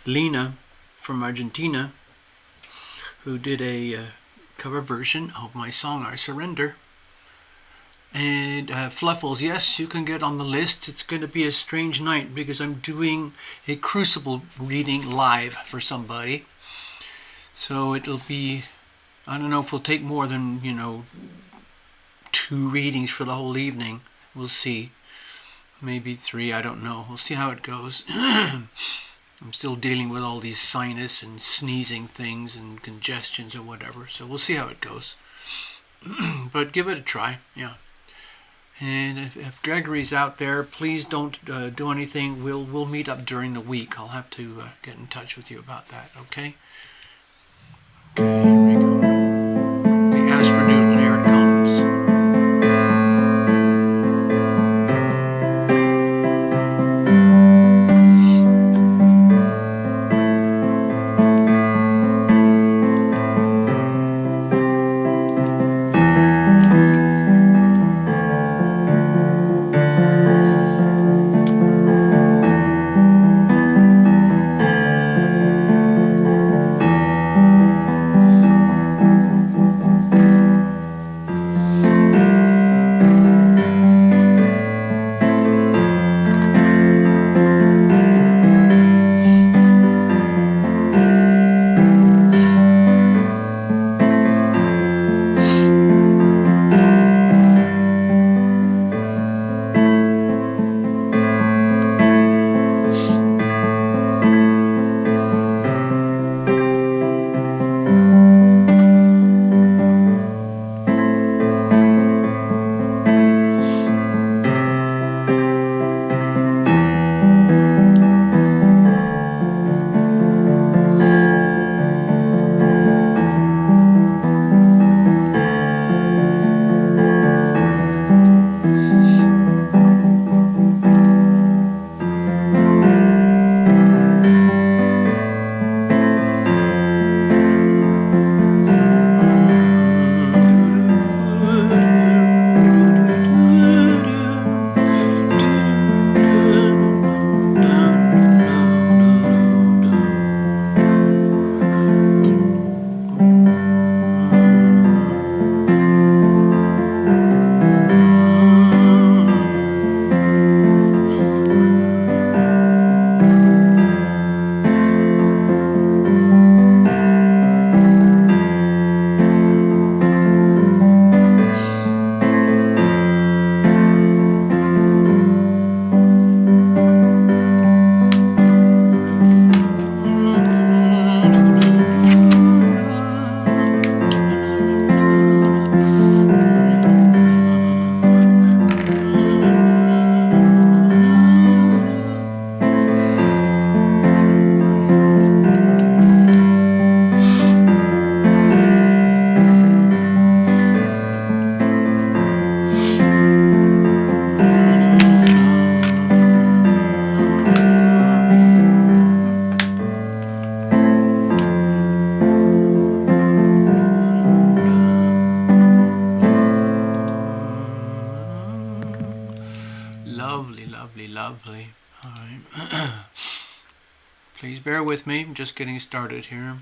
LINA from Argentina, who did a cover version of my song I Surrender. And Fluffles, yes, you can get on the list. It's going to be a strange night because I'm doing a crucible reading live for somebody. So it'll be, I don't know if we'll take more than, 2 readings for the whole evening. We'll see. Maybe 3, I don't know. We'll see how it goes. I'm still dealing with all these sinus and sneezing things and congestions or whatever. So we'll see how it goes. But give it a try, yeah. And if Gregory's out there, please don't do anything. We'll meet up during the week. I'll have to get in touch with you about that, okay? Okay, here we go. The Astronoodle, here it comes. Lovely. All right. Please bear with me. I'm just getting started here.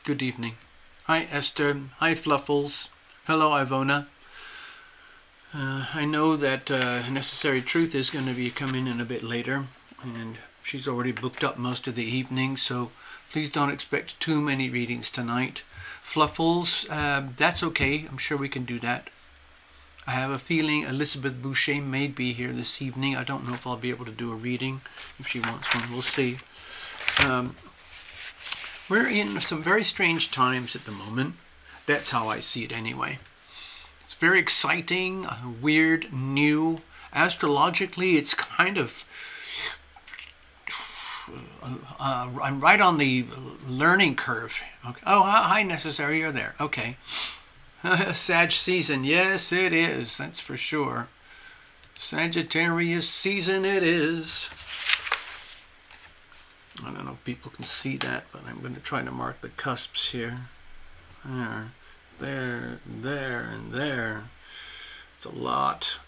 Good evening. Hi, Esther. Hi, Fluffles. Hello, Ivona. I know that Necessary Truth is going to be coming in a bit later, and she's already booked up most of the evening, so please don't expect too many readings tonight. Fluffles, that's okay. I'm sure we can do that. I have a feeling Elizabeth Boucher may be here this evening. I don't know if I'll be able to do a reading. If she wants one, we'll see. We're in some very strange times at the moment. That's how I see it anyway. It's very exciting, weird, new. Astrologically, it's kind of... I'm right on the learning curve. Okay. Oh, hi, Necessary, you're there. Okay. Sag season, yes it is, that's for sure. Sagittarius season it is. I don't know if people can see that, but I'm going to try to mark the cusps here. There, and there. It's a lot.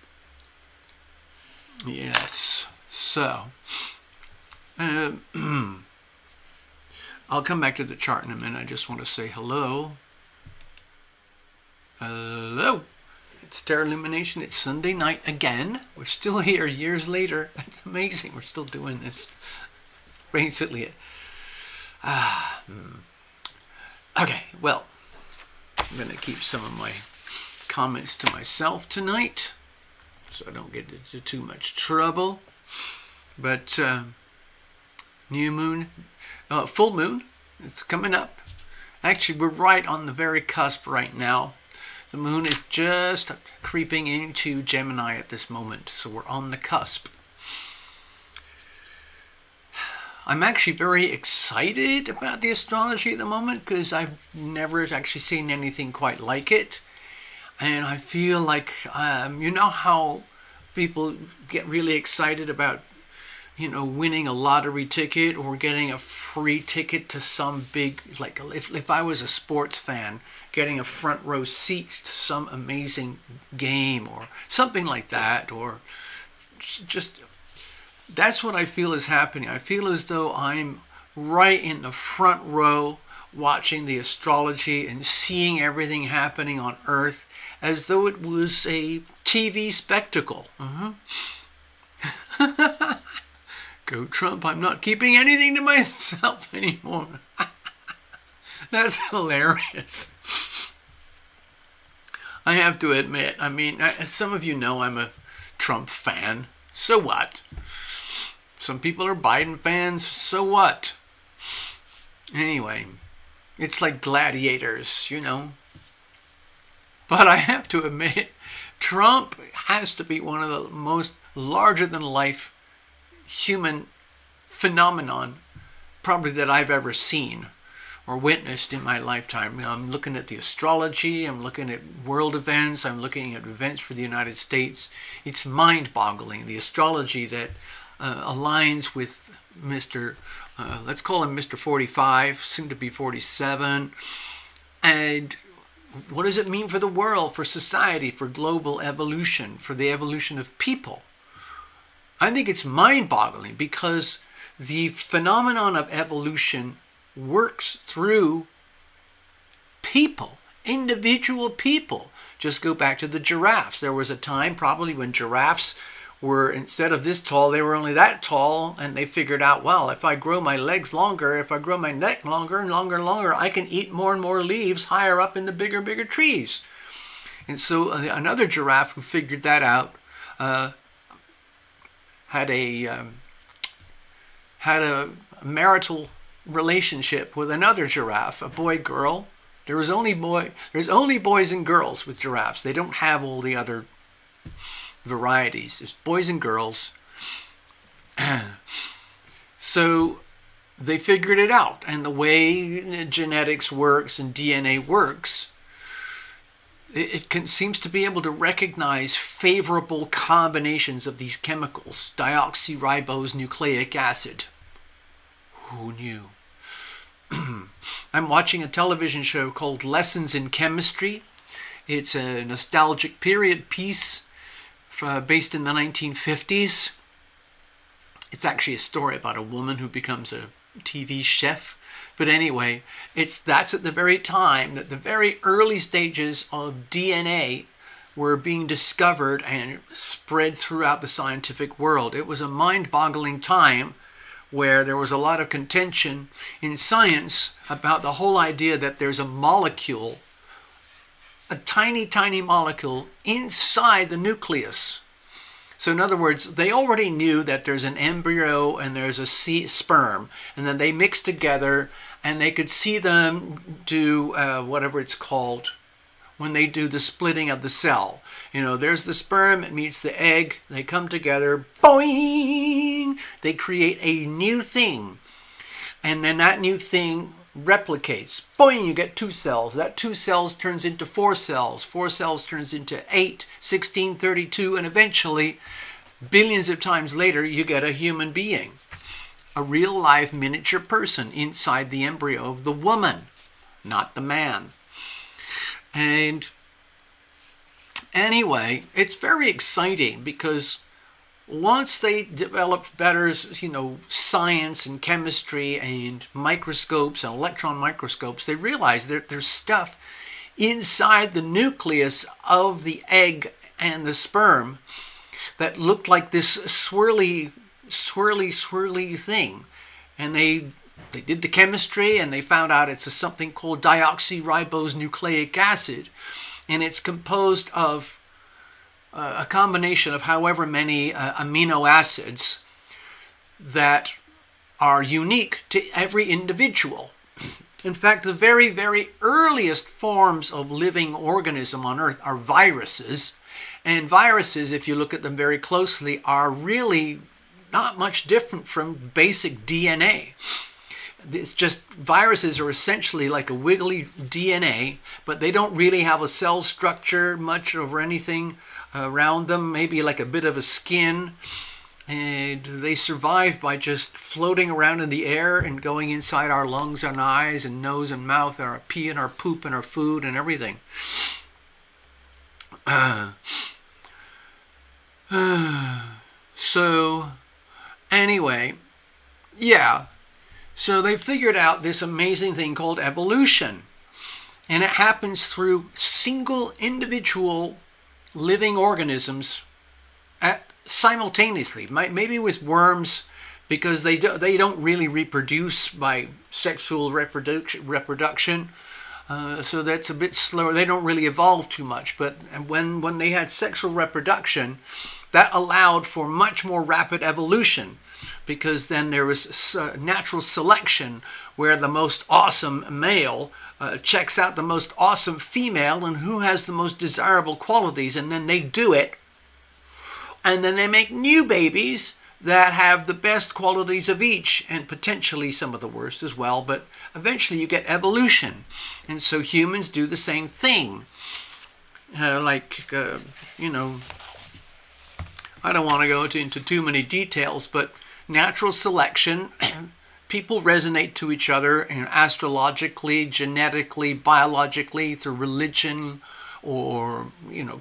Yes. So, I'll come back to the chart in a minute. I just want to say hello. Hello. It's TarotLumination. It's Sunday night again. We're still here years later. It's amazing. We're still doing this. Basically. Okay, well, I'm going to keep some of my comments to myself tonight so I don't get into too much trouble. But new moon, full moon, it's coming up. Actually, we're right on the very cusp right now. The moon is just creeping into Gemini at this moment, so we're on the cusp. I'm actually very excited about the astrology at the moment because I've never actually seen anything quite like it. And I feel like, you know how people get really excited about, winning a lottery ticket or getting a free ticket to some big, like if I was a sports fan, getting a front row seat to some amazing game or something like that, or just, that's what I feel is happening. I feel as though I'm right in the front row watching the astrology and seeing everything happening on Earth as though it was a TV spectacle. Go Trump, I'm not keeping anything to myself anymore. That's hilarious. I have to admit, as some of you know, I'm a Trump fan. So what? Some people are Biden fans. So what? Anyway, it's like gladiators, But I have to admit, Trump has to be one of the most larger-than-life human phenomenon probably that I've ever seen or witnessed in my lifetime. I'm looking at the astrology, I'm looking at world events, I'm looking at events for the United States. It's mind-boggling, the astrology that aligns with Mr. Let's call him Mr. 45, soon to be 47. And what does it mean for the world, for society, for global evolution, for the evolution of people? I think it's mind-boggling because the phenomenon of evolution works through people, individual people. Just go back to the giraffes. There was a time probably when giraffes were, instead of this tall, they were only that tall, and they figured out, well, if I grow my legs longer, if I grow my neck longer and longer and longer, I can eat more and more leaves higher up in the bigger trees. And so another giraffe who figured that out had a marital relationship with another giraffe, a boy-girl. There's only boys and girls with giraffes. They don't have all the other varieties. It's boys and girls. So they figured it out. And the way genetics works and DNA works, it seems to be able to recognize favorable combinations of these chemicals. Deoxyribonucleic acid. Who knew? I'm watching a television show called Lessons in Chemistry. It's a nostalgic period piece based in the 1950s. It's actually a story about a woman who becomes a TV chef But anyway, that's at the very time that the very early stages of DNA were being discovered and spread throughout the scientific world. It was a mind-boggling time where there was a lot of contention in science about the whole idea that there's a molecule, a tiny, tiny molecule inside the nucleus. So in other words, they already knew that there's an embryo and there's a sperm, and then they mix together and they could see them do whatever it's called when they do the splitting of the cell. You know, there's the sperm, it meets the egg, they come together, boing! They create a new thing. And then that new thing replicates. Boing, you get 2 cells. That 2 cells turns into 4 cells. 4 cells turns into 8, 16, 32, and eventually, billions of times later, you get a human being. A real live miniature person inside the embryo of the woman, not the man. And anyway, it's very exciting because once they developed better, science and chemistry and microscopes and electron microscopes, they realized that there's stuff inside the nucleus of the egg and the sperm that looked like this swirly thing. And they did the chemistry and they found out it's something called deoxyribonucleic acid. And it's composed of a combination of however many amino acids that are unique to every individual. In fact, the very, very earliest forms of living organism on Earth are viruses. And viruses, if you look at them very closely, are really not much different from basic DNA. It's just viruses are essentially like a wiggly DNA, but they don't really have a cell structure much or anything around them, maybe like a bit of a skin. And they survive by just floating around in the air and going inside our lungs and eyes and nose and mouth and our pee and our poop and our food and everything. So, anyway, yeah. So they figured out this amazing thing called evolution. And it happens through single individual living organisms simultaneously. Maybe with worms, because they don't really reproduce by sexual reproduction. So that's a bit slower. They don't really evolve too much. But when they had sexual reproduction, that allowed for much more rapid evolution. Because then there was natural selection where the most awesome male checks out the most awesome female and who has the most desirable qualities, and then they do it. And then they make new babies that have the best qualities of each and potentially some of the worst as well, but eventually you get evolution. And so humans do the same thing. I don't want to go into too many details, but natural selection, people resonate to each other astrologically, genetically, biologically, through religion or,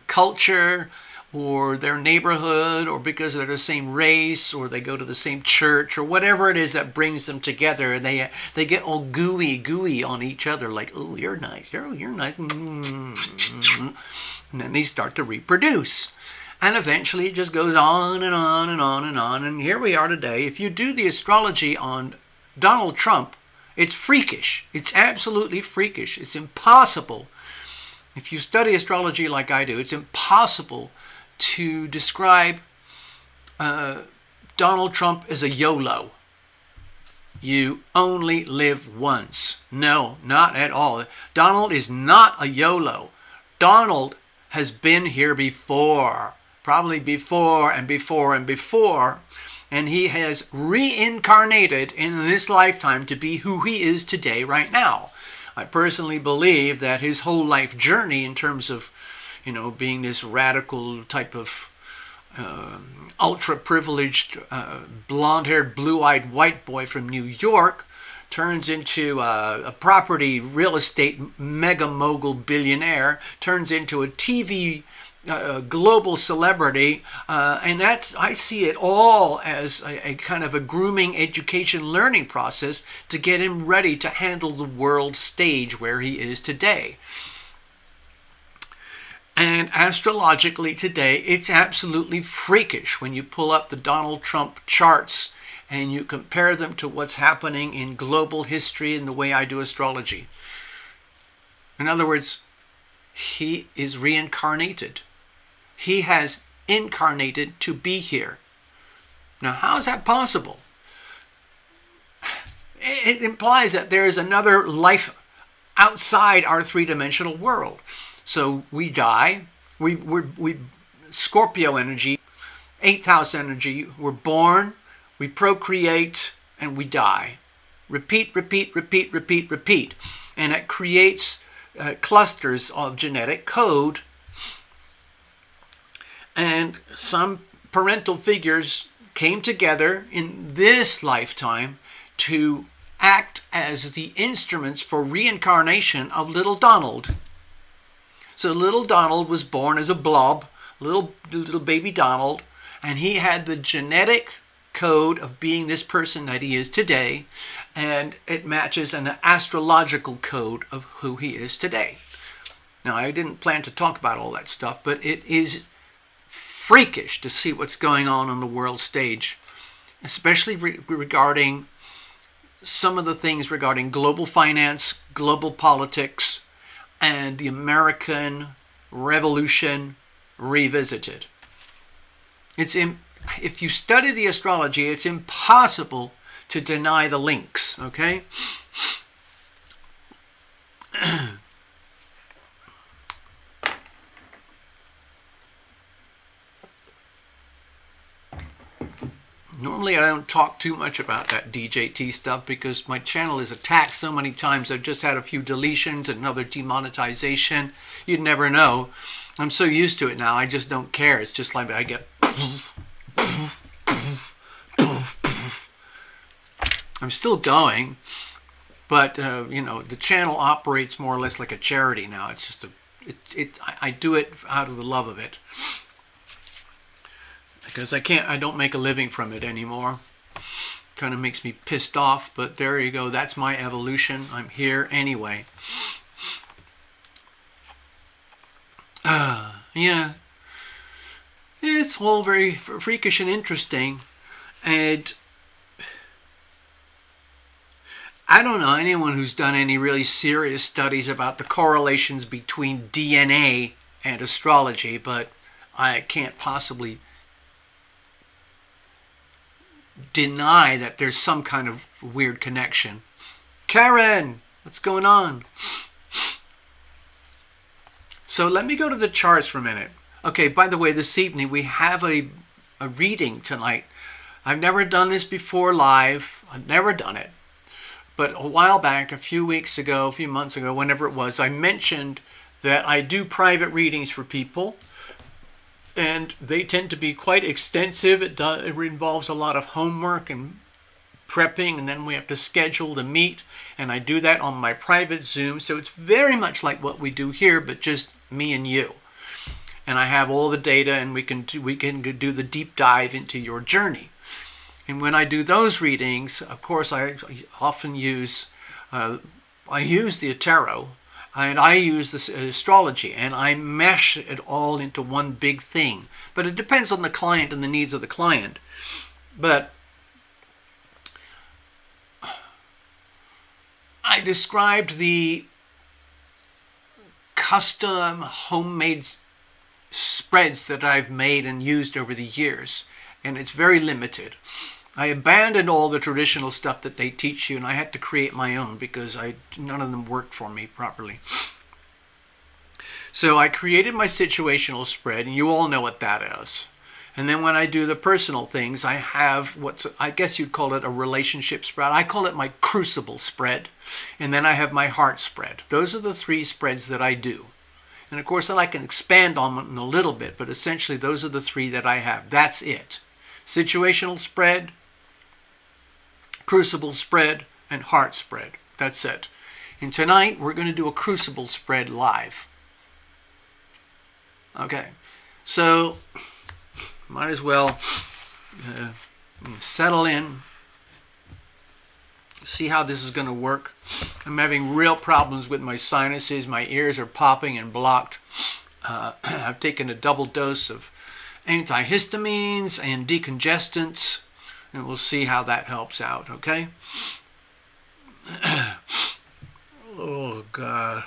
culture or their neighborhood or because they're the same race or they go to the same church or whatever it is that brings them together. And they get all gooey on each other like, oh, you're nice. Oh, you're nice. And then they start to reproduce. And eventually it just goes on and on and on and on. And here we are today. If you do the astrology on Donald Trump, it's freakish. It's absolutely freakish. It's impossible. If you study astrology like I do, it's impossible to describe Donald Trump as a YOLO. You only live once. No, not at all. Donald is not a YOLO. Donald has been here before. Probably before and before and before. And he has reincarnated in this lifetime to be who he is today, right now. I personally believe that his whole life journey in terms of, being this radical type of ultra-privileged, blonde-haired, blue-eyed white boy from New York turns into a property real estate mega mogul billionaire, turns into a TV global celebrity, and I see it all as a kind of a grooming, education, learning process to get him ready to handle the world stage where he is today. And astrologically today, it's absolutely freakish when you pull up the Donald Trump charts and you compare them to what's happening in global history and the way I do astrology. In other words, he is reincarnated. He has incarnated to be here. Now, how is that possible? It implies that there is another life outside our three-dimensional world. So we die, we Scorpio energy, 8th house energy, we're born, we procreate, and we die. Repeat, repeat, repeat, repeat, repeat. And it creates clusters of genetic code. And some parental figures came together in this lifetime to act as the instruments for reincarnation of little Donald. So little Donald was born as a blob, little baby Donald, and he had the genetic code of being this person that he is today, and it matches an astrological code of who he is today. Now, I didn't plan to talk about all that stuff, but it is freakish to see what's going on the world stage, especially regarding some of the things regarding global finance, global politics, and the American Revolution revisited. If you study the astrology, it's impossible to deny the links, okay? Normally I don't talk too much about that DJT stuff because my channel is attacked so many times. I've just had a few deletions and another demonetization. You'd never know. I'm so used to it now, I just don't care. It's just like I get... I'm still going, but the channel operates more or less like a charity now. It's just I do it out of the love of it. Because I don't make a living from it anymore. Kind of makes me pissed off, but there you go. That's my evolution. I'm here anyway. Yeah. It's all very freakish and interesting. And I don't know anyone who's done any really serious studies about the correlations between DNA and astrology, but I can't possibly deny that there's some kind of weird connection. Karen, what's going on? So let me go to the charts for a minute. Okay, by the way, this evening we have a reading tonight. I've never done this before live. I've never done it. But a while back, a few weeks ago, a few months ago, whenever it was, I mentioned that I do private readings for people. And they tend to be quite extensive. It involves a lot of homework and prepping, and then we have to schedule to meet. And I do that on my private Zoom. So it's very much like what we do here, but just me and you. And I have all the data, and we can do the deep dive into your journey. And when I do those readings, of course, I often use the tarot. And I use this astrology, and I mesh it all into one big thing. But it depends on the client and the needs of the client. But I described the custom homemade spreads that I've made and used over the years, and it's very limited. I abandoned all the traditional stuff that they teach you, and I had to create my own because none of them worked for me properly. So I created my situational spread, and you all know what that is. And then when I do the personal things, I have I guess you'd call it a relationship spread. I call it my crucible spread. And then I have my heart spread. Those are the three spreads that I do. And of course, I can expand on them a little bit, but essentially those are the three that I have. That's it. Situational spread, crucible spread, and heart spread. That's it. And tonight we're going to do a crucible spread live. Okay. So, might as well settle in, see how this is going to work. I'm having real problems with my sinuses. My ears are popping and blocked. I've taken a double dose of antihistamines and decongestants, and we'll see how that helps out, okay? Oh, God.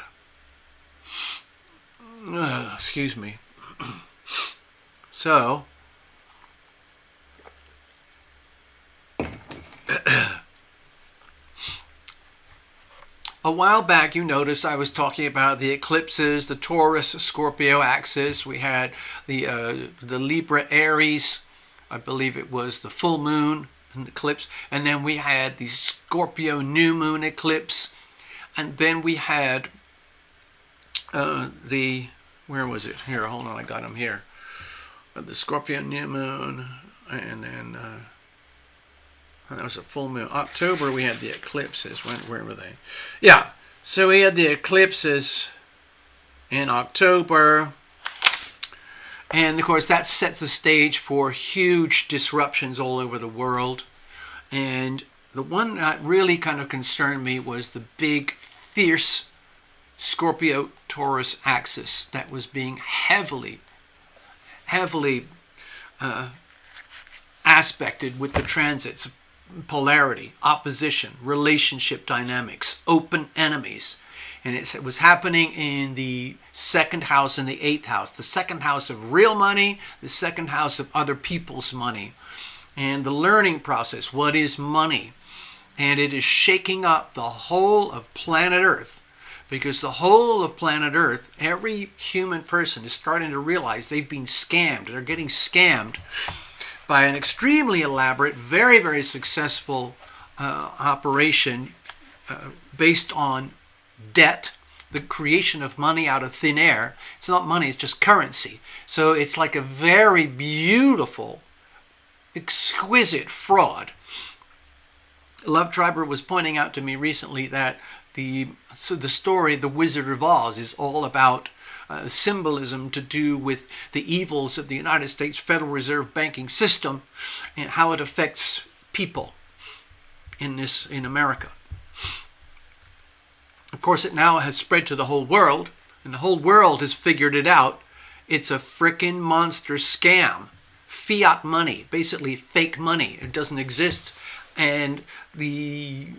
Excuse me. So, a while back, you noticed I was talking about the eclipses, the Taurus-Scorpio axis. We had the Libra-Aries, I believe it was the full moon eclipse. And then we had the Scorpio new moon eclipse. And then we had where was it? Here, hold on, I got them here. The Scorpio new moon, and then that was a full moon. October, we had the eclipses. Where were they? Yeah, so we had the eclipses in October. And, of course, that sets the stage for huge disruptions all over the world. And the one that really kind of concerned me was the big, fierce Scorpio-Taurus axis that was being heavily aspected with the transits, polarity, opposition, relationship dynamics, open enemies. And it was happening in the second house and the eighth house. The second house of real money, the second house of other people's money. And the learning process, what is money? And it is shaking up the whole of planet Earth. Because the whole of planet Earth, every human person is starting to realize they've been scammed. They're getting scammed by an extremely elaborate, very, very successful operation based on debt, the creation of money out of thin air. It's not money, it's just currency. So it's like a very beautiful, exquisite fraud. Love Triber was pointing out to me recently that the story, The Wizard of Oz, is all about symbolism to do with the evils of the United States Federal Reserve banking system and how it affects people in America. Of course, it now has spread to the whole world, and the whole world has figured it out. It's a frickin' monster scam. Fiat money, basically fake money. It doesn't exist. And they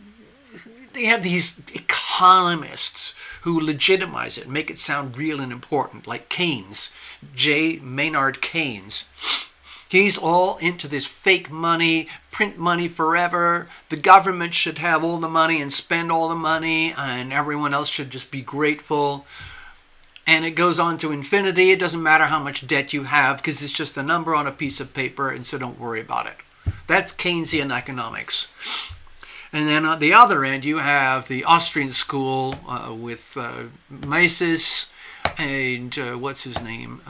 have these economists who legitimize it, make it sound real and important, like Keynes, J. Maynard Keynes. He's all into this fake money, print money forever. The government should have all the money and spend all the money, and everyone else should just be grateful. And it goes on to infinity. It doesn't matter how much debt you have, because it's just a number on a piece of paper, and so don't worry about it. That's Keynesian economics. And then on the other end, you have the Austrian school with Mises and what's his name?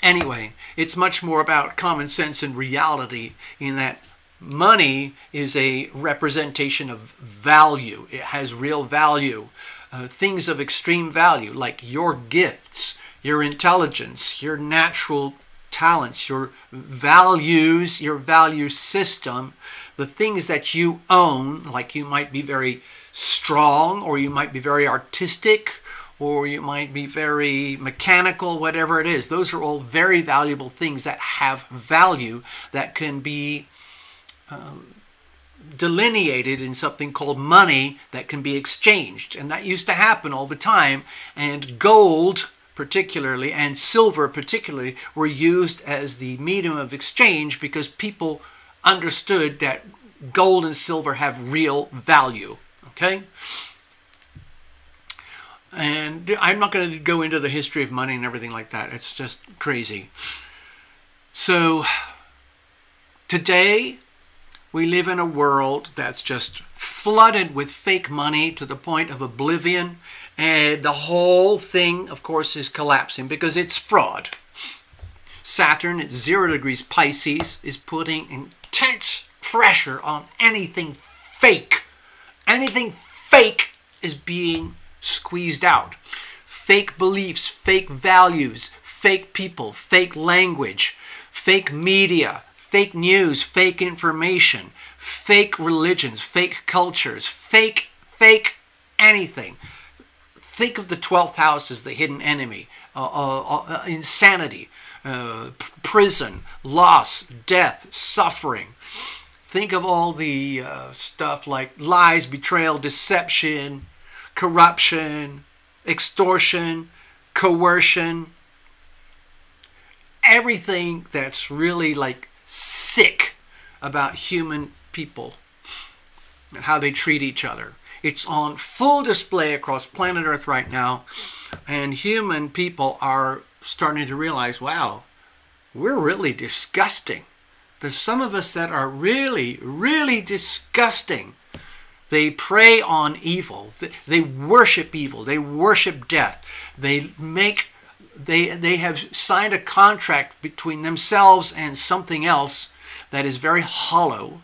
Anyway, it's much more about common sense and reality in that money is a representation of value. It has real value. Things of extreme value, like your gifts, your intelligence, your natural talents, your values, your value system, the things that you own, like you might be very strong, or you might be very artistic, or you might be very mechanical, whatever it is. Those are all very valuable things that have value that can be delineated in something called money that can be exchanged. And that used to happen all the time. And gold, particularly, and silver, particularly, were used as the medium of exchange because people understood that gold and silver have real value. Okay? And I'm not going to go into the history of money and everything like that. It's just crazy. So, today, we live in a world that's just flooded with fake money to the point of oblivion. And the whole thing, of course, is collapsing because it's fraud. Saturn at 0 degrees Pisces is putting intense pressure on anything fake. Anything fake is being squeezed out. Fake beliefs, fake values, fake people, fake language, fake media, fake news, fake information, fake religions, fake cultures, fake anything. Think of the 12th house as the hidden enemy, insanity, prison, loss, death, suffering. Think of all the stuff like lies, betrayal, deception, corruption, extortion, coercion. Everything that's really like sick about human people and how they treat each other. It's on full display across planet Earth right now, and human people are starting to realize, wow, we're really disgusting. There's some of us that are really, really disgusting. They prey on evil. They worship evil. They worship death. They have signed a contract between themselves and something else that is very hollow,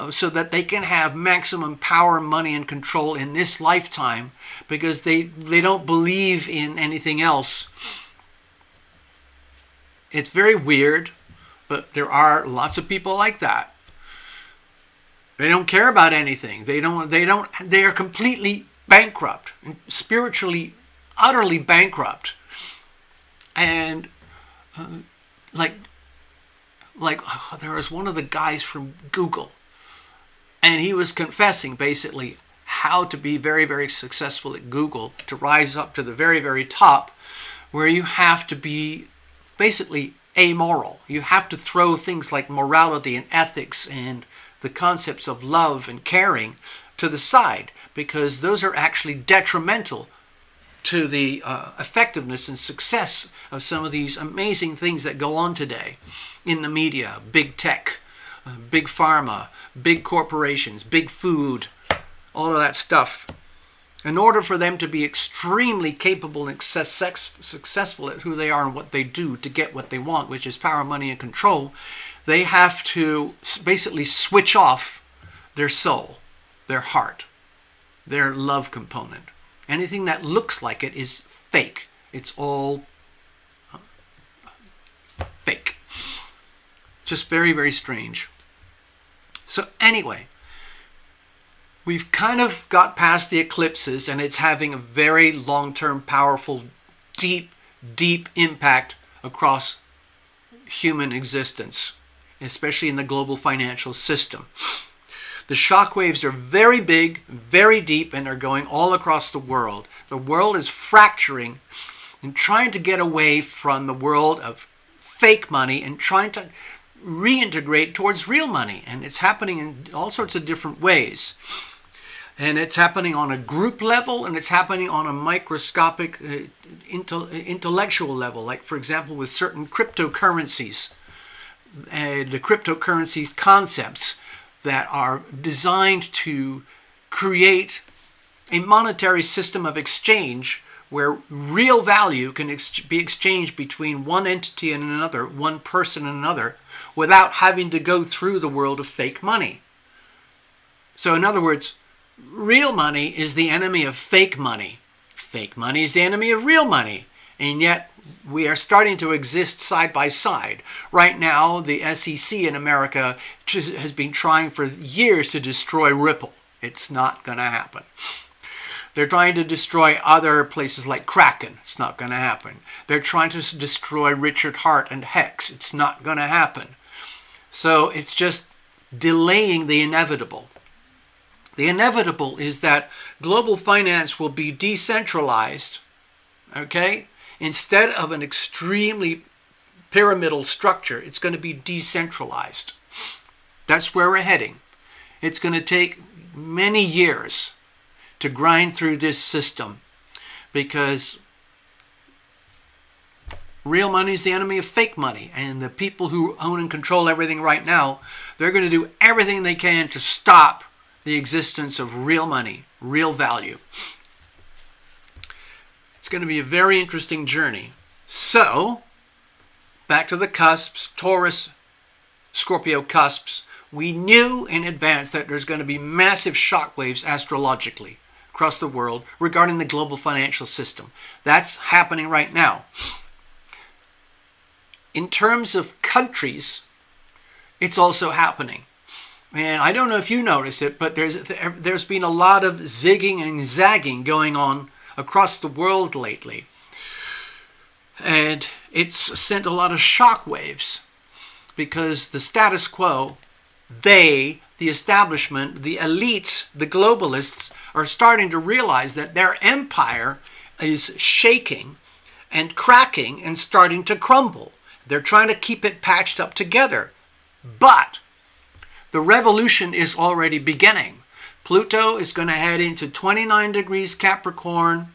so that they can have maximum power, money, and control in this lifetime, because they don't believe in anything else. It's very weird, but there are lots of people like that. They don't care about anything. They are completely bankrupt, spiritually, utterly bankrupt. And there was one of the guys from Google, and he was confessing basically how to be very, very successful at Google, to rise up to the very, very top, where you have to be basically amoral. You have to throw things like morality and ethics and the concepts of love and caring to the side, because those are actually detrimental to the effectiveness and success of some of these amazing things that go on today in the media, big tech, big pharma, big corporations, big food, all of that stuff. In order for them to be extremely capable and successful at who they are and what they do to get what they want, which is power, money, and control, they have to basically switch off their soul, their heart, their love component. Anything that looks like it is fake. It's all fake. Just very, very strange. So anyway, we've kind of got past the eclipses, and it's having a very long-term, powerful, deep, deep impact across human existence, especially in the global financial system. The shock waves are very big, very deep, and are going all across the world. The world is fracturing and trying to get away from the world of fake money and trying to reintegrate towards real money. And it's happening in all sorts of different ways. And it's happening on a group level, and it's happening on a microscopic intellectual level. Like, for example, with certain cryptocurrencies, the cryptocurrency concepts that are designed to create a monetary system of exchange where real value can be exchanged between one entity and another, one person and another, without having to go through the world of fake money. So in other words, real money is the enemy of fake money. Fake money is the enemy of real money. And yet we are starting to exist side by side. Right now, the SEC in America has been trying for years to destroy Ripple. It's not going to happen. They're trying to destroy other places like Kraken. It's not going to happen. They're trying to destroy Richard Hart and Hex. It's not going to happen. So it's just delaying the inevitable. The inevitable is that global finance will be decentralized, okay? Instead of an extremely pyramidal structure, it's going to be decentralized. That's where we're heading. It's going to take many years to grind through this system, because real money is the enemy of fake money. And the people who own and control everything right now, they're going to do everything they can to stop the existence of real money, real value. It's going to be a very interesting journey. So, back to the cusps, Taurus, Scorpio cusps. We knew in advance that there's going to be massive shockwaves astrologically across the world regarding the global financial system. That's happening right now. in terms of countries, it's also happening. And I don't know if you notice it, but there's been a lot of zigging and zagging going on across the world lately. And it's sent a lot of shock waves because the status quo, the establishment, the elites, the globalists are starting to realize that their empire is shaking and cracking and starting to crumble. They're trying to keep it patched up together. But the revolution is already beginning. Pluto is going to head into 29 degrees Capricorn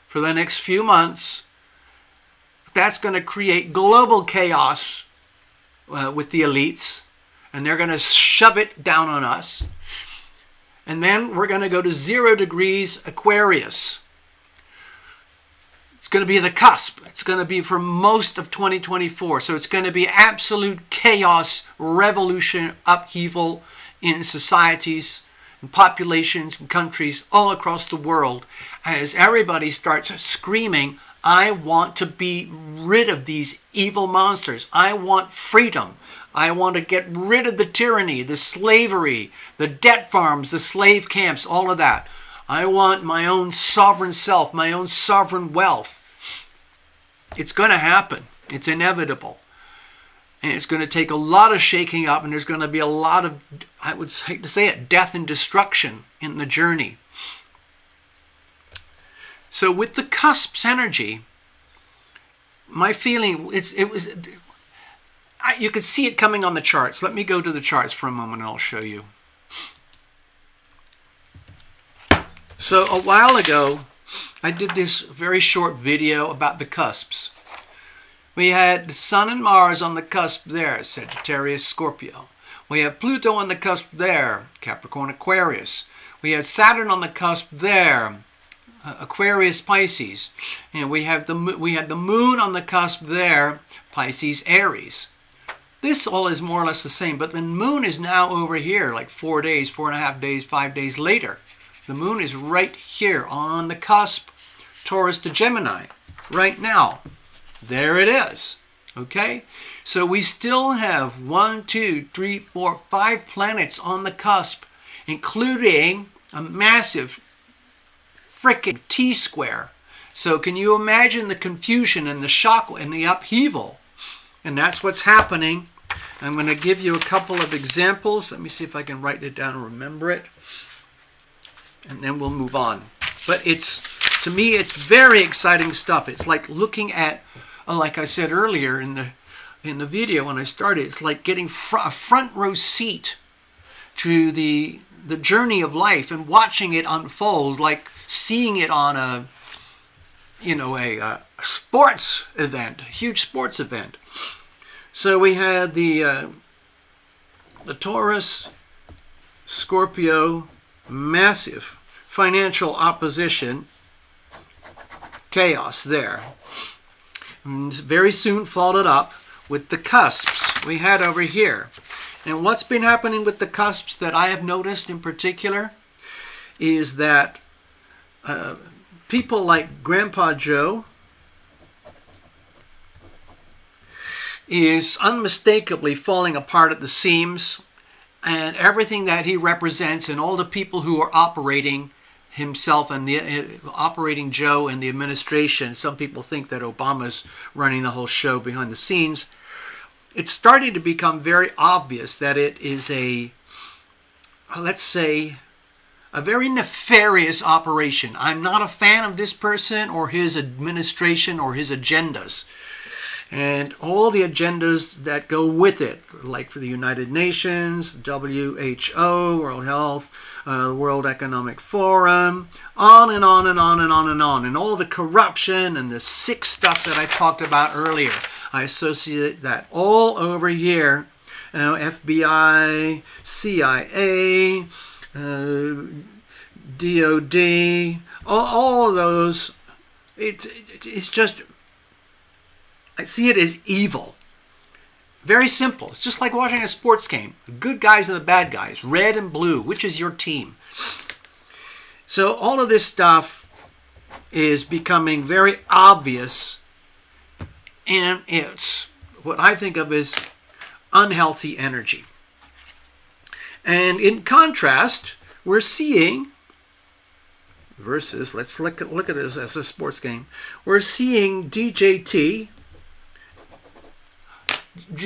for the next few months. That's going to create global chaos with the elites, and they're going to shove it down on us. And then we're going to go to 0 degrees Aquarius. It's going to be the cusp. It's going to be for most of 2024. So it's going to be absolute chaos, revolution, upheaval in societies and populations and countries all across the world as everybody starts screaming, I want to be rid of these evil monsters. I want freedom. I want to get rid of the tyranny, the slavery, the debt farms, the slave camps, all of that. I want my own sovereign self, my own sovereign wealth. It's going to happen. It's inevitable. And it's going to take a lot of shaking up, and there's going to be a lot of, I would hate to say it, death and destruction in the journey. So with the cusp's energy, my feeling, you could see it coming on the charts. Let me go to the charts for a moment and I'll show you. So a while ago, I did this very short video about the cusps. We had the Sun and Mars on the cusp there, Sagittarius, Scorpio. We have Pluto on the cusp there, Capricorn, Aquarius. We had Saturn on the cusp there, Aquarius, Pisces. And we had the Moon on the cusp there, Pisces, Aries. This all is more or less the same, but the Moon is now over here, like 4 days, 4.5 days, 5 days later. The Moon is right here on the cusp, Taurus to Gemini, right now. There it is. Okay? So we still have 1, 2, 3, 4, 5 planets on the cusp, including a massive frickin' T-square. So can you imagine the confusion and the shock and the upheaval? And that's what's happening. I'm going to give you a couple of examples. Let me see if I can write it down and remember it. And then we'll move on. But to me, it's very exciting stuff. It's like looking at, like I said earlier in the video when I started, it's like getting a front row seat to the journey of life and watching it unfold, like seeing it on a sports event, a huge sports event. So we had the Taurus, Scorpio, massive financial opposition, chaos there. And very soon followed up with the cusps we had over here. And what's been happening with the cusps that I have noticed in particular is that people like Grandpa Joe is unmistakably falling apart at the seams, and everything that he represents and all the people who are operating himself and operating Joe and the administration. Some people think that Obama's running the whole show behind the scenes. It's starting to become very obvious that it is let's say, a very nefarious operation. I'm not a fan of this person or his administration or his agendas. And all the agendas that go with it, like for the United Nations, WHO, World Health, the World Economic Forum, on and on and on and on and on. And all the corruption and the sick stuff that I talked about earlier. I associate that all over here. FBI, CIA, DOD, all of those. It's just... I see it as evil. Very simple. It's just like watching a sports game. The good guys and the bad guys. Red and blue. Which is your team? So all of this stuff is becoming very obvious. And it's what I think of as unhealthy energy. And in contrast, we're seeing, versus, let's look at it as a sports game, we're seeing DJT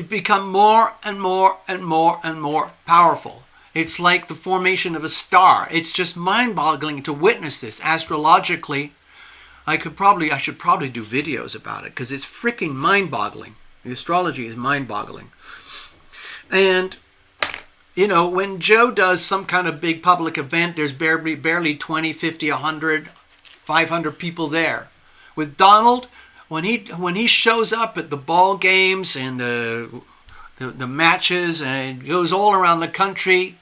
become more and more and more and more powerful. It's like the formation of a star. It's just mind-boggling to witness this. Astrologically, I should probably do videos about it because it's freaking mind-boggling. The astrology is mind-boggling. And, you know, when Joe does some kind of big public event, there's barely 20, 50, 100, 500 people there. With Donald, when he shows up at the ball games and the matches and goes all around the country,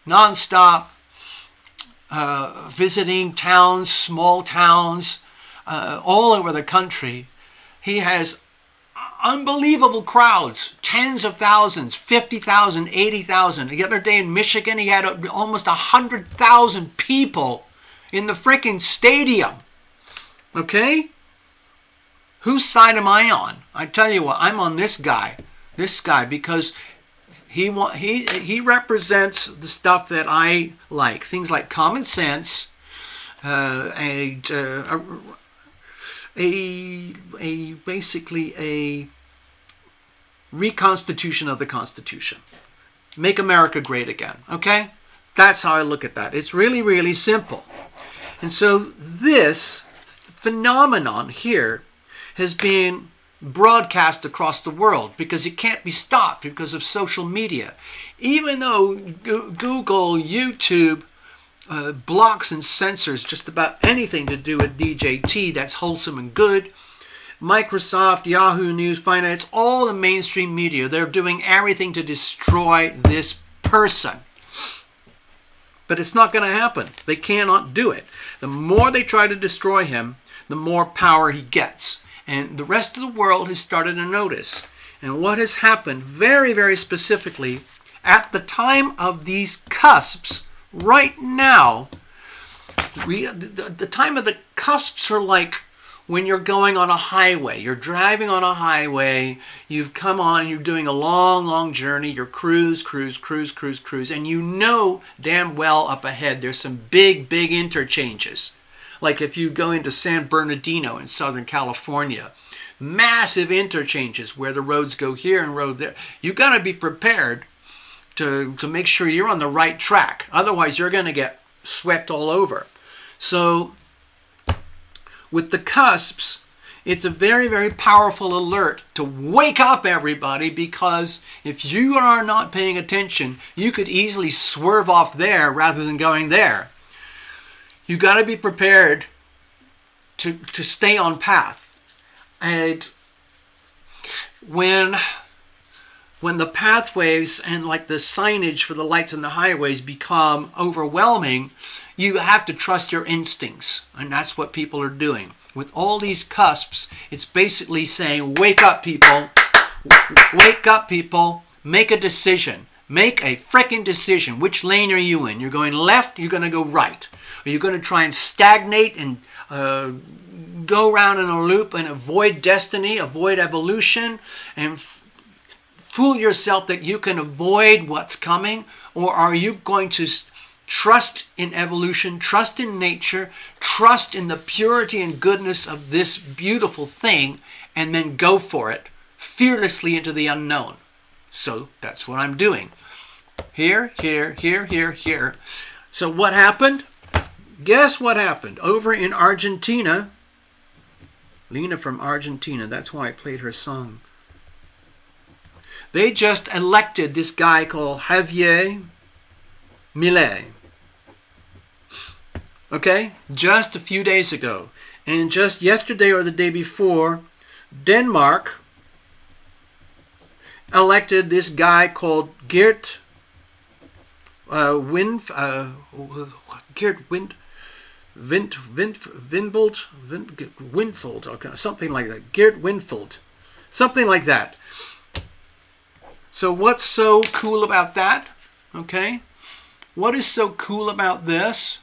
nonstop, visiting towns, small towns, all over the country, he has unbelievable crowds, tens of thousands, 50,000, 80,000. The other day in Michigan, he had almost 100,000 people in the freaking stadium. Okay? Whose side am I on? I tell you what, I'm on this guy, because he represents the stuff that I like. Things like common sense, basically a reconstitution of the Constitution. Make America great again, okay? That's how I look at that. It's really, really simple. And so this phenomenon here has been broadcast across the world because it can't be stopped because of social media. Even though Google, YouTube, blocks and censors just about anything to do with DJT that's wholesome and good. Microsoft, Yahoo News, Finance, all the mainstream media, they're doing everything to destroy this person. But it's not going to happen. They cannot do it. The more they try to destroy him, the more power he gets. And the rest of the world has started to notice. And what has happened very, very specifically at the time of these cusps, right now, the time of the cusps are like when you're going on a highway. You're driving on a highway, you've come on, you're doing a long, long journey, you're cruise, and you know damn well up ahead there's some big, big interchanges. Like if you go into San Bernardino in Southern California, massive interchanges where the roads go here and road there. You've got to be prepared to make sure you're on the right track. Otherwise, you're going to get swept all over. So with the cusps, it's a very, very powerful alert to wake up everybody, because if you are not paying attention, you could easily swerve off there rather than going there. You got to be prepared to stay on path. And when the pathways and like the signage for the lights on the highways become overwhelming, you have to trust your instincts. And that's what people are doing. With all these cusps, it's basically saying, wake up, people. Wake up, people. Make a decision. Make a freaking decision. Which lane are you in? You're going left, you're going to go right. Are you going to try and stagnate and go around in a loop and avoid destiny, avoid evolution, and fool yourself that you can avoid what's coming? Or are you going to trust in evolution, trust in nature, trust in the purity and goodness of this beautiful thing, and then go for it fearlessly into the unknown? So that's what I'm doing. Here. So what happened? Guess what happened? Over in Argentina, LINA from Argentina, that's why I played her song. They just elected this guy called Javier Milei. Okay? Just a few days ago. And just yesterday or the day before, Denmark elected this guy called Geert Windfold, okay, something like that. Geert Windfold, something like that. So what's so cool about that? Okay, what is so cool about this?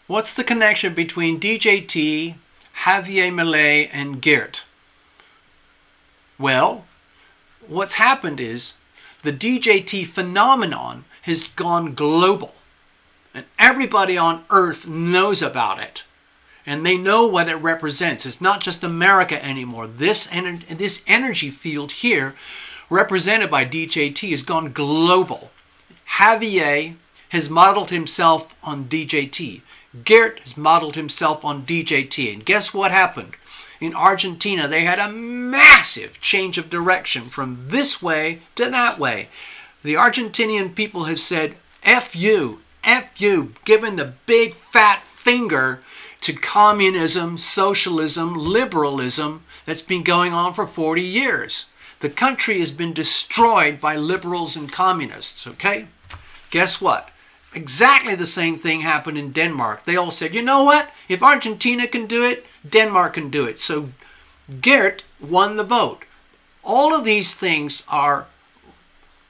What's the connection between DJT, Javier Milei, and Geert? Well, what's happened is the DJT phenomenon has gone global. And everybody on Earth knows about it. And they know what it represents. It's not just America anymore. This energy field here, represented by DJT, has gone global. Javier has modeled himself on DJT. Gert has modeled himself on DJT. And guess what happened? In Argentina, they had a massive change of direction from this way to that way. The Argentinian people have said, F you, given the big fat finger to communism, socialism, liberalism that's been going on for 40 years. The country has been destroyed by liberals and communists, okay? Guess what? Exactly the same thing happened in Denmark. They all said, you know what? If Argentina can do it, Denmark can do it. So Gert won the vote. All of these things are,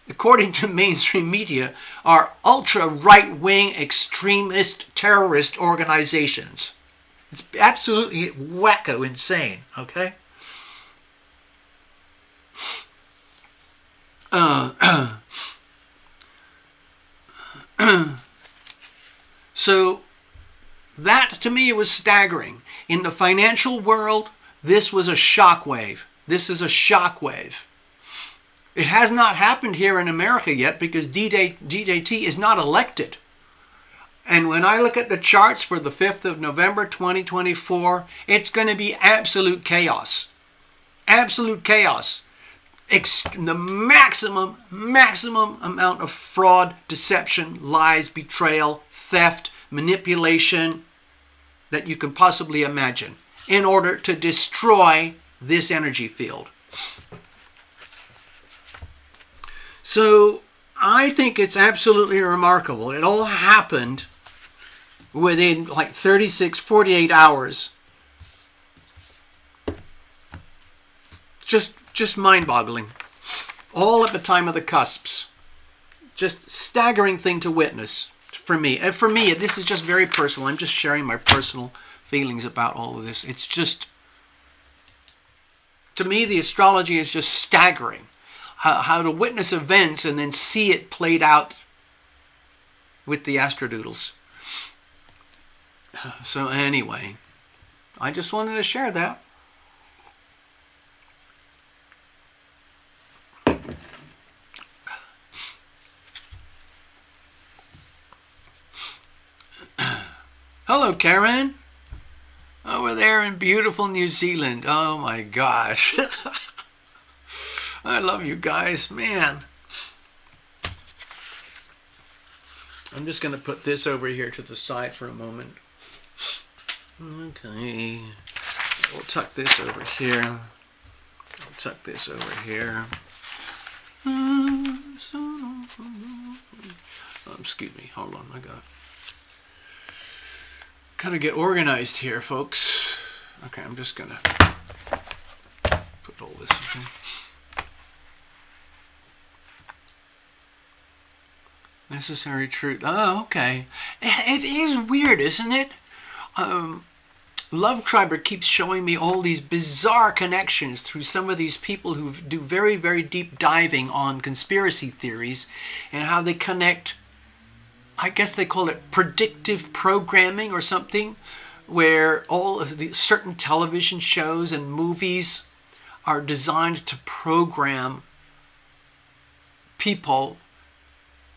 according to mainstream media, are ultra-right-wing extremist terrorist organizations. It's absolutely wacko insane, okay? So that to me was staggering. In the financial world, this was a shockwave. This is a shockwave. It has not happened here in America yet because DJT is not elected. And when I look at the charts for the 5th of November 2024, it's going to be absolute chaos. Absolute chaos. The maximum amount of fraud, deception, lies, betrayal, theft, manipulation that you can possibly imagine in order to destroy this energy field. So I think it's absolutely remarkable. It all happened within like 48 hours. Just mind-boggling. All at the time of the cusps. Just staggering thing to witness for me. And for me, this is just very personal. I'm just sharing my personal feelings about all of this. It's just, to me, the astrology is just staggering. How to witness events and then see it played out with the astrodoodles. So anyway, I just wanted to share that. Hello, Karen. Over there in beautiful New Zealand. Oh my gosh. I love you guys, man. I'm just going to put this over here to the side for a moment. Okay. We'll tuck this over here. I'll tuck this over here. Excuse me. Hold on. I gotta get organized here, folks. Okay, I'm just going to put all this in here. Necessary truth. Oh, okay. It is weird, isn't it? Love Triber keeps showing me all these bizarre connections through some of these people who do very, very deep diving on conspiracy theories and how they connect, I guess they call it predictive programming or something, where all of the certain television shows and movies are designed to program people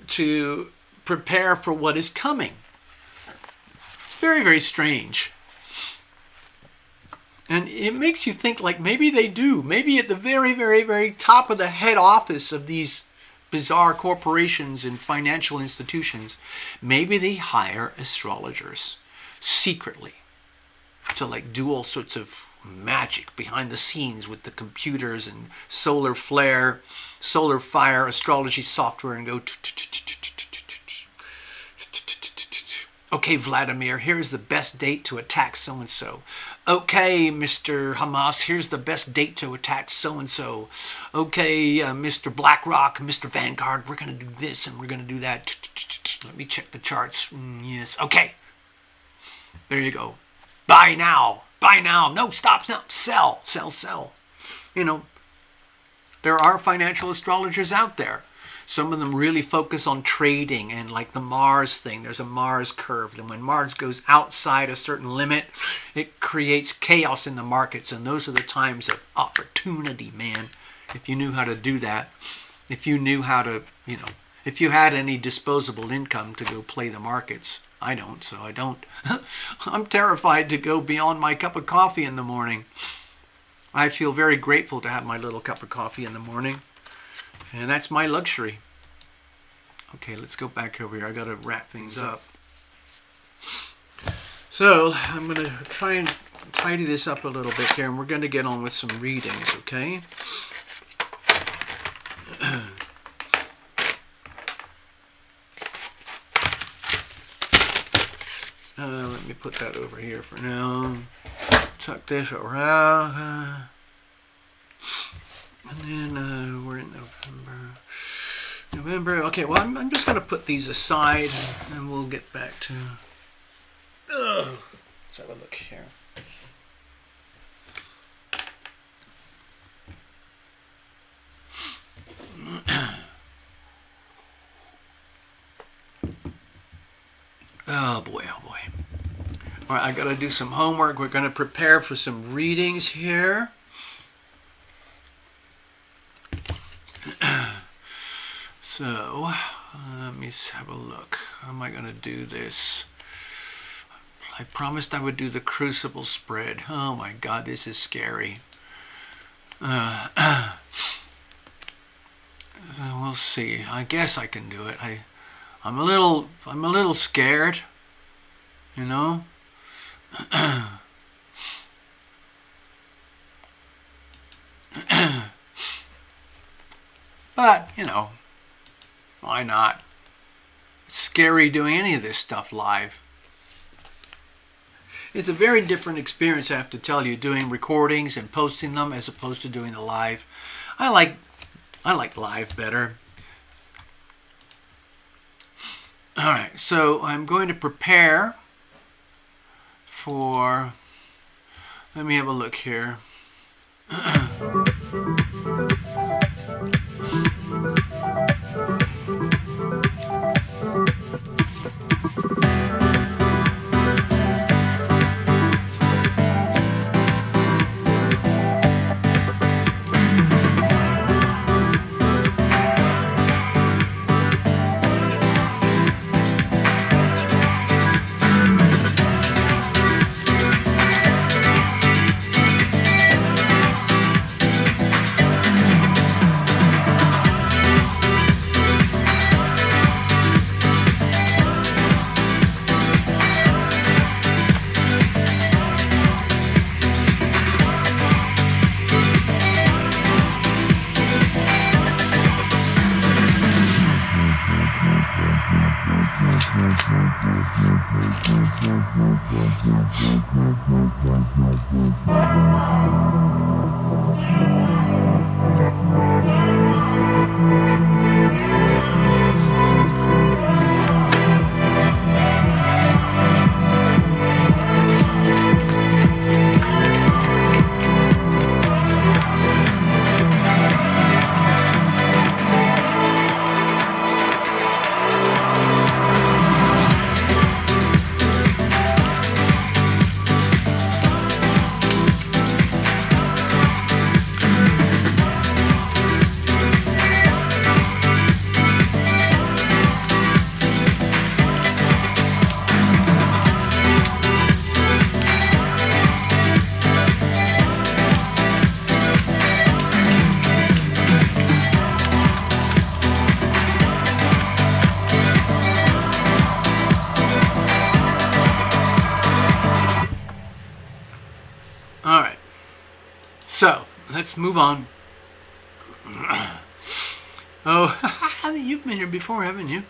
to prepare for what is coming. It's very, very strange. And it makes you think like maybe they do. Maybe at the very, very, very top of the head office of these bizarre corporations and financial institutions, maybe they hire astrologers secretly to like do all sorts of magic behind the scenes with the computers and solar flare, solar fire astrology software and go, okay, Vladimir, here's the best date to attack so-and-so. Okay, Mr. Hamas, here's the best date to attack so-and-so. Okay, Mr. BlackRock, Mr. Vanguard, we're going to do this and we're going to do that. Let me check the charts. Yes, okay. There you go. Buy now. Buy now. No, stop. Sell. Sell. You know, There are financial astrologers out there. Some of them really focus on trading and like the Mars thing. There's a Mars curve. And when Mars goes outside a certain limit, it creates chaos in the markets. And those are the times of opportunity, man. If you knew how to do that. If you knew how to, you know, if you had any disposable income to go play the markets. I don't, so I don't. I'm terrified to go beyond my cup of coffee in the morning. I feel very grateful to have my little cup of coffee in the morning. And that's my luxury. Okay, let's go back over here. I got to wrap things up. So, I'm going to try and tidy this up a little bit here, and we're going to get on with some readings, okay? Let me put that over here for now. Tuck this around. And then we're in November. Okay, well, I'm just going to put these aside, and we'll get back to... Let's have a look here. Oh boy, oh boy. All right, I got to do some homework. We're going to prepare for some readings here. So, let me have a look. How am I going to do this? I promised I would do the Crucible spread. Oh my God, this is scary. So we'll see. I guess I can do it. I'm a little scared, you know. But, you know, why not? It's scary doing any of this stuff live. It's a very different experience, I have to tell you, doing recordings and posting them as opposed to doing the live. I like live better. All right, so I'm going to prepare for, let me have a look here. So, let's move on. Oh, you've been here before, haven't you?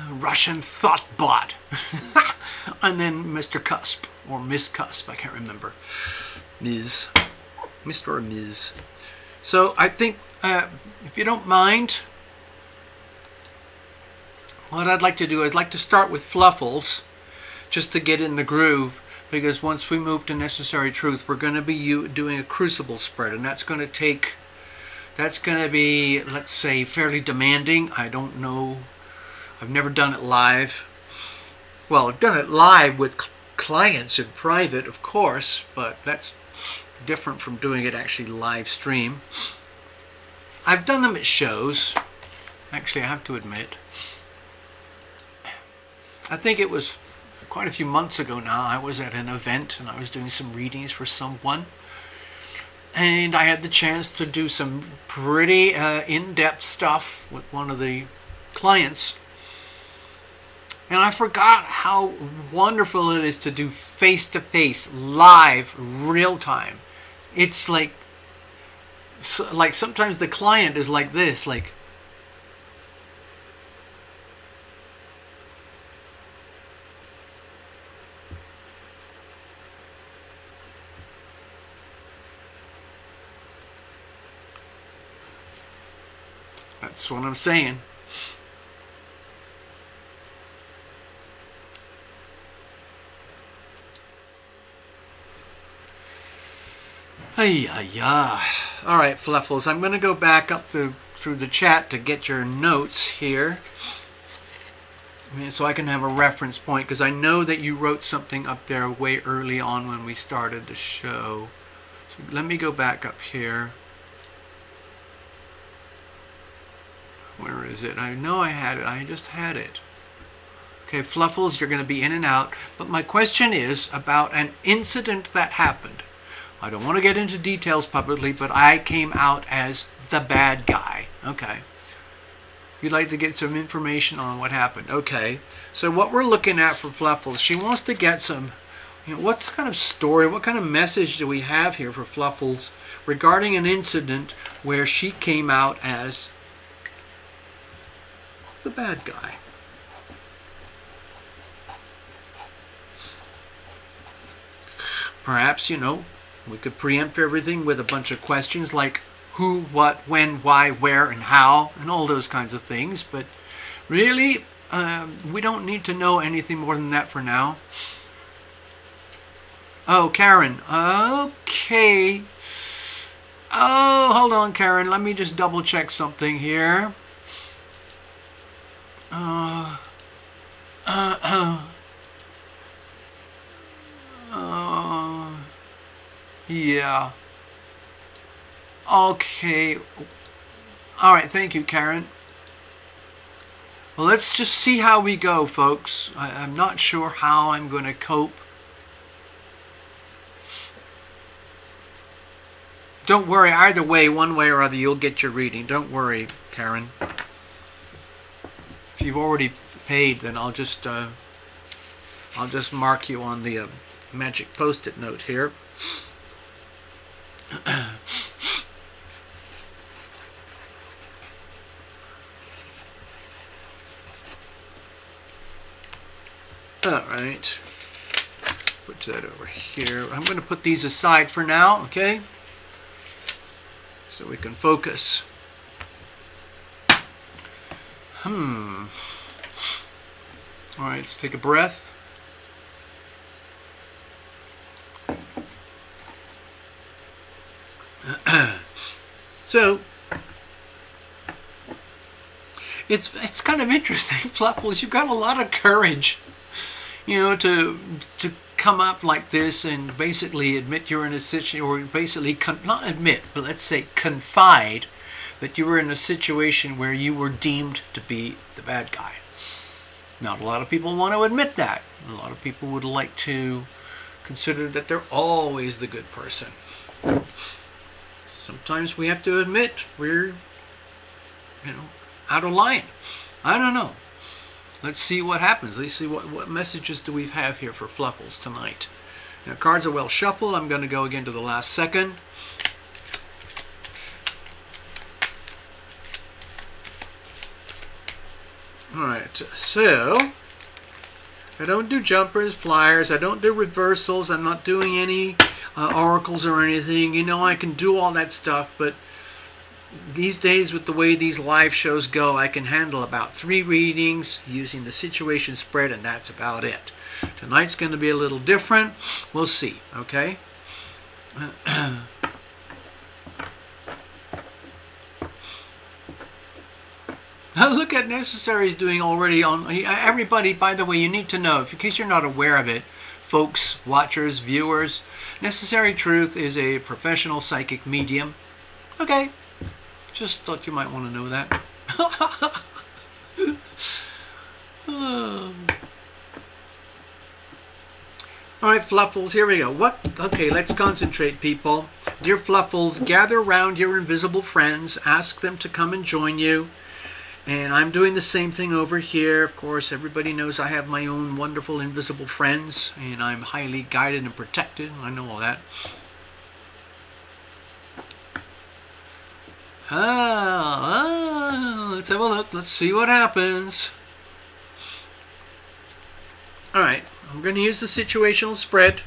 Russian thought bot. And then Mr. Cusp, or Miss Cusp, I can't remember. Ms. Mr. or Ms. So, I think, if you don't mind, what I'd like to do, I'd like to start with Fluffles, just to get in the groove. Because once we move to Necessary Truth, we're going to be doing a Crucible spread, and that's going to take That's going to be, let's say, fairly demanding. I don't know. I've never done it live. Well, I've done it live with clients in private, of course, but that's different from doing it actually live stream. I've done them at shows. Actually, I have to admit. I think it was quite a few months ago now. I was at an event and I was doing some readings for someone. And I had the chance to do some pretty in-depth stuff with one of the clients. And I forgot how wonderful it is to do face-to-face, live, real-time. It's like sometimes the client is like this, like, that's what I'm saying. All right, Fluffles, I'm going to go back up through the chat to get your notes here. So I can have a reference point, because I know that you wrote something up there way early on when we started the show. So let me go back up here. Where is it? I know I had it. I just had it. Okay, Fluffles, you're going to be in and out. But my question is about an incident that happened. I don't want to get into details publicly, but I came out as the bad guy. Okay. You'd like to get some information on what happened. Okay. So what we're looking at for Fluffles, she wants to get some, what kind of story, what kind of message do we have here for Fluffles regarding an incident where she came out as the bad guy? Perhaps, we could preempt everything with a bunch of questions like who, what, when, why, where, and how, and all those kinds of things. But really, we don't need to know anything more than that for now. Oh, Karen. Okay. Oh, hold on, Karen. Let me just double check something here. Yeah. Okay. All right. Thank you, Karen. Well, let's just see how we go, folks. I'm not sure how I'm going to cope. Don't worry. Either way, one way or other, you'll get your reading. Don't worry, Karen. If you've already paid, then I'll just mark you on the magic post-it note here. All right, put that over here. I'm going to put these aside for now, okay? So we can focus. All right, let's take a breath. So it's kind of interesting, Fluffles. You've got a lot of courage, to come up like this and basically admit you're in a situation, or basically not admit, but let's say confide that you were in a situation where you were deemed to be the bad guy. Not a lot of people want to admit that. A lot of people would like to consider that they're always the good person. Sometimes we have to admit we're, out of line. I don't know. Let's see what happens. Let's see what messages do we have here for Fluffles tonight. Now, cards are well shuffled. I'm going to go again to the last second. All right, so I don't do jumpers, flyers. I don't do reversals. I'm not doing any oracles or anything. I can do all that stuff, but these days, with the way these live shows go, I can handle about 3 readings using the situation spread, and that's about it. Tonight's going to be a little different. We'll see, okay? Look at Necessary's doing already on everybody. By the way, you need to know, in case you're not aware of it, folks, watchers, viewers, Necessary Truth is a professional psychic medium. Okay, just thought you might want to know that. All right, Fluffles, here we go. Okay, let's concentrate, people. Dear Fluffles, gather round your invisible friends. Ask them to come and join you. And I'm doing the same thing over here. Of course, everybody knows I have my own wonderful invisible friends, and I'm highly guided and protected. I know all that. Let's have a look. Let's see what happens. All right, I'm going to use the situational spread.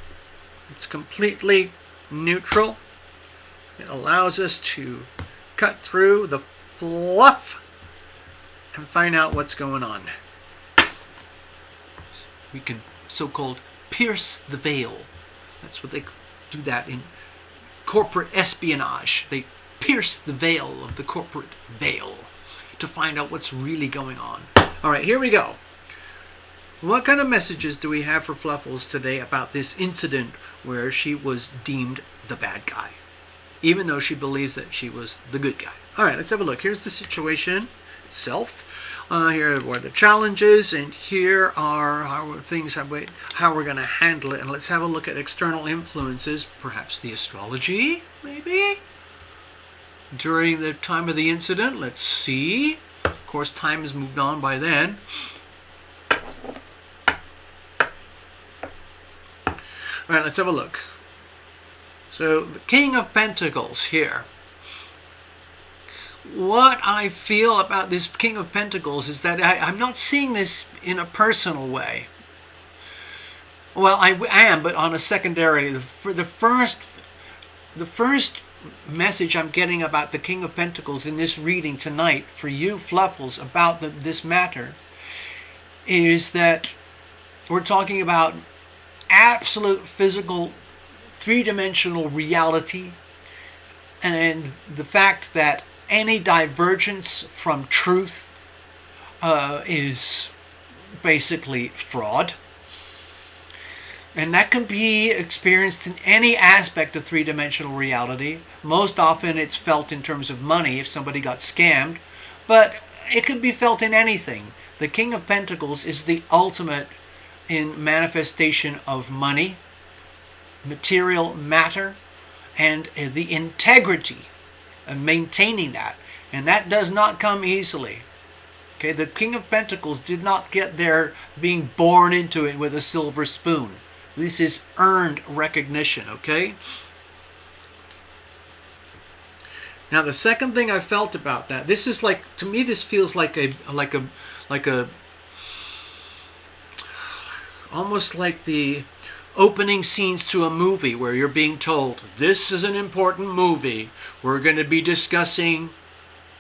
It's completely neutral. It allows us to cut through the fluff and find out what's going on. We can so-called pierce the veil. That's what they do that in corporate espionage. They pierce the veil of the corporate veil to find out what's really going on. All right, here we go. What kind of messages do we have for Fluffles today about this incident where she was deemed the bad guy, even though she believes that she was the good guy? All right, let's have a look. Here's the situation itself. Here are the challenges, and here are how we're going to handle it. And let's have a look at external influences, perhaps the astrology, maybe? During the time of the incident, let's see. Of course, time has moved on by then. All right, let's have a look. So, the King of Pentacles here. What I feel about this King of Pentacles is that I'm not seeing this in a personal way. Well, I am, but on a secondary. The first message I'm getting about the King of Pentacles in this reading tonight for you Fluffles about this matter is that we're talking about absolute physical three-dimensional reality, and the fact that any divergence from truth is basically fraud. And that can be experienced in any aspect of three-dimensional reality. Most often it's felt in terms of money if somebody got scammed, but it could be felt in anything. The King of Pentacles is the ultimate in manifestation of money, material matter, and the integrity and maintaining that. And that does not come easily. Okay, the King of Pentacles did not get there being born into it with a silver spoon. This is earned recognition, okay? Now the second thing I felt about that, this is like, to me this feels like a almost like the opening scenes to a movie where you're being told, this is an important movie. We're going to be discussing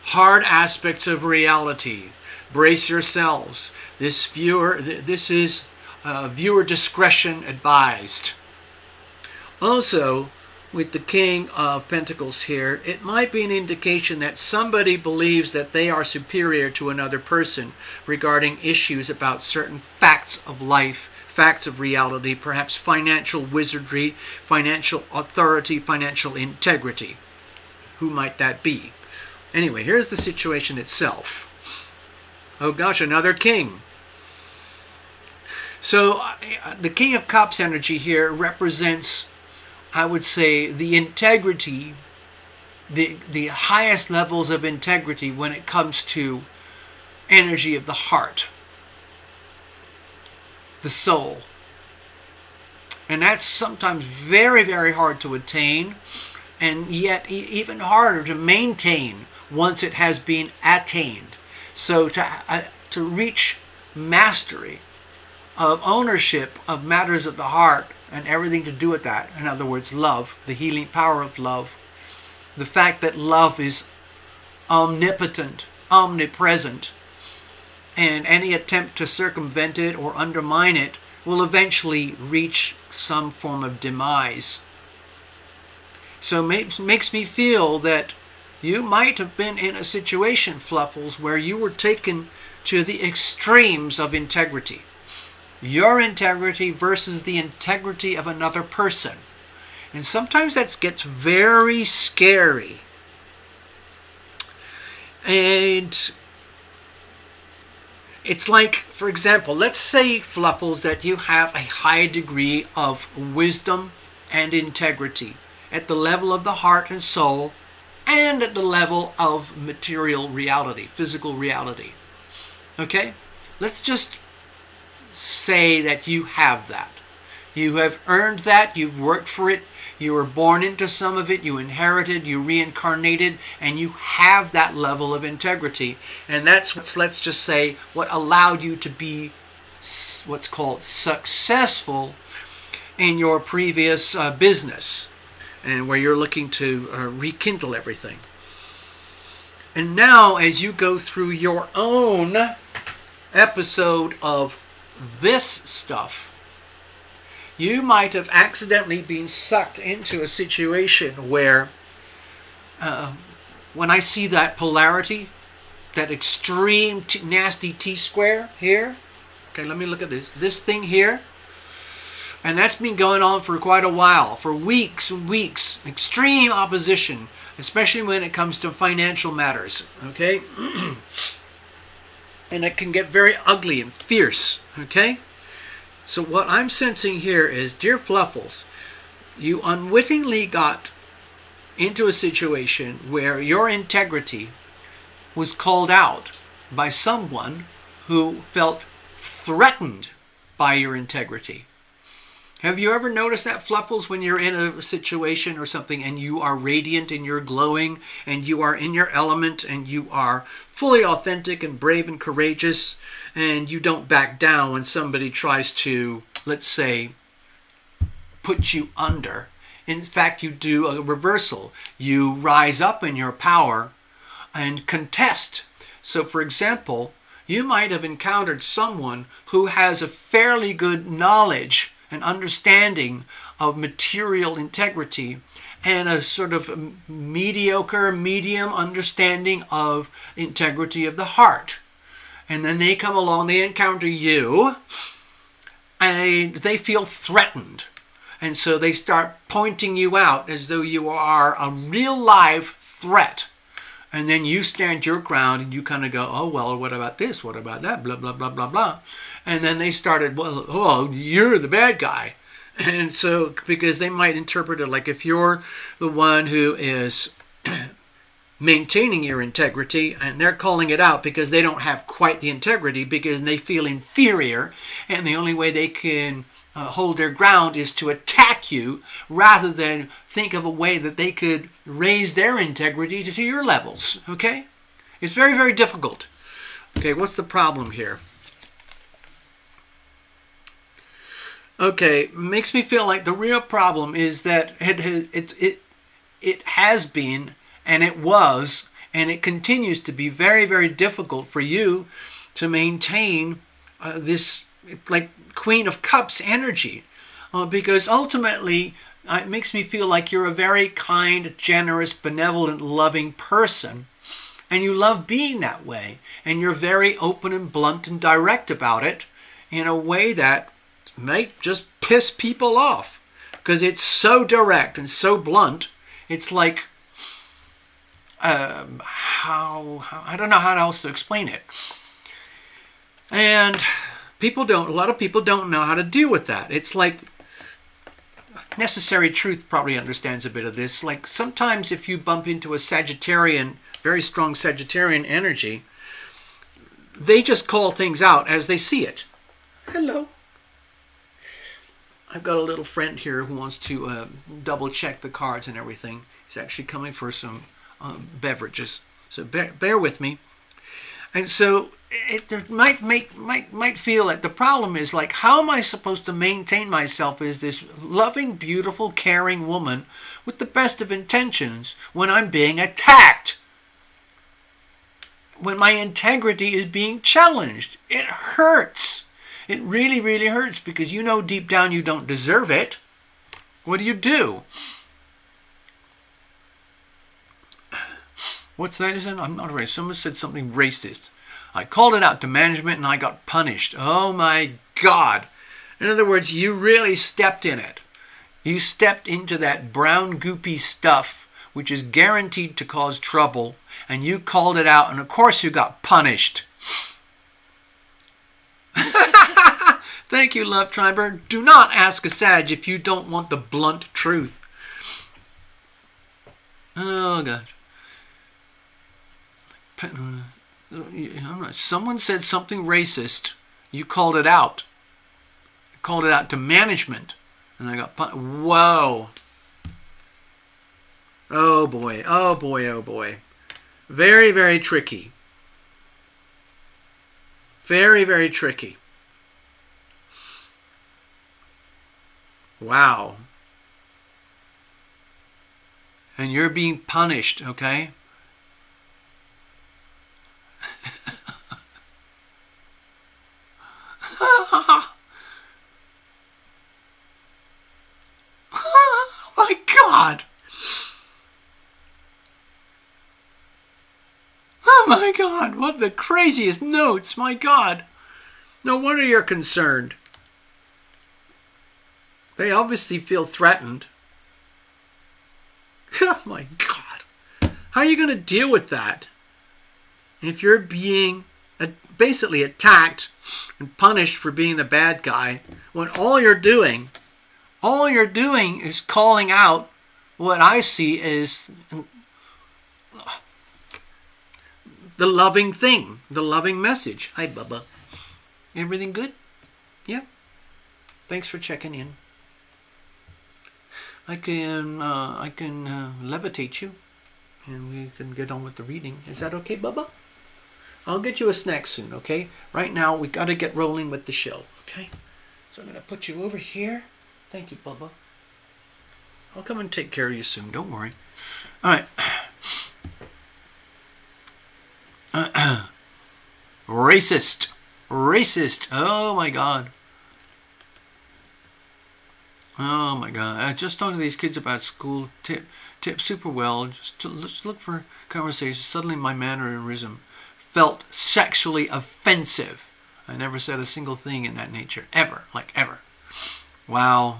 hard aspects of reality. Brace yourselves. This is viewer discretion advised. Also, with the King of Pentacles here, it might be an indication that somebody believes that they are superior to another person regarding issues about certain facts of life, facts of reality, perhaps financial wizardry, financial authority, financial integrity. Who might that be? Anyway, here's the situation itself. Oh gosh, another king. So the King of Cups energy here represents, I would say, the integrity, the highest levels of integrity when it comes to energy of the heart, the soul. And that's sometimes very, very hard to attain, and yet even harder to maintain once it has been attained. So to reach mastery of ownership of matters of the heart and everything to do with that, in other words, love, the healing power of love, the fact that love is omnipotent, omnipresent, and any attempt to circumvent it or undermine it will eventually reach some form of demise. So it makes me feel that You might have been in a situation, Fluffles, where you were taken to the extremes of integrity. Your integrity versus the integrity of another person. And sometimes that gets very scary. And it's like, for example, let's say, Fluffles, that you have a high degree of wisdom and integrity at the level of the heart and soul and at the level of material reality, physical reality. Okay? Let's just say that you have that. You have earned that, you've worked for it, you were born into some of it, you inherited, you reincarnated, and you have that level of integrity. And that's what's, let's just say, what allowed you to be what's called successful in your previous business, and where you're looking to rekindle everything. And now, as you go through your own episode of this stuff, you might have accidentally been sucked into a situation where, when I see that polarity, that extreme nasty T-square here, okay, let me look at this thing here, and that's been going on for quite a while, for weeks and weeks, extreme opposition, especially when it comes to financial matters, okay? And it can get very ugly and fierce, okay? So what I'm sensing here is, dear Fluffles, you unwittingly got into a situation where your integrity was called out by someone who felt threatened by your integrity. Have you ever noticed that, Fluffles, when you're in a situation or something and you are radiant and you're glowing and you are in your element and you are fully authentic and brave and courageous and you don't back down when somebody tries to, let's say, put you under? In fact, you do a reversal. You rise up in your power and contest. So, for example, you might have encountered someone who has a fairly good knowledge and understanding of material integrity and a sort of mediocre, medium understanding of integrity of the heart. And then they come along, they encounter you, and they feel threatened. And so they start pointing you out as though you are a real live threat. And then you stand your ground and you kind of go, oh, well, what about this? What about that? Blah, blah, blah, blah, blah. And then they started, well, oh, you're the bad guy. And so, because they might interpret it like if you're the one who is maintaining your integrity, and they're calling it out because they don't have quite the integrity, because they feel inferior, and the only way they can hold their ground is to attack you rather than think of a way that they could raise their integrity to your levels, okay? It's very, very difficult. Okay, what's the problem here? Okay, makes me feel like the real problem is that it has been, and it was, and it continues to be very, very difficult for you to maintain this, like, Queen of Cups energy, because ultimately it makes me feel like you're a very kind, generous, benevolent, loving person, and you love being that way, and you're very open and blunt and direct about it in a way that might just piss people off, because it's so direct and so blunt. It's like, how I don't know how else to explain it. And a lot of people don't know how to deal with that. It's like, Necessary Truth probably understands a bit of this. Like, sometimes if you bump into a Sagittarian, very strong Sagittarian energy, they just call things out as they see it. Hello. I've got a little friend here who wants to double check the cards and everything. He's actually coming for some beverages. So bear with me. And so it might feel like the problem is, like, how am I supposed to maintain myself as this loving, beautiful, caring woman with the best of intentions when I'm being attacked? When my integrity is being challenged? It hurts. It really, really hurts, because you know deep down you don't deserve it. What do? What's that? I'm not racist. Someone said something racist. I called it out to management and I got punished. Oh my God. In other words, you really stepped in it. You stepped into that brown goopy stuff, which is guaranteed to cause trouble, and you called it out, and of course you got punished. Thank you, Love Triber. Do not ask a Sag if you don't want the blunt truth. Oh, God. Someone said something racist. You called it out. You called it out to management. And I got punished. Whoa. Oh, boy. Oh, boy. Oh, boy. Very, very tricky. Very, very tricky. Wow. And you're being punished, okay? Oh my God. Oh my God. What the craziest notes. My God. No wonder you're concerned. They obviously feel threatened. Oh my God. How are you going to deal with that? If you're being basically attacked and punished for being the bad guy, when all you're doing is calling out what I see as the loving thing, the loving message. Hi, Bubba. Everything good? Yeah. Thanks for checking in. I can levitate you, and we can get on with the reading. Is that okay, Bubba? I'll get you a snack soon, okay? Right now, we got to get rolling with the show, okay? So I'm going to put you over here. Thank you, Bubba. I'll come and take care of you soon. Don't worry. All right. Racist. Racist. Oh, my God. Oh, my God. I just talked to these kids about school. Tip super well. Just look for conversations. Suddenly, my mannerism felt sexually offensive. I never said a single thing in that nature. Ever. Like, ever. Wow.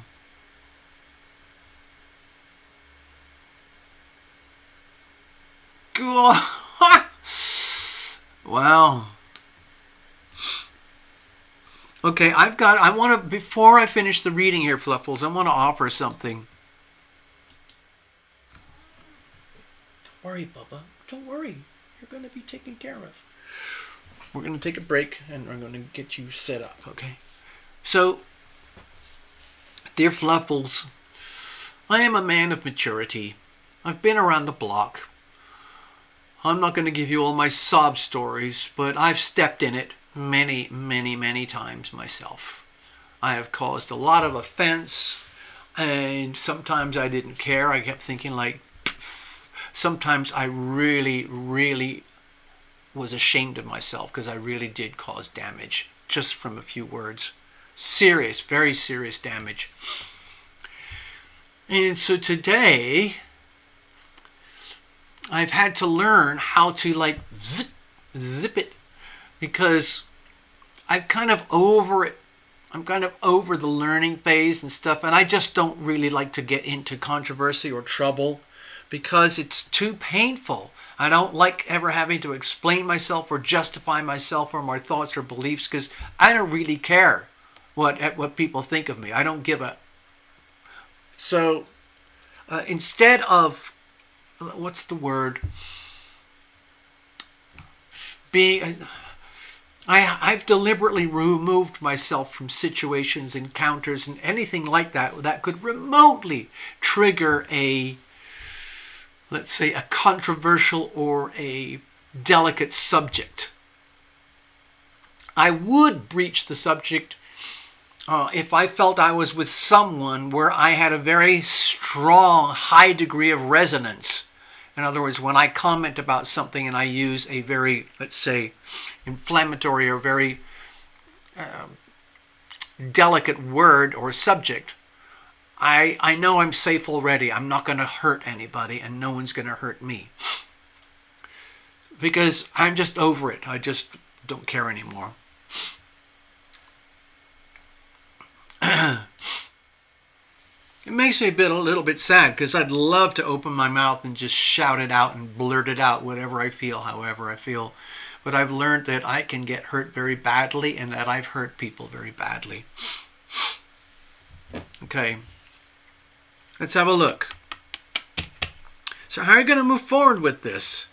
Cool. Wow. Okay, before I finish the reading here, Fluffles, I want to offer something. Don't worry, Bubba. Don't worry. You're going to be taken care of. We're going to take a break, and we're going to get you set up, okay? So, dear Fluffles, I am a man of maturity. I've been around the block. I'm not going to give you all my sob stories, but I've stepped in it many, many, many times myself. I have caused a lot of offense, and sometimes I didn't care. I kept thinking like, sometimes I really, really was ashamed of myself because I really did cause damage just from a few words. Serious, very serious damage. And so today, I've had to learn how to like zip it, because I'm kind of over it. I'm kind of over the learning phase and stuff, and I just don't really like to get into controversy or trouble because it's too painful. I don't like ever having to explain myself or justify myself or my thoughts or beliefs, because I don't really care what people think of me. I don't give a... So instead of, what's the word? I've deliberately removed myself from situations, encounters, and anything like that could remotely trigger a, let's say, a controversial or a delicate subject. I would breach the subject if I felt I was with someone where I had a very strong, high degree of resonance. In other words, when I comment about something and I use a very, let's say, inflammatory or very delicate word or subject, I know I'm safe already. I'm not going to hurt anybody, and no one's going to hurt me. because I'm just over it. I just don't care anymore. It makes me a little bit sad, because I'd love to open my mouth and just shout it out and blurt it out, whatever I feel, however I feel. But I've learned that I can get hurt very badly, and that I've hurt people very badly. Okay, let's have a look. So how are you going to move forward with this?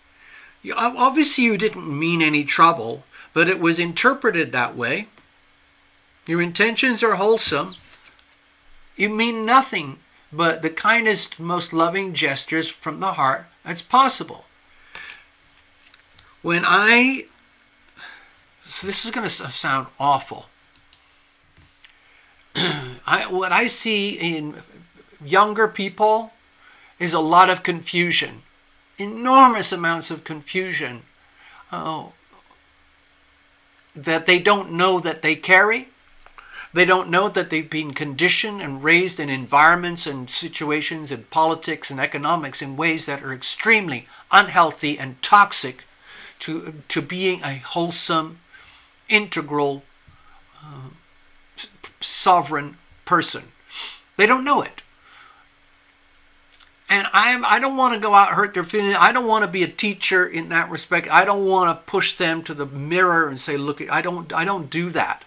Obviously you didn't mean any trouble, but it was interpreted that way. Your intentions are wholesome. You mean nothing but the kindest, most loving gestures from the heart that's possible. So this is going to sound awful. What I see in younger people is a lot of confusion. Enormous amounts of confusion that they don't know that they carry. They don't know that they've been conditioned and raised in environments and situations and politics and economics in ways that are extremely unhealthy and toxic to being a wholesome, integral, sovereign person. They don't know it. And I don't want to go out and hurt their feelings. I don't want to be a teacher in that respect. I don't want to push them to the mirror and say, look, I don't do that.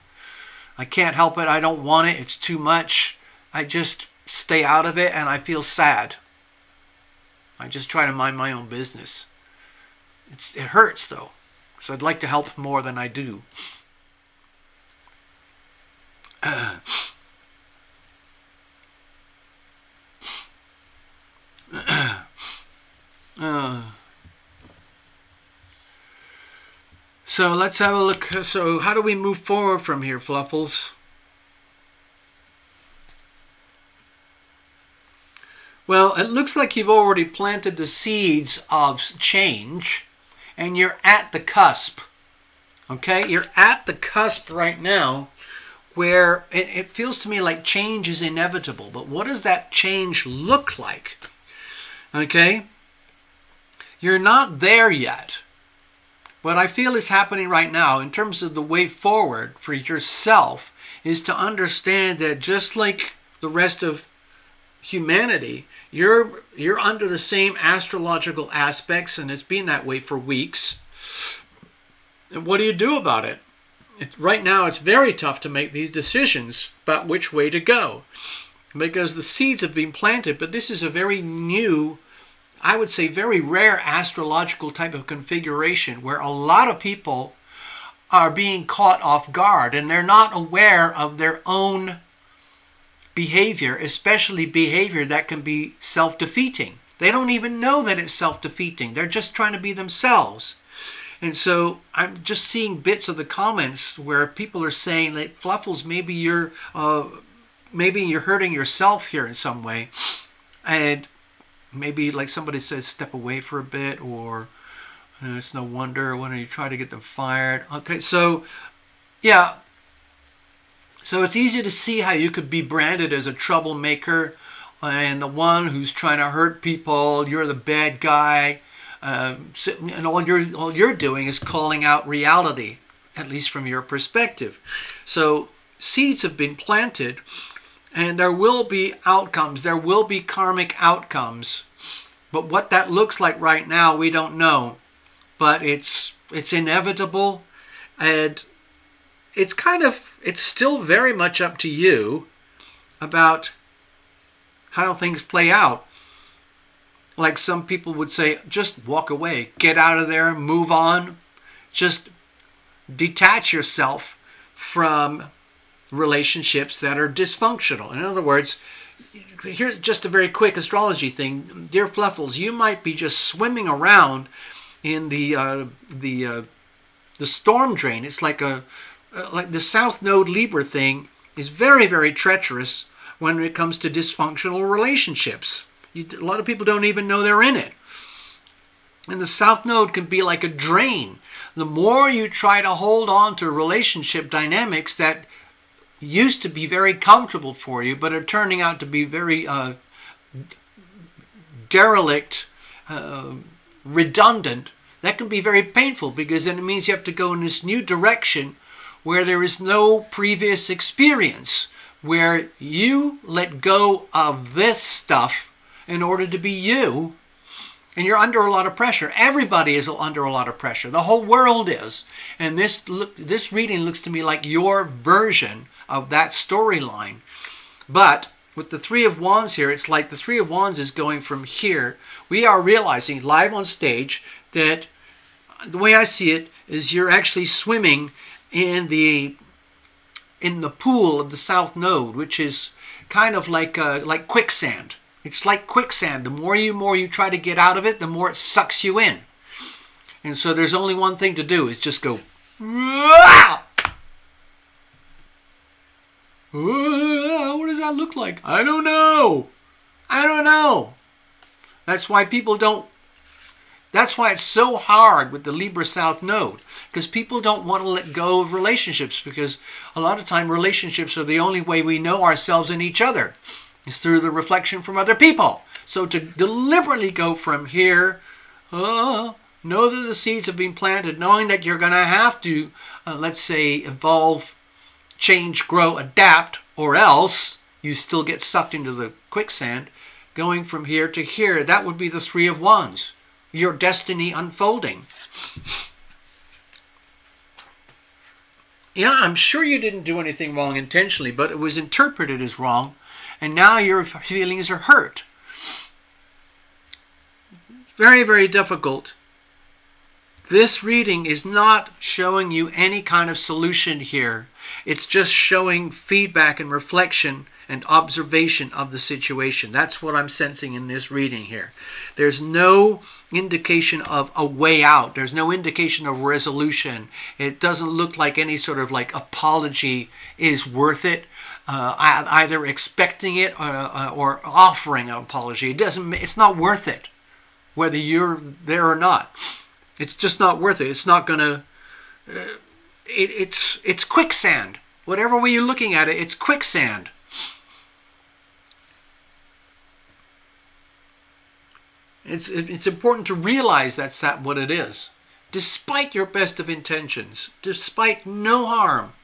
I can't help it. I don't want it. It's too much. I just stay out of it, and I feel sad. I just try to mind my own business. It hurts, though. So I'd like to help more than I do. So let's have a look. So how do we move forward from here, Fluffles? Well, it looks like you've already planted the seeds of change, and you're at the cusp. Okay? You're at the cusp right now where it feels to me like change is inevitable. But what does that change look like? Okay? You're not there yet. What I feel is happening right now in terms of the way forward for yourself is to understand that just like the rest of humanity, you're under the same astrological aspects, and it's been that way for weeks. And what do you do about it? Right now it's very tough to make these decisions about which way to go, because the seeds have been planted, but this is a very new, I would say very rare astrological type of configuration where a lot of people are being caught off guard and they're not aware of their own behavior, especially behavior that can be self-defeating. They don't even know that it's self-defeating. They're just trying to be themselves. And so I'm just seeing bits of the comments where people are saying that Fluffles, maybe you're hurting yourself here in some way. And maybe like somebody says, step away for a bit, or it's no wonder when you try to get them fired. Okay, so yeah. So it's easy to see how you could be branded as a troublemaker and the one who's trying to hurt people. You're the bad guy. And all you're doing is calling out reality, at least from your perspective. So seeds have been planted, and there will be outcomes. There will be karmic outcomes. But what that looks like right now, we don't know. But it's inevitable. And it's still very much up to you about how things play out. Like some people would say, just walk away. Get out of there. Move on. Just detach yourself from relationships that are dysfunctional. In other words, here's just a very quick astrology thing. Dear Fluffles, you might be just swimming around in the storm drain. It's like the South Node Libra thing is very, very treacherous when it comes to dysfunctional relationships. A lot of people don't even know they're in it. And the South Node can be like a drain. The more you try to hold on to relationship dynamics that used to be very comfortable for you, but are turning out to be very derelict, redundant, That can be very painful because then it means you have to go in this new direction where there is no previous experience, where you let go of this stuff in order to be you, and you're under a lot of pressure. Everybody is under a lot of pressure. The whole world is. And this reading looks to me like your version of that storyline. But with the Three of Wands here, it's like the Three of Wands is going from here. We are realizing live on stage that the way I see it is you're actually swimming in the pool of the South Node, which is kind of like quicksand. It's like quicksand. The more you try to get out of it, the more it sucks you in. And so there's only one thing to do, is just go, what does that look like? I don't know. That's why that's why it's so hard with the Libra South Node, because people don't want to let go of relationships, because a lot of time relationships are the only way we know ourselves and each other. It's through the reflection from other people. So to deliberately go from here, know that the seeds have been planted, knowing that you're going to have to, let's say, evolve, change, grow, adapt, or else you still get sucked into the quicksand, going from here to here. That would be the Three of Wands, your destiny unfolding. Yeah, I'm sure you didn't do anything wrong intentionally, but it was interpreted as wrong. And now your feelings are hurt. Very, very difficult. This reading is not showing you any kind of solution here. It's just showing feedback and reflection and observation of the situation. That's what I'm sensing in this reading here. There's no indication of a way out. There's no indication of resolution. It doesn't look like any sort of like apology is worth it. Either expecting it or offering an apology. It's not worth it, whether you're there or not. It's just not worth it. It's not gonna. It's quicksand. Whatever way you're looking at it, it's quicksand. It's important to realize that's what it is. Despite your best of intentions, despite no harm.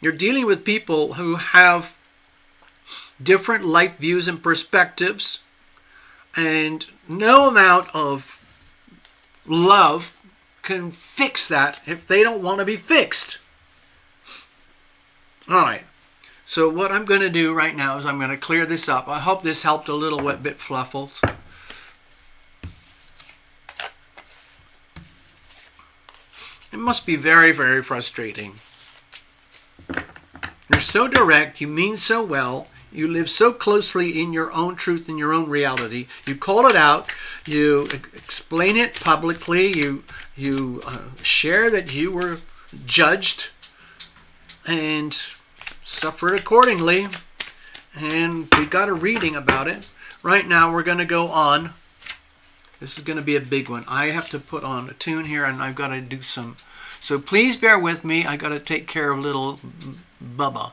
You're dealing with people who have different life views and perspectives, and no amount of love can fix that if they don't want to be fixed. All right. So what I'm going to do right now is I'm going to clear this up. I hope this helped a little bit, Fluffles. It must be very, very frustrating. You're so direct, you mean so well, you live so closely in your own truth and your own reality. You call it out, you explain it publicly, you share that you were judged and suffered accordingly, and we got a reading about it. Right now we're going to go on. This is going to be a big one. I have to put on a tune here, and I've got to do some. So please bear with me. I got to take care of little Bubba.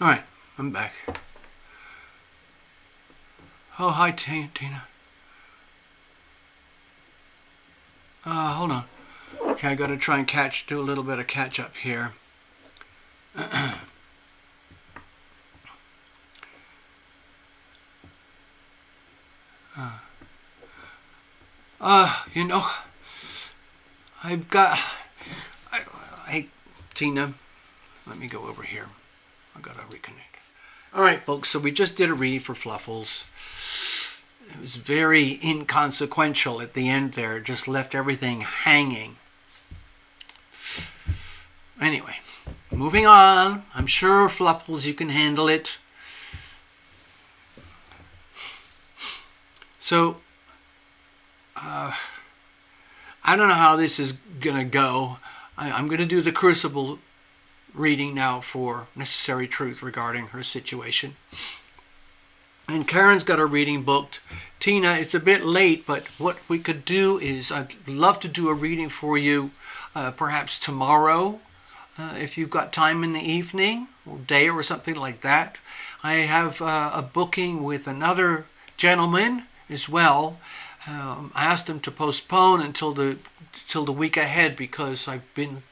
All right, I'm back. Oh, hi, Tina. Hold on. Okay, I got to try and do a little bit of catch up here. You know, hey, Tina, let me go over here. I got to reconnect. All right, folks, so we just did a read for Fluffles. It was very inconsequential at the end there. It just left everything hanging. Anyway, moving on. I'm sure, Fluffles, you can handle it. So, I don't know how this is going to go. I'm going to do the Crucible reading now for Necessary Truth regarding her situation. And Karen's got a reading booked. Tina, it's a bit late, but what we could do is I'd love to do a reading for you perhaps tomorrow, if you've got time in the evening or day or something like that. I have a booking with another gentleman as well. I asked him to postpone until the week ahead because I've been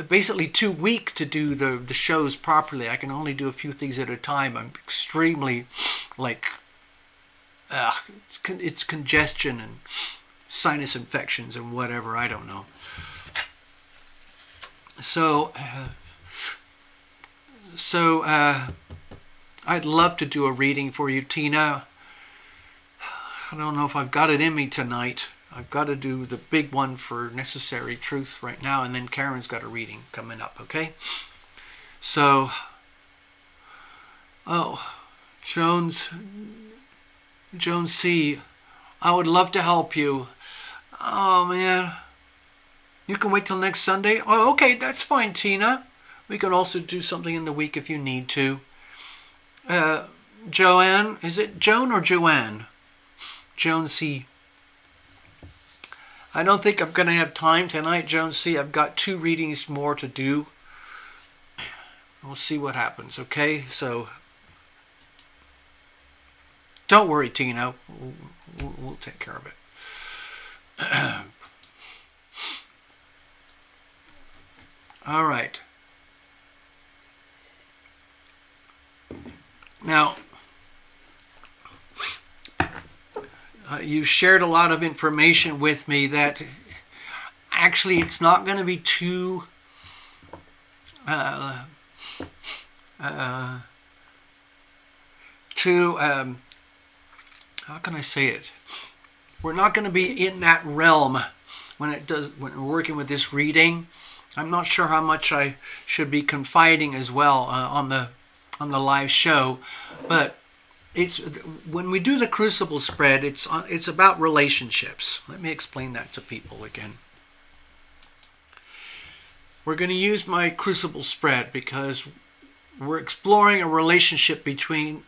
basically too weak to do the shows properly. I can only do a few things at a time. I'm extremely it's congestion and sinus infections and whatever, I don't know. So I'd love to do a reading for you, Tina. I don't know if I've got it in me tonight. I've got to do the big one for Necessary Truth right now, and then Karen's got a reading coming up, okay? So, Jones C., I would love to help you. Oh, man. You can wait till next Sunday? Oh, okay, that's fine, Tina. We can also do something in the week if you need to. Joanne, is it Joan or Joanne? Joan C. I don't think I'm going to have time tonight, Joan C. I've got 2 readings more to do. We'll see what happens, okay? So, don't worry, Tina. We'll take care of it. All right. Now, you shared a lot of information with me that actually it's not going to be too how can I say it? We're not going to be in that realm when we're working with this reading. I'm not sure how much I should be confiding as well on the live show, but it's when we do the Crucible spread, it's about relationships. Let me explain that to people again. We're going to use my Crucible spread because we're exploring a relationship between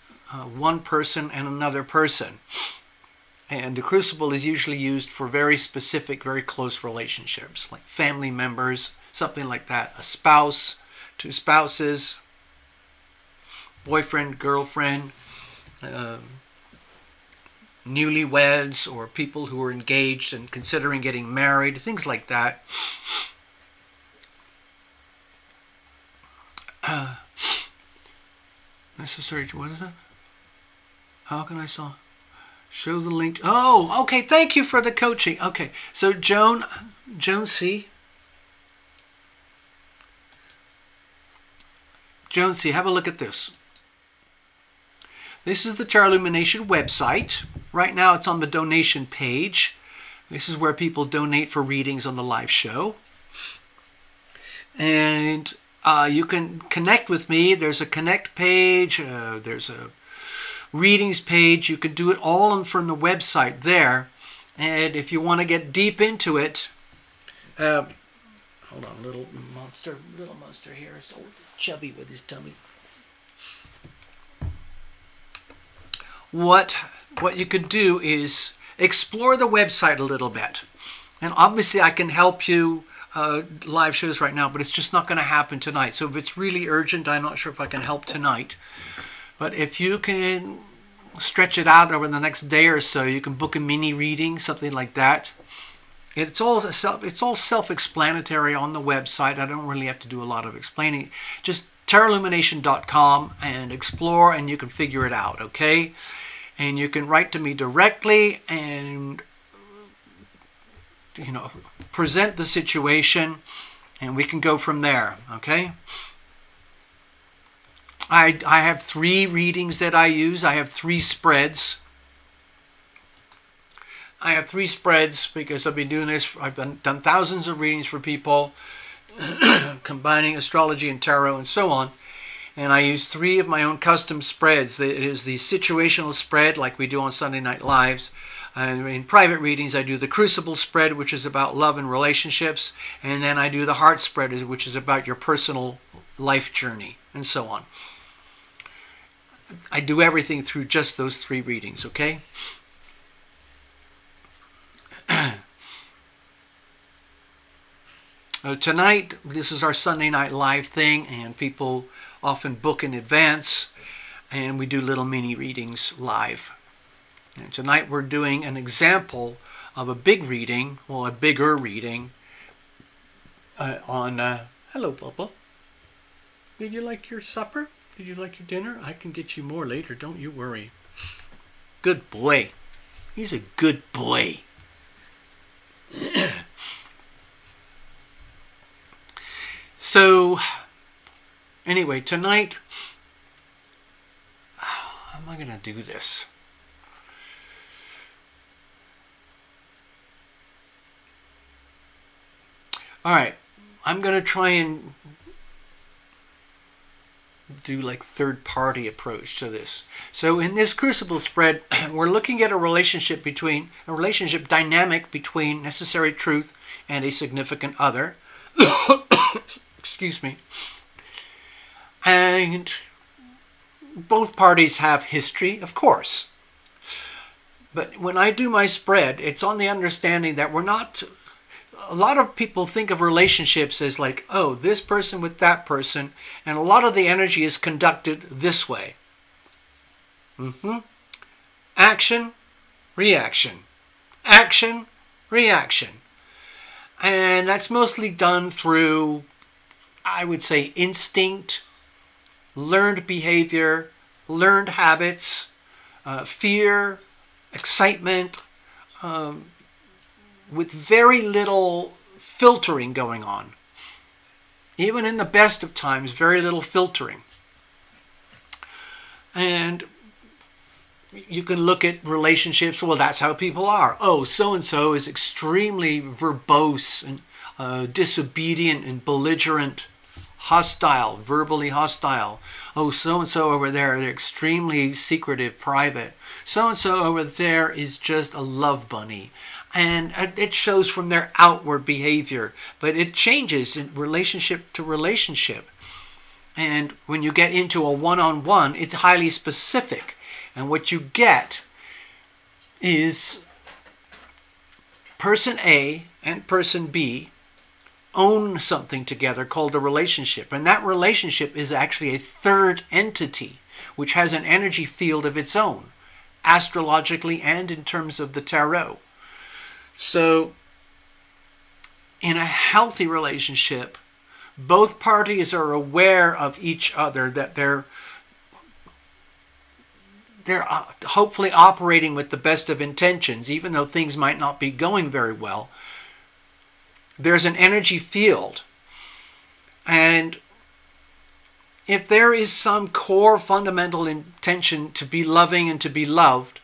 one person and another person. And the Crucible is usually used for very specific, very close relationships, like family members, something like that. A spouse, 2 spouses, boyfriend, girlfriend, newlyweds, or people who are engaged and considering getting married, things like that. Necessary, what is it? How can I show the link? Oh, okay, thank you for the coaching. Okay, so Joan C. Joan C., have a look at this. This is the TarotLumination website. Right now it's on the donation page. This is where people donate for readings on the live show. And you can connect with me. There's a connect page. There's a readings page. You can do it all from the website there. And if you want to get deep into it, hold on, little monster here, so chubby with his tummy. What you could do is explore the website a little bit. And obviously I can help you live shows right now, but it's just not going to happen tonight. So if it's really urgent, I'm not sure if I can help tonight. But if you can stretch it out over the next day or so, you can book a mini reading, something like that. It's all self-explanatory on the website. I don't really have to do a lot of explaining. Just TarotLumination.com and explore, and you can figure it out, okay? And you can write to me directly and, present the situation, and we can go from there, okay? I have 3 readings that I use. I have 3 spreads. I have 3 spreads because I've been doing this. I've done thousands of readings for people, combining astrology and tarot and so on. And I use 3 of my own custom spreads. It is the situational spread like we do on Sunday Night Lives. And in private readings, I do the crucible spread, which is about love and relationships. And then I do the heart spread, which is about your personal life journey and so on. I do everything through just those 3 readings, okay? Tonight, this is our Sunday Night Live thing, and people often book in advance, and we do little mini readings live. And tonight we're doing an example of a big reading, well, a bigger reading on... Hello, Bubba. Did you like your supper? Did you like your dinner? I can get you more later, don't you worry. Good boy. He's a good boy. So, anyway, tonight, how am I going to do this? All right, I'm going to try and do like third-party approach to this. So in this crucible spread, we're looking at a relationship dynamic between necessary truth and a significant other. Excuse me. And both parties have history, of course. But when I do my spread, it's on the understanding that we're not... A lot of people think of relationships as like, oh, this person with that person, and a lot of the energy is conducted this way. Action, reaction. Action, reaction. And that's mostly done through, I would say, instinct, learned behavior, learned habits, fear, excitement, with very little filtering going on. Even in the best of times, very little filtering. And you can look at relationships, well, that's how people are. Oh, so-and-so is extremely verbose and disobedient and belligerent, hostile, verbally hostile. Oh, so-and-so over there, they're extremely secretive, private. So-and-so over there is just a love bunny. And it shows from their outward behavior, but it changes in relationship to relationship. And when you get into a one-on-one, it's highly specific. And what you get is person A and person B own something together called a relationship. And that relationship is actually a third entity, which has an energy field of its own, astrologically and in terms of the tarot. So, in a healthy relationship, both parties are aware of each other, that they're hopefully operating with the best of intentions, even though things might not be going very well. There's an energy field. And if there is some core fundamental intention to be loving and to be loved,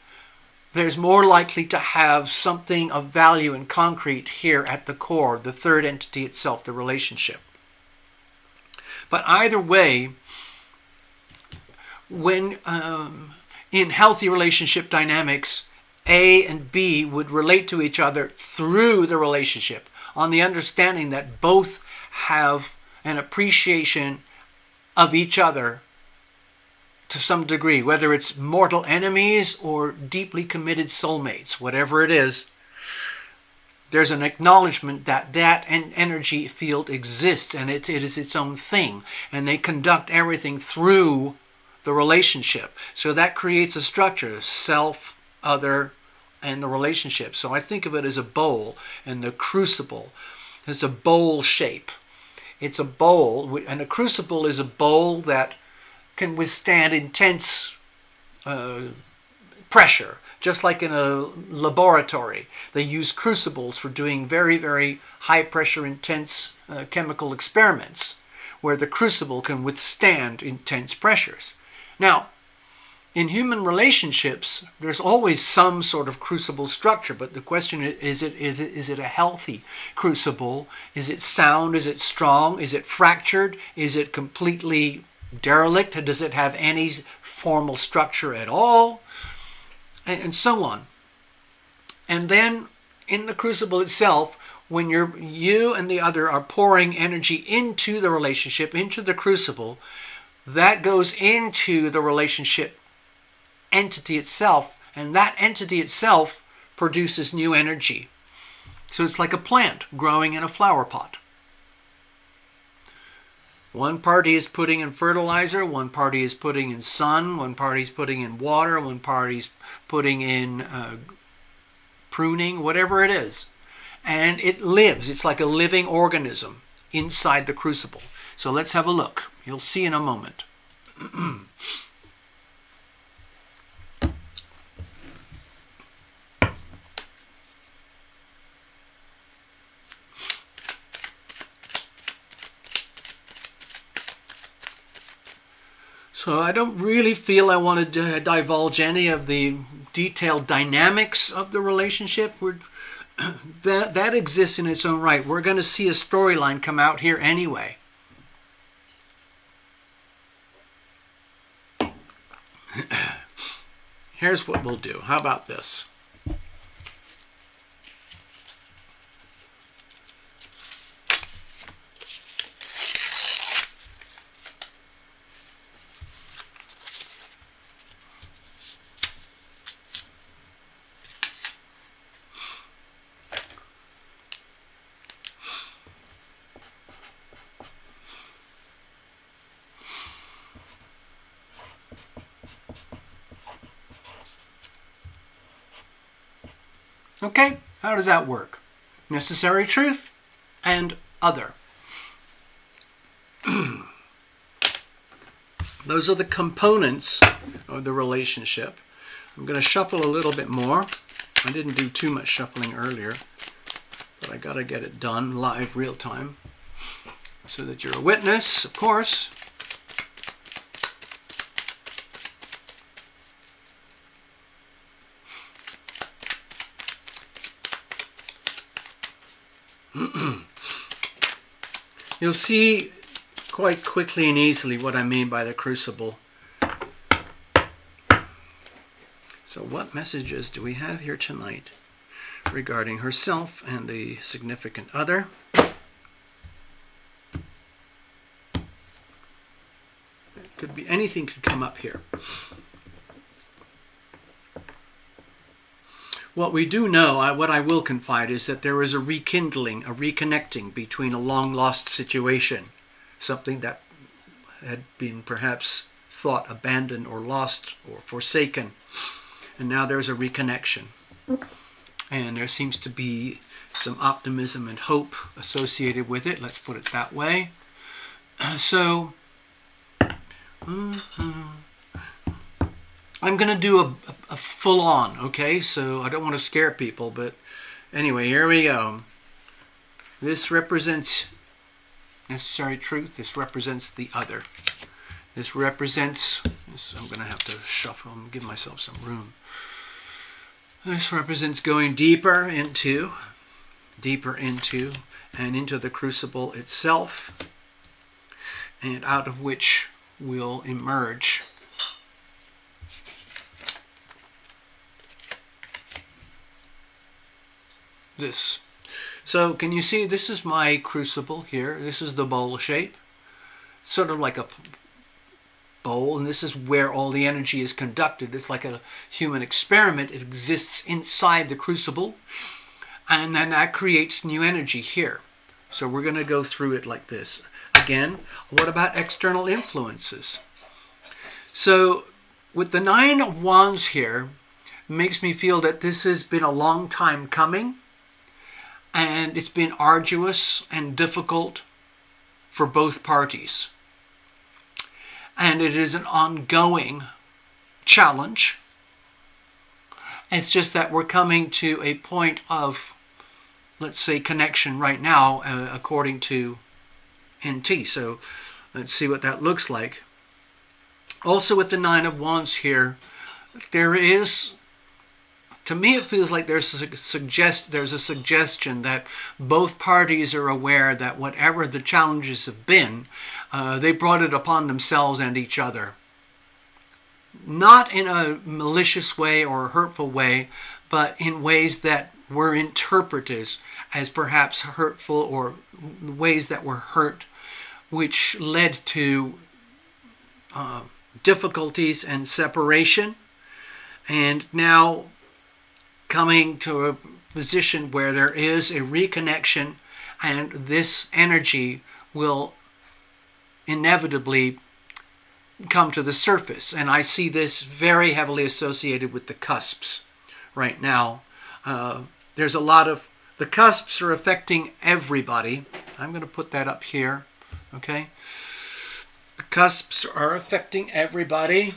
there's more likely to have something of value and concrete here at the core, the third entity itself, the relationship. But either way, when in healthy relationship dynamics, A and B would relate to each other through the relationship, on the understanding that both have an appreciation of each other to some degree, whether it's mortal enemies or deeply committed soulmates, whatever it is, There's an acknowledgement that that energy field exists, and it is its own thing, and they conduct everything through the relationship. So that creates a structure: self, other, and the relationship. So I think of it as a bowl, and the crucible is a bowl shape. It's a bowl, and a crucible is a bowl that can withstand intense pressure. Just like in a laboratory, they use crucibles for doing very, very high pressure, intense chemical experiments, where the crucible can withstand intense pressures. Now, in human relationships, there's always some sort of crucible structure, but the question is it a healthy crucible? Is it sound? Is it strong? Is it fractured? Is it completely derelict? Does it have any formal structure at all? And so on. And then in the crucible itself, when you and the other are pouring energy into the relationship, into the crucible, that goes into the relationship entity itself, and that entity itself produces new energy. So it's like a plant growing in a flower pot. One party is putting in fertilizer, one party is putting in sun, one party is putting in water, one party is putting in pruning, whatever it is. And it lives. It's like a living organism inside the crucible. So let's have a look. You'll see in a moment. So I don't really feel I want to divulge any of the detailed dynamics of the relationship. That exists in its own right. We're going to see a storyline come out here anyway. Here's what we'll do. How about this? Okay, how does that work? Necessary truth and other. Those are the components of the relationship. I'm going to shuffle a little bit more. I didn't do too much shuffling earlier, but I got to get it done live, real time, so that you're a witness, of course. You'll see quite quickly and easily what I mean by the crucible. So what messages do we have here tonight regarding herself and the significant other? It could be anything could come up here. What we do know, what I will confide, is that there is a rekindling, a reconnecting between a long-lost situation, something that had been perhaps thought abandoned or lost or forsaken, and now there's a reconnection. And there seems to be some optimism and hope associated with it, let's put it that way. So, I'm going to do a full-on, okay? So I don't want to scare people, but anyway, here we go. This represents necessary truth. This represents the other. This represents, I'm going to have to shuffle and give myself some room. This represents going deeper into, and into the crucible itself, and out of which will emerge this. So can you see, this is my crucible here. This is the bowl shape, sort of like a bowl, and this is where all the energy is conducted. It's like a human experiment. It exists inside the crucible. And then that creates new energy here. So we're going to go through it like this. Again, what about external influences? So with the Nine of Wands here, makes me feel that this has been a long time coming, and it's been arduous and difficult for both parties. And it is an ongoing challenge. It's just that we're coming to a point of, let's say, connection right now, according to NT. So let's see what that looks like. Also with the Nine of Wands here, there is, to me it feels like there's a suggestion that both parties are aware that whatever the challenges have been, they brought it upon themselves and each other. Not in a malicious way or hurtful way, but in ways that were interpreted as perhaps hurtful, or ways that were hurt, which led to difficulties and separation. And now coming to a position where there is a reconnection, and this energy will inevitably come to the surface. And I see this very heavily associated with the cusps right now. There's a lot of, the cusps are affecting everybody. I'm going to put that up here, okay? The cusps are affecting everybody.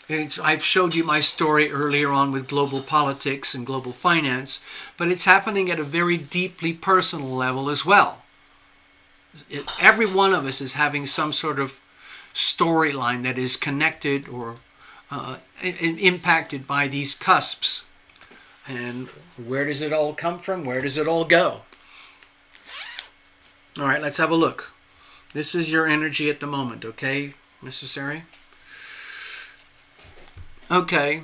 I've showed you my story earlier on with global politics and global finance, but it's happening at a very deeply personal level as well. Every one of us is having some sort of storyline that is connected or impacted by these cusps. And where does it all come from? Where does it all go? All right, let's have a look. This is your energy at the moment, okay, necessary? Okay,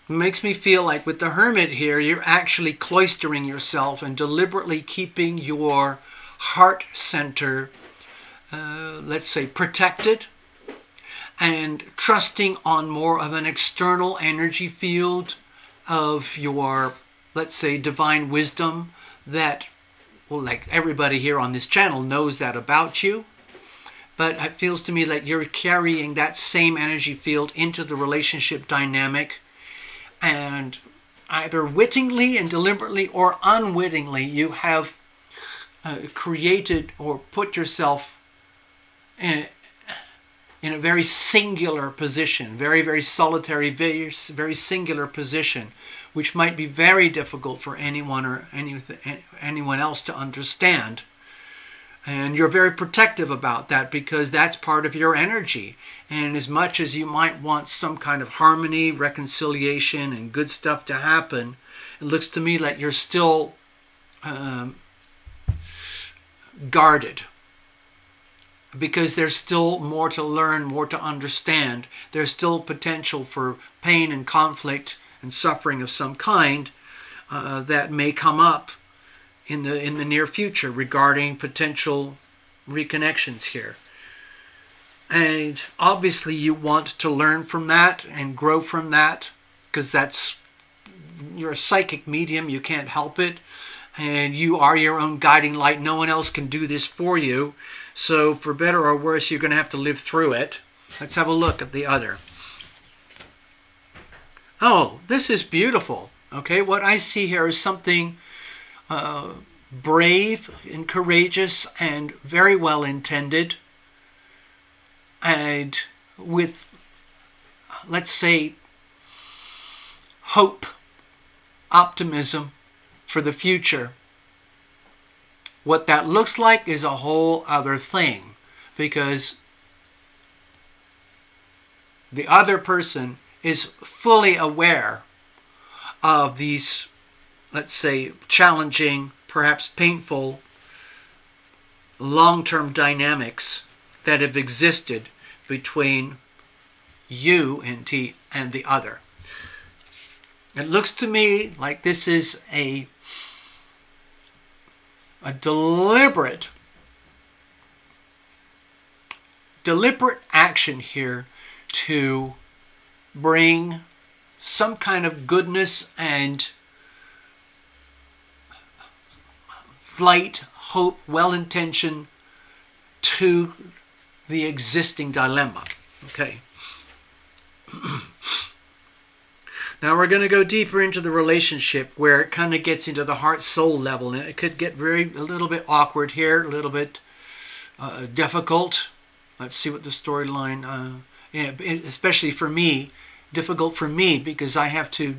it makes me feel like with the Hermit here, you're actually cloistering yourself and deliberately keeping your heart center, let's say, protected, and trusting on more of an external energy field of your, let's say, divine wisdom that, well, like everybody here on this channel knows that about you. But it feels to me like you're carrying that same energy field into the relationship dynamic, and either wittingly and deliberately or unwittingly you have created or put yourself in a very singular position, very, very solitary, very, very singular position, which might be very difficult for anyone or anyone else to understand. And you're very protective about that because that's part of your energy. And as much as you might want some kind of harmony, reconciliation, and good stuff to happen, it looks to me like you're still guarded. Because there's still more to learn, more to understand. There's still potential for pain and conflict and suffering of some kind that may come up in the near future regarding potential reconnections here. And obviously you want to learn from that and grow from that, because you're a psychic medium, you can't help it, and you are your own guiding light. No one else can do this for you. So for better or worse, you're going to have to live through it. Let's have a look at the other. Oh, this is beautiful. Okay, what I see here is something brave and courageous and very well intended, and with, let's say, hope, optimism for the future. What that looks like is a whole other thing, because the other person is fully aware of these, let's say, challenging, perhaps painful, long-term dynamics that have existed between you and the other. It looks to me like this is a deliberate action here to bring some kind of goodness and light, hope, well-intention to the existing dilemma. Okay. Now we're going to go deeper into the relationship where it kind of gets into the heart-soul level, and it could get a little bit awkward here, a little bit difficult. Let's see what the storyline, especially for me, difficult for me because I have to,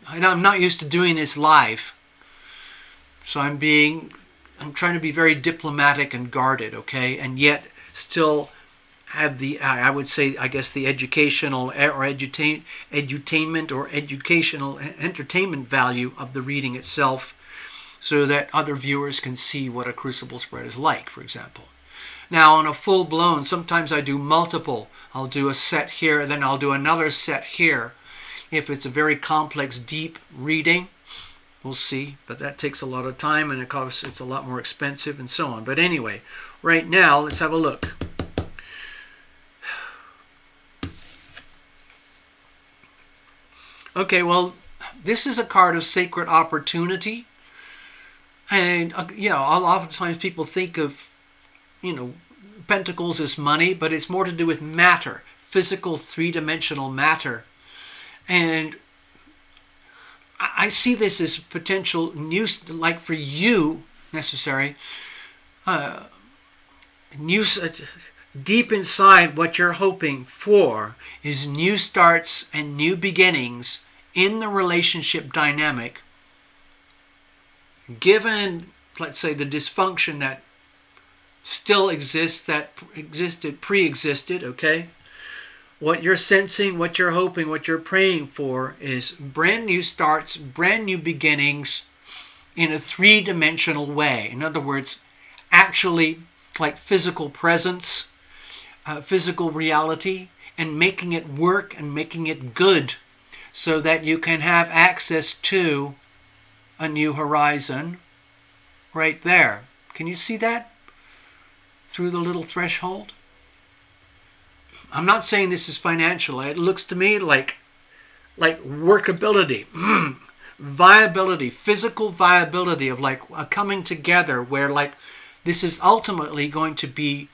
I'm not used to doing this live. So I'm trying to be very diplomatic and guarded, okay, and yet still have the, I would say, I guess the educational or edutainment or educational entertainment value of the reading itself, so that other viewers can see what a crucible spread is like, for example. Now, on a full-blown, sometimes I do multiple. I'll do a set here, then I'll do another set here. If it's a very complex, deep reading, we'll see, but that takes a lot of time, and it's a lot more expensive, and so on. But anyway, right now, let's have a look. Okay, well, this is a card of sacred opportunity. And, you know, a lot of times people think of, you know, pentacles as money, but it's more to do with matter, physical, three-dimensional matter. And I see this as potential new, like for you, necessary, deep inside what you're hoping for is new starts and new beginnings in the relationship dynamic, given, let's say, the dysfunction that still exists, that pre-existed, okay? What you're sensing, what you're hoping, what you're praying for is brand new starts, brand new beginnings in a three-dimensional way. In other words, actually like physical presence, physical reality, and making it work and making it good so that you can have access to a new horizon right there. Can you see that through the little threshold? I'm not saying this is financial. It looks to me like workability, viability, physical viability of like a coming together where like this is ultimately going to be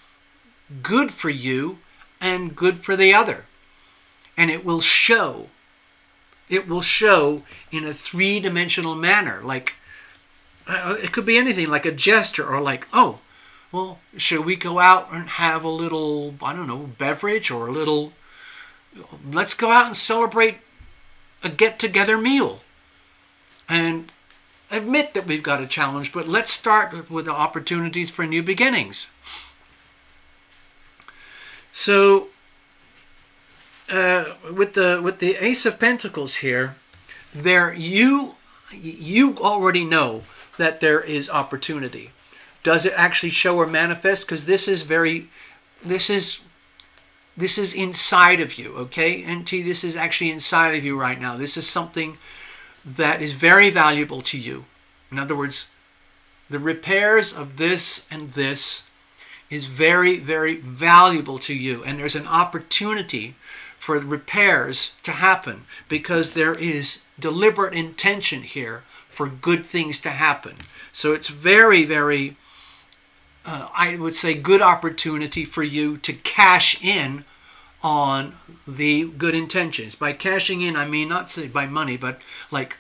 good for you and good for the other. And it will show. It will show in a three-dimensional manner. Like, it could be anything, like a gesture or like, oh, well, should we go out and have a little, I don't know, beverage or a little, let's go out and celebrate a get-together meal. And admit that we've got a challenge, but let's start with the opportunities for new beginnings. So, with the Ace of Pentacles here, there you already know that there is opportunity. Does it actually show or manifest? Because this is inside of you, okay? NT, this is actually inside of you right now. This is something that is very valuable to you. In other words, the repairs of this and this is very, very valuable to you. And there's an opportunity for repairs to happen because there is deliberate intention here for good things to happen. So it's very, very, I would say, good opportunity for you to cash in on the good intentions. By cashing in, I mean not say by money, but like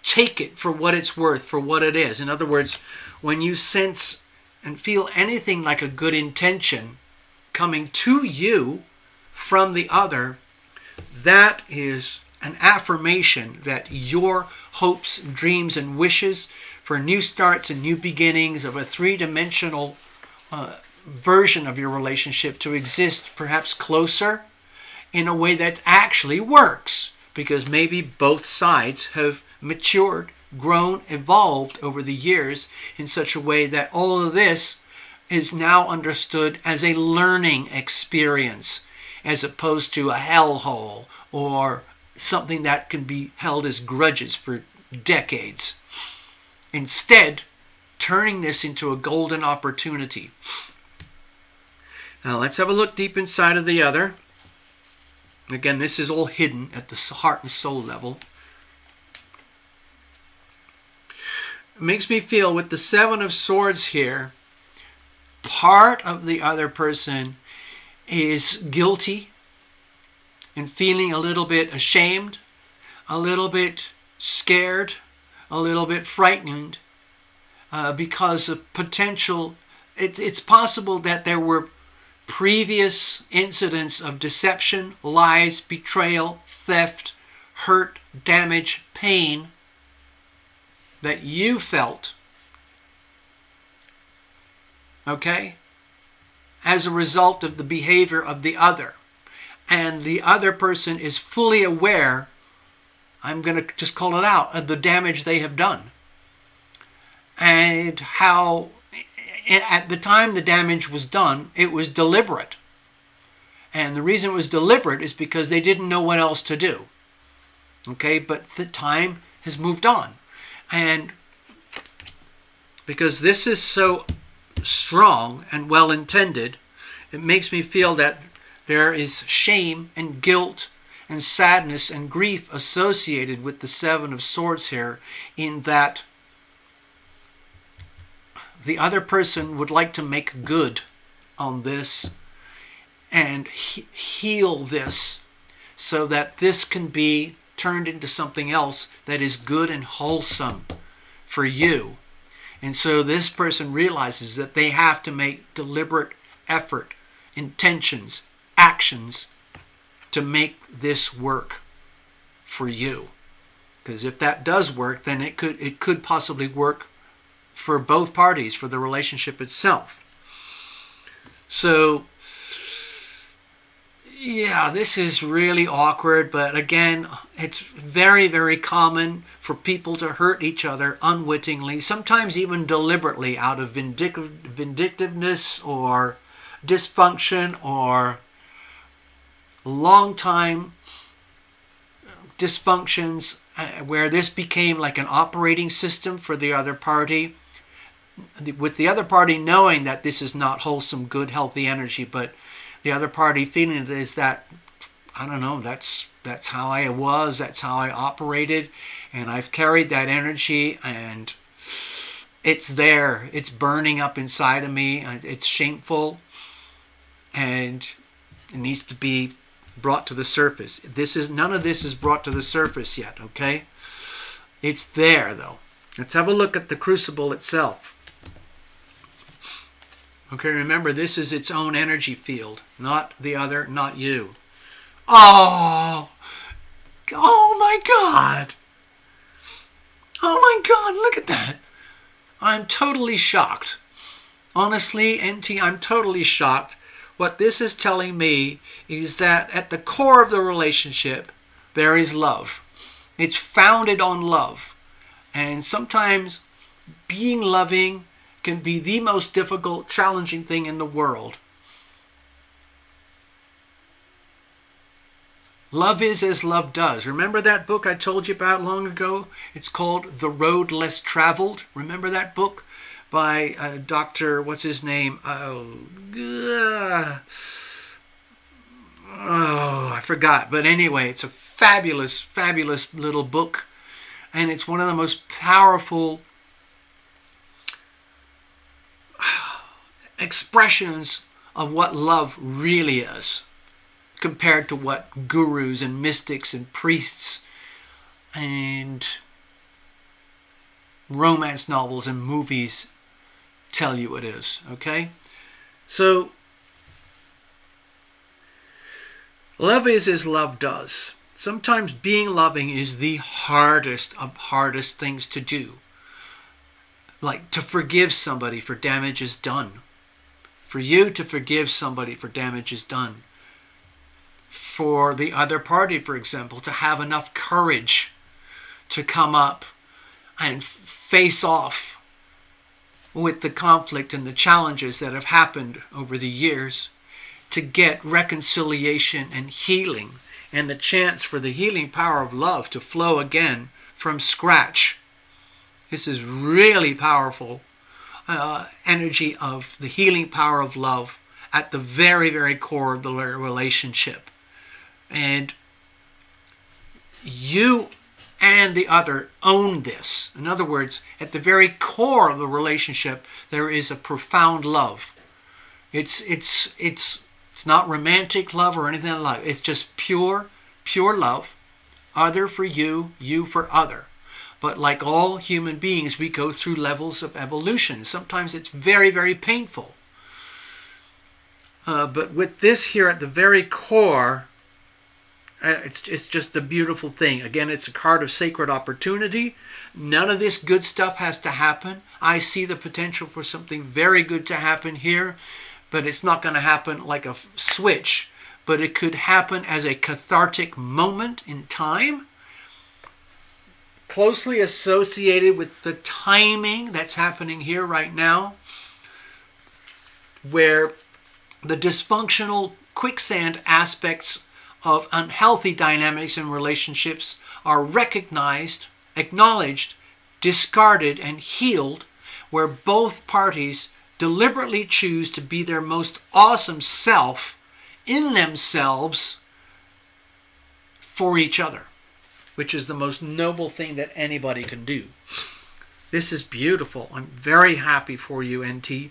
take it for what it's worth, for what it is. In other words, when you sense and feel anything like a good intention coming to you from the other, that is an affirmation that your hopes, dreams, and wishes for new starts and new beginnings of a three-dimensional version of your relationship to exist perhaps closer in a way that actually works, because maybe both sides have matured, grown, evolved over the years in such a way that all of this is now understood as a learning experience as opposed to a hellhole or something that can be held as grudges for decades. Instead, turning this into a golden opportunity. Now let's have a look deep inside of the other. Again, this is all hidden at the heart and soul level. makes me feel with the Seven of Swords here, part of the other person is guilty and feeling a little bit ashamed, a little bit scared, a little bit frightened because of potential. It's possible that there were previous incidents of deception, lies, betrayal, theft, hurt, damage, pain that you felt, okay, as a result of the behavior of the other. And the other person is fully aware, I'm going to just call it out, of the damage they have done. And how, at the time the damage was done, it was deliberate. And the reason it was deliberate is because they didn't know what else to do. Okay, but the time has moved on. And because this is so strong and well intended, it makes me feel that there is shame and guilt and sadness and grief associated with the Seven of Swords here, in that the other person would like to make good on this and heal this so that this can be turned into something else that is good and wholesome for you. And so this person realizes that they have to make deliberate effort, intentions, actions to make this work for you. Because if that does work, then it could possibly work for both parties, for the relationship itself. So yeah, this is really awkward, but again, it's very, very common for people to hurt each other unwittingly, sometimes even deliberately, out of vindictiveness or dysfunction or long time dysfunctions, where this became like an operating system for the other party, with the other party knowing that this is not wholesome, good, healthy energy, but the other party feeling is that, I don't know, that's how I was, that's how I operated, and I've carried that energy, and it's there, it's burning up inside of me, it's shameful, and it needs to be brought to the surface. None of this is brought to the surface yet, okay? It's there, though. Let's have a look at the crucible itself. Okay, remember, this is its own energy field, not the other, not you. Oh my God. Oh my God, look at that. I'm totally shocked. Honestly, NT, I'm totally shocked. What this is telling me is that at the core of the relationship, there is love. It's founded on love. And sometimes being loving can be the most difficult, challenging thing in the world. Love is as love does. Remember that book I told you about long ago? It's called The Road Less Traveled. Remember that book by Dr. What's his name? I forgot. But anyway, it's a fabulous, fabulous little book. And it's one of the most powerful expressions of what love really is, compared to what gurus and mystics and priests and romance novels and movies tell you it is, okay? So, love is as love does. Sometimes being loving is the hardest of hardest things to do. Like to forgive somebody for damages done. For you to forgive somebody for damages done. For the other party, for example, to have enough courage to come up and face off with the conflict and the challenges that have happened over the years, to get reconciliation and healing and the chance for the healing power of love to flow again from scratch. This is really powerful energy of the healing power of love at the very, very core of the relationship. And you and the other own this. In other words, at the very core of the relationship, there is a profound love. It's not romantic love or anything like that. It's just pure love. Other for you, you for other. But like all human beings, we go through levels of evolution. Sometimes it's very, very painful. But with this here at the very core, it's just a beautiful thing. Again, it's a card of sacred opportunity. None of this good stuff has to happen. I see the potential for something very good to happen here, but it's not going to happen like a switch. But it could happen as a cathartic moment in time, closely associated with the timing that's happening here right now, where the dysfunctional quicksand aspects of unhealthy dynamics in relationships are recognized, acknowledged, discarded, and healed, where both parties deliberately choose to be their most awesome self in themselves for each other, which is the most noble thing that anybody can do. This is beautiful. I'm very happy for you, NT.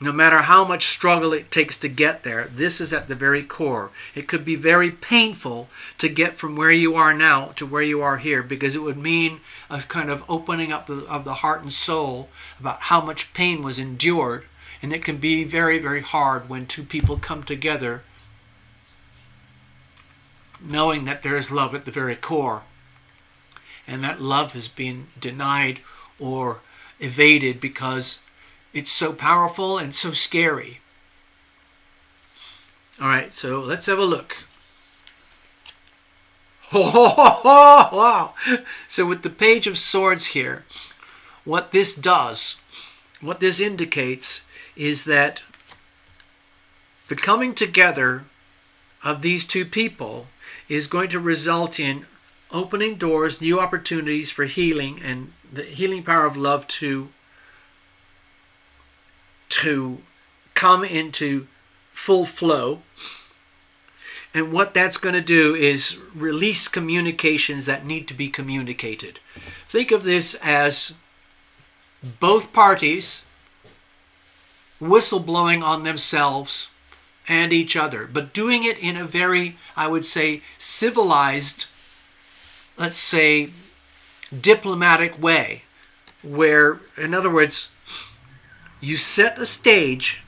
No matter how much struggle it takes to get there, this is at the very core. It could be very painful to get from where you are now to where you are here, because it would mean a kind of opening up of the heart and soul about how much pain was endured. And it can be very, very hard when two people come together knowing that there is love at the very core. And that love has been denied or evaded because it's so powerful and so scary. All right, so let's have a look. Oh, wow. So with the Page of Swords here, what this does, what this indicates, is that the coming together of these two people is going to result in opening doors, new opportunities for healing, and the healing power of love to come into full flow. And what that's going to do is release communications that need to be communicated. Think of this as both parties whistleblowing on themselves and each other, but doing it in a very, I would say, civilized, let's say, diplomatic way, where, in other words, you set a stage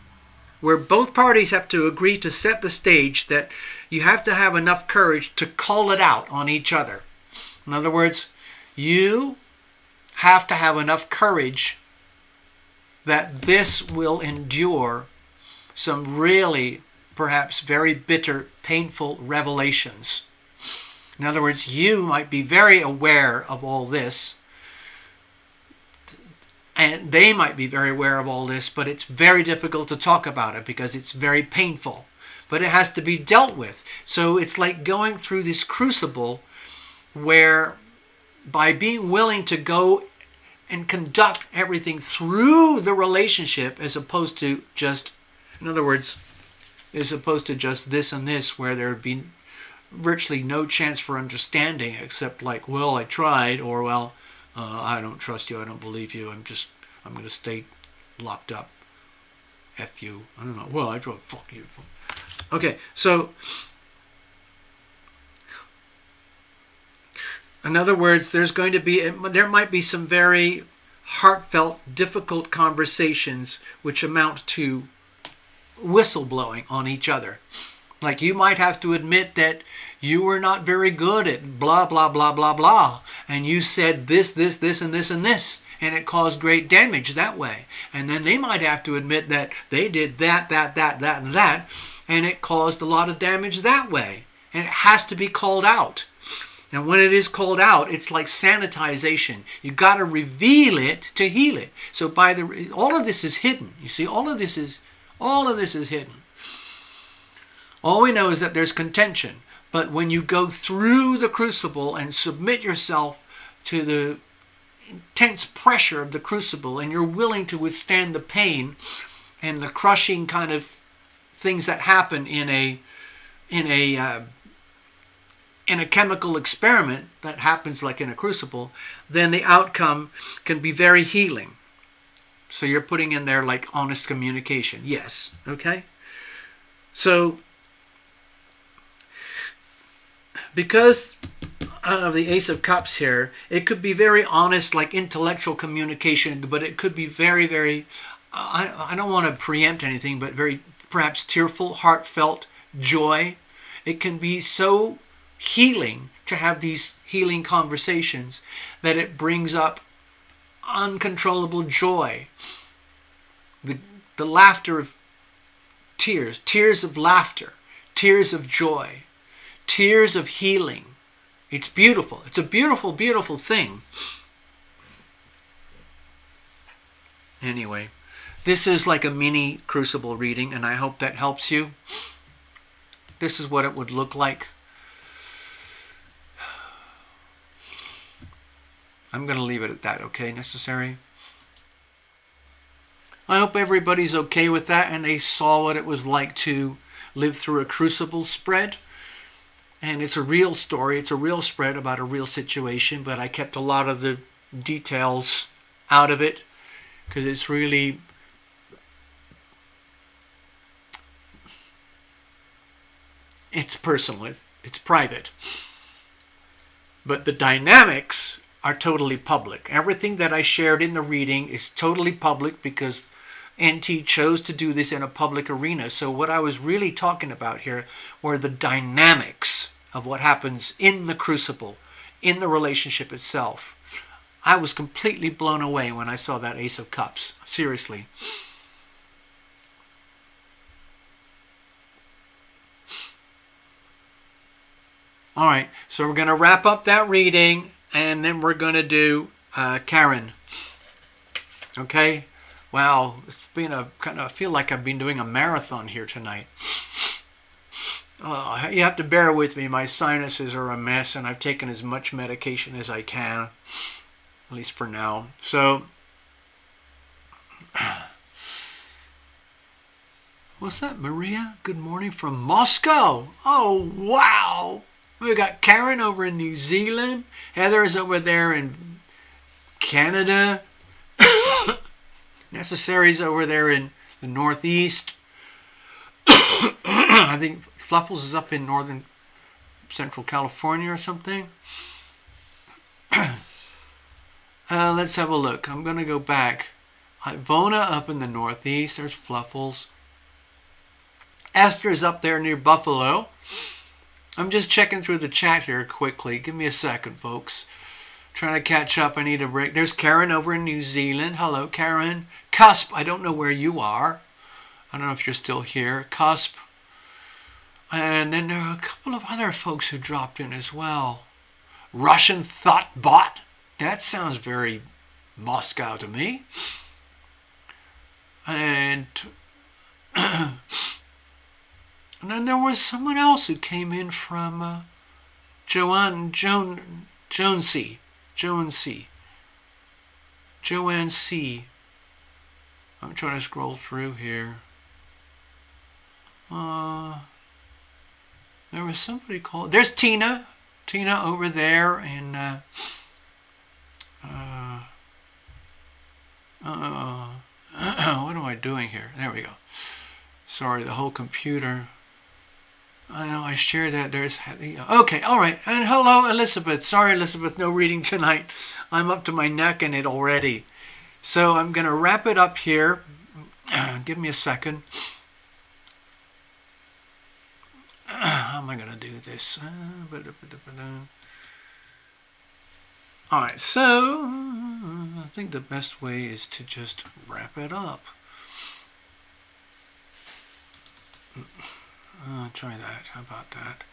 where both parties have to agree to set the stage, that you have to have enough courage to call it out on each other. In other words, you have to have enough courage that this will endure some really, perhaps very bitter, painful revelations. In other words, you might be very aware of all this, and they might be very aware of all this, but it's very difficult to talk about it because it's very painful. But it has to be dealt with. So it's like going through this crucible where, by being willing to go and conduct everything through the relationship, as opposed to just, in other words, as opposed to just this and this, where there would be virtually no chance for understanding except like, well, I tried, or well, I don't trust you, I don't believe you, I'm going to stay locked up. F you. I don't know. Well, I tried, fuck you. Okay, so in other words, there might be some very heartfelt, difficult conversations which amount to whistleblowing on each other. Like, you might have to admit that you were not very good at blah, blah, blah, blah, blah. And you said this, this, this, and this, and this. And it caused great damage that way. And then they might have to admit that they did that, and that. And it caused a lot of damage that way. And it has to be called out. And when it is called out, it's like sanitization. You got to reveal it to heal it. So all of this is hidden. You see, all of this is hidden. All we know is that there's contention. But when you go through the crucible and submit yourself to the intense pressure of the crucible, and you're willing to withstand the pain and the crushing kind of things that happen in a in a chemical experiment that happens like in a crucible, then the outcome can be very healing. So you're putting in there like honest communication. Yes. Okay. So because of the Ace of Cups here, it could be very honest, like intellectual communication, but it could be very, very, I don't want to preempt anything, but very perhaps tearful, heartfelt joy. It can be so healing to have these healing conversations that it brings up uncontrollable joy. The laughter of tears, tears of laughter, tears of joy, tears of healing. It's beautiful. It's a beautiful, beautiful thing. Anyway, this is like a mini crucible reading, and I hope that helps you. This is what it would look like. I'm going to leave it at that, okay? Necessary? I hope everybody's okay with that and they saw what it was like to live through a crucible spread. And it's a real story. It's a real spread about a real situation, but I kept a lot of the details out of it because it's really... it's personal. It's private. But the dynamics are totally public. Everything that I shared in the reading is totally public because NT chose to do this in a public arena. So what I was really talking about here were the dynamics of what happens in the crucible, in the relationship itself. I was completely blown away when I saw that Ace of Cups. Seriously. All right, so we're going to wrap up that reading, and then we're going to do Karen. Okay? Wow, it's been a kind of, I feel like I've been doing a marathon here tonight. You have to bear with me. My sinuses are a mess, and I've taken as much medication as I can, at least for now. So, what's that, Maria? Good morning from Moscow. Oh, wow. We got Karen over in New Zealand. Heather is over there in Canada. Necessary's over there in the Northeast. I think Fluffles is up in northern central California or something. Let's have a look. I'm going to go back. Ivona up in the Northeast. There's Fluffles. Esther's up there near Buffalo. I'm just checking through the chat here quickly. Give me a second, folks. Trying to catch up. I need a break. There's Karen over in New Zealand. Hello, Karen. Cusp. I don't know where you are. I don't know if you're still here. Cusp. And then there are a couple of other folks who dropped in as well. Russian Thought Bot. That sounds very Moscow to me. And and then there was someone else who came in from Joanne C. I'm trying to scroll through here. There was somebody called... There's Tina. Tina over there in... what am I doing here? There we go. Sorry, the whole computer... I know I shared that. There's... Okay, all right. And hello, Elizabeth. Sorry, Elizabeth, no reading tonight. I'm up to my neck in it already. So I'm going to wrap it up here. Give me a second. How am I going to do this? All right, so I think the best way is to just wrap it up. I'll try that. How about that?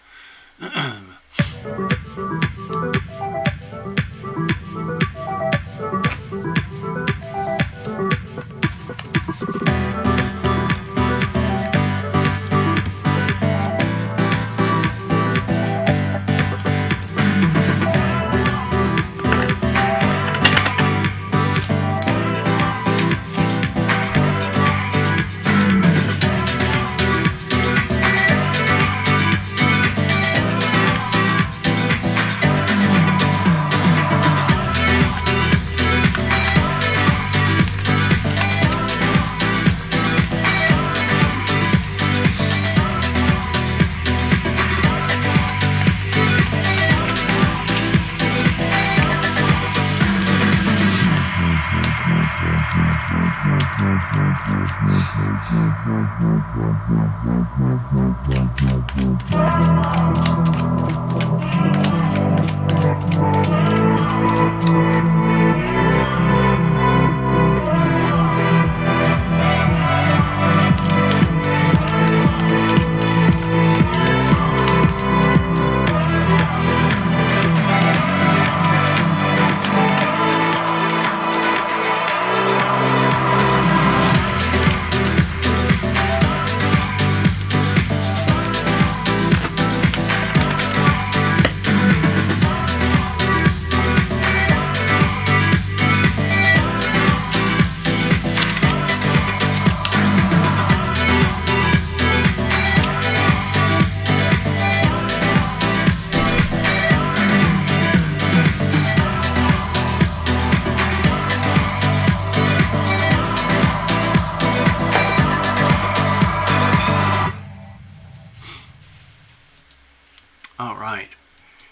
All right.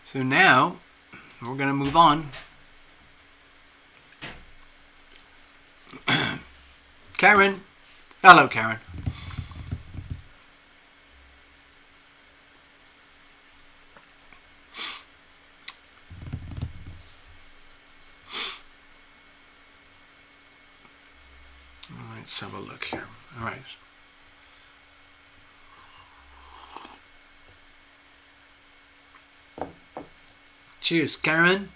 So now we're going to move on. Karen. Hello, Karen. Let's have a look here. All right. Cheers, Karen.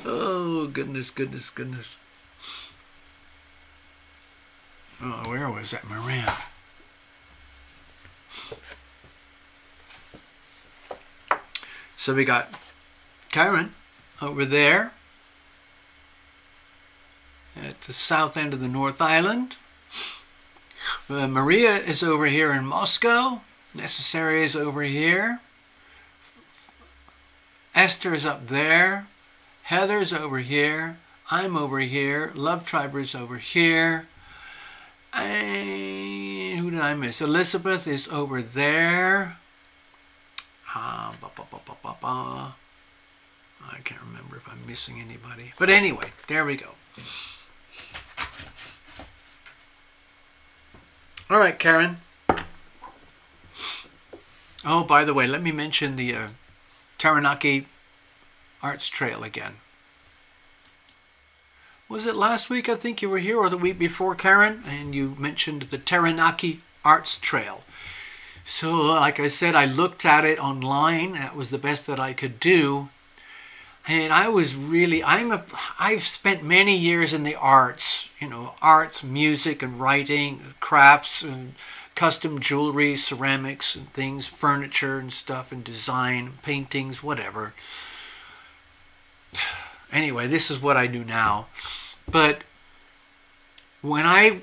Oh, goodness. Oh, where was that, Moran? So we got Karen over there at the south end of the North Island. Maria is over here in Moscow. Necessary is over here. Esther is up there. Heather's over here. I'm over here. Love Triber's over here. And who did I miss? Elizabeth is over there. I can't remember if I'm missing anybody. But anyway, there we go. All right, Karen. Oh, by the way, let me mention the Taranaki Arts Trail again. Was it last week, I think you were here, or the week before, Karen? And you mentioned the Taranaki Arts Trail. So, like I said, I looked at it online. That was the best that I could do. And I was really, I've spent many years in the arts. You know, arts, music and writing, crafts and custom jewelry, ceramics and things, furniture and stuff and design, paintings, whatever. Anyway, this is what I do now. But when I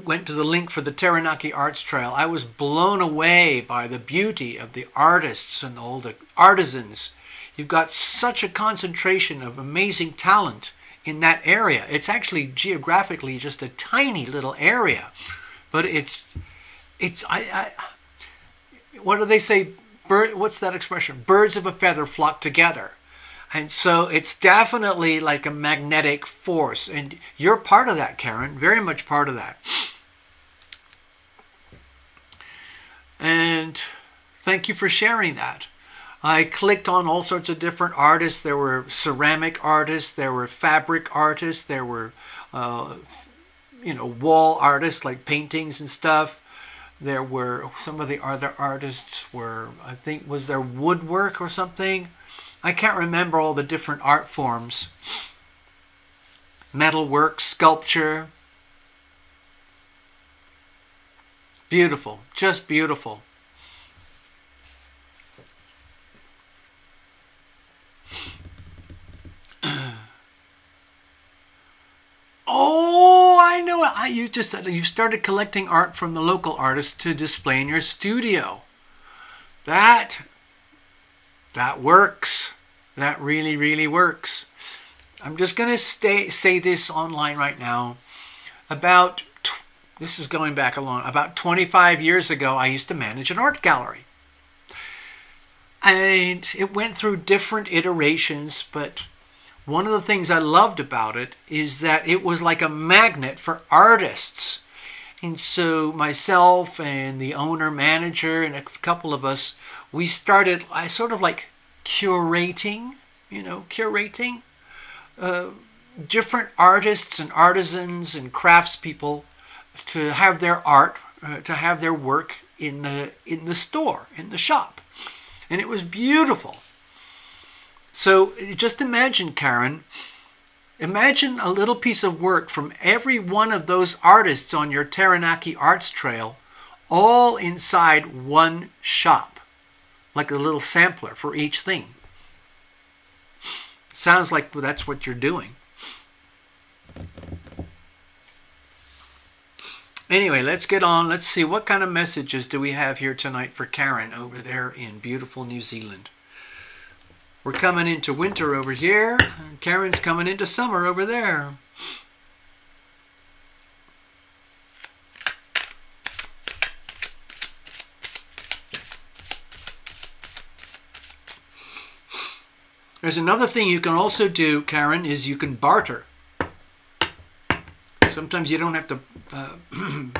went to the link for the Taranaki Arts Trail, I was blown away by the beauty of the artists and all the artisans. You've got such a concentration of amazing talent in that area. It's actually geographically just a tiny little area, but what do they say? What's that expression? Birds of a feather flock together. And so it's definitely like a magnetic force, and you're part of that, Karen, very much part of that. And thank you for sharing that. I clicked on all sorts of different artists. There were ceramic artists, there were fabric artists, there were, wall artists like paintings and stuff. There were some of the other artists were, I think, was there woodwork or something? I can't remember all the different art forms. Metalwork, sculpture. Beautiful, just beautiful. Oh, I know it. You just said you started collecting art from the local artists to display in your studio. That works. That really, really works. I'm just going to say this online right now. This is going back about 25 years ago, I used to manage an art gallery. And it went through different iterations, but one of the things I loved about it is that it was like a magnet for artists. And so myself and the owner, manager, and a couple of us, we started, I sort of like curating different artists and artisans and craftspeople to have their art, to have their work in the store, in the shop. And it was beautiful. So just imagine, Karen, imagine a little piece of work from every one of those artists on your Taranaki Arts Trail, all inside one shop, like a little sampler for each thing. Sounds like that's what you're doing. Anyway, let's get on. Let's see, what kind of messages do we have here tonight for Karen over there in beautiful New Zealand? We're coming into winter over here, and Karen's coming into summer over there. There's another thing you can also do, Karen, is you can barter. Sometimes you don't have to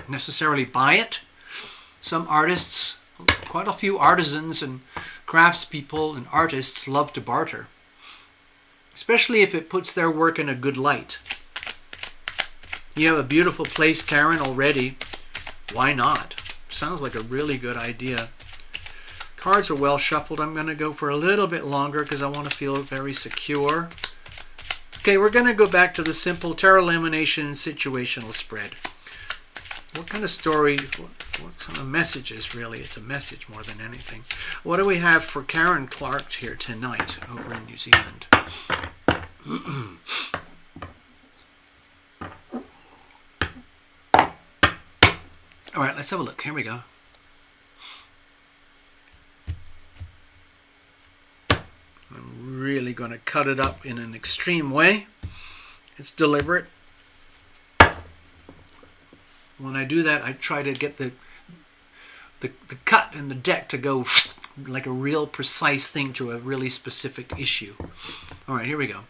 necessarily buy it. Some artists, quite a few artisans and craftspeople and artists love to barter, especially if it puts their work in a good light. You have a beautiful place, Karen, already. Why not? Sounds like a really good idea. Cards are well shuffled. I'm going to go for a little bit longer because I want to feel very secure. Okay, we're going to go back to the simple TarotLumination situational spread. What kind of story, what kind of messages, really? It's a message more than anything. What do we have for Karen Clark here tonight over in New Zealand? All right, let's have a look. Here we go. I'm really going to cut it up in an extreme way. It's deliberate. When I do that, I try to get the cut in the deck to go like a real precise thing to a really specific issue. All right, here we go.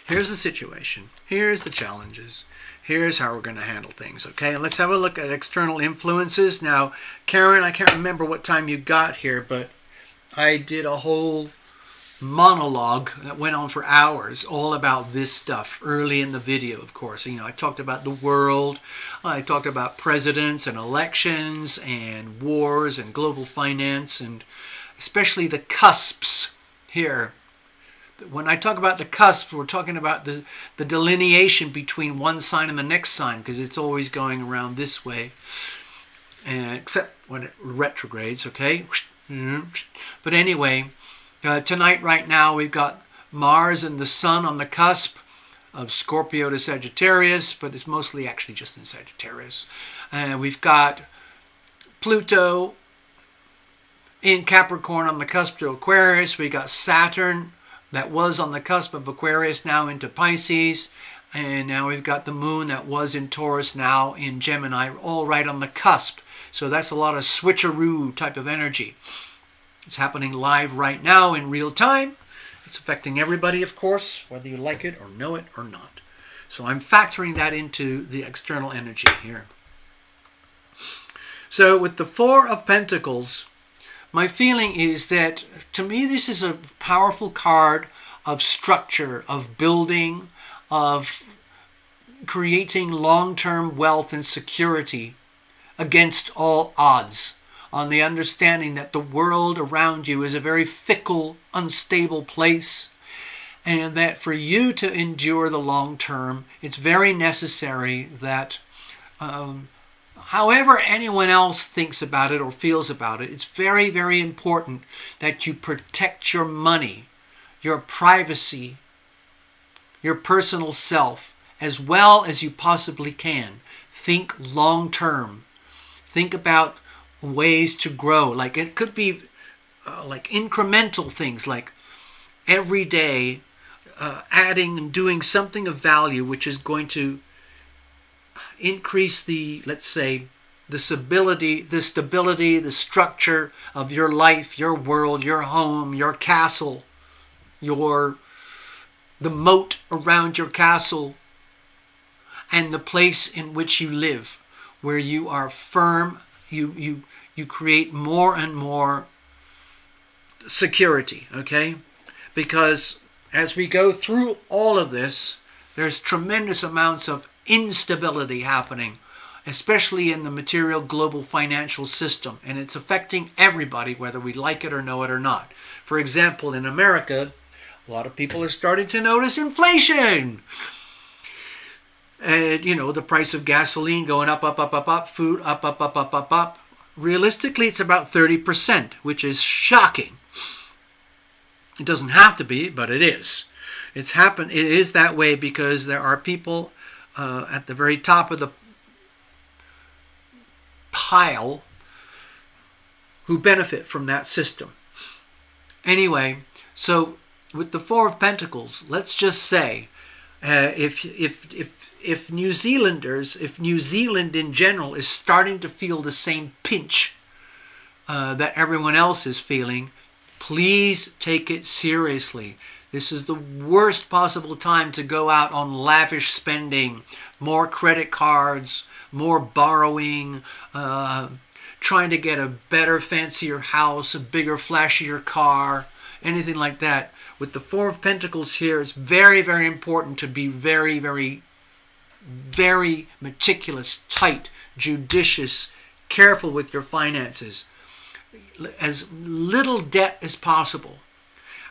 Here's the situation. Here's the challenges. Here's how we're going to handle things, okay? And let's have a look at external influences. Now, Karen, I can't remember what time you got here, but I did a whole monologue that went on for hours all about this stuff early in the video, of course. You know, I talked about the world, I talked about presidents and elections and wars and global finance, and especially the cusps here. When I talk about the cusp, we're talking about the delineation between one sign and the next sign, because it's always going around this way, and except when it retrogrades, okay? But anyway, tonight, right now, we've got Mars and the Sun on the cusp of Scorpio to Sagittarius, but it's mostly actually just in Sagittarius. We've got Pluto in Capricorn on the cusp to Aquarius. We got Saturn that was on the cusp of Aquarius now into Pisces. And now we've got the Moon that was in Taurus now in Gemini, all right on the cusp. So that's a lot of switcheroo type of energy. It's happening live right now in real time. It's affecting everybody, of course, whether you like it or know it or not. So I'm factoring that into the external energy here. So with the Four of Pentacles, my feeling is that, to me, this is a powerful card of structure, of building, of creating long-term wealth and security against all odds, on the understanding that the world around you is a very fickle, unstable place, and that for you to endure the long term, it's very necessary that however anyone else thinks about it or feels about it, it's very, very important that you protect your money, your privacy, your personal self, as well as you possibly can. Think long term. Think about ways to grow. Like it could be like incremental things, like every day adding and doing something of value which is going to increase the, let's say, the stability, the structure of your life, your world, your home, your castle. the moat around your castle and the place in which you live, where you are firm, you create more and more security, okay? Because as we go through all of this, there's tremendous amounts of instability happening, especially in the material global financial system, and it's affecting everybody, whether we like it or know it or not. For example, in America, a lot of people are starting to notice inflation. And, the price of gasoline going up, food up. Realistically, it's about 30%, which is shocking. It doesn't have to be, but it is. It is that way because there are people at the very top of the pile who benefit from that system. Anyway, so with the Four of Pentacles, let's just say, if New Zealand in general is starting to feel the same pinch that everyone else is feeling, please take it seriously. This is the worst possible time to go out on lavish spending, more credit cards, more borrowing, trying to get a better, fancier house, a bigger, flashier car, anything like that. With the Four of Pentacles here, it's very, very important to be very, very, very meticulous, tight, judicious, careful with your finances. As little debt as possible.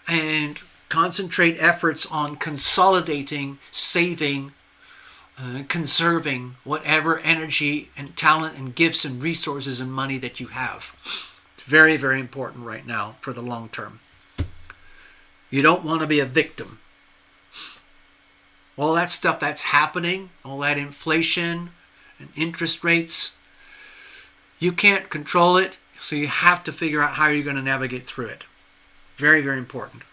And concentrate efforts on consolidating, saving, conserving whatever energy and talent and gifts and resources and money that you have. It's very, very important right now for the long term. You don't want to be a victim. All that stuff that's happening, all that inflation and interest rates, you can't control it, so you have to figure out how you're going to navigate through it. Very, very important.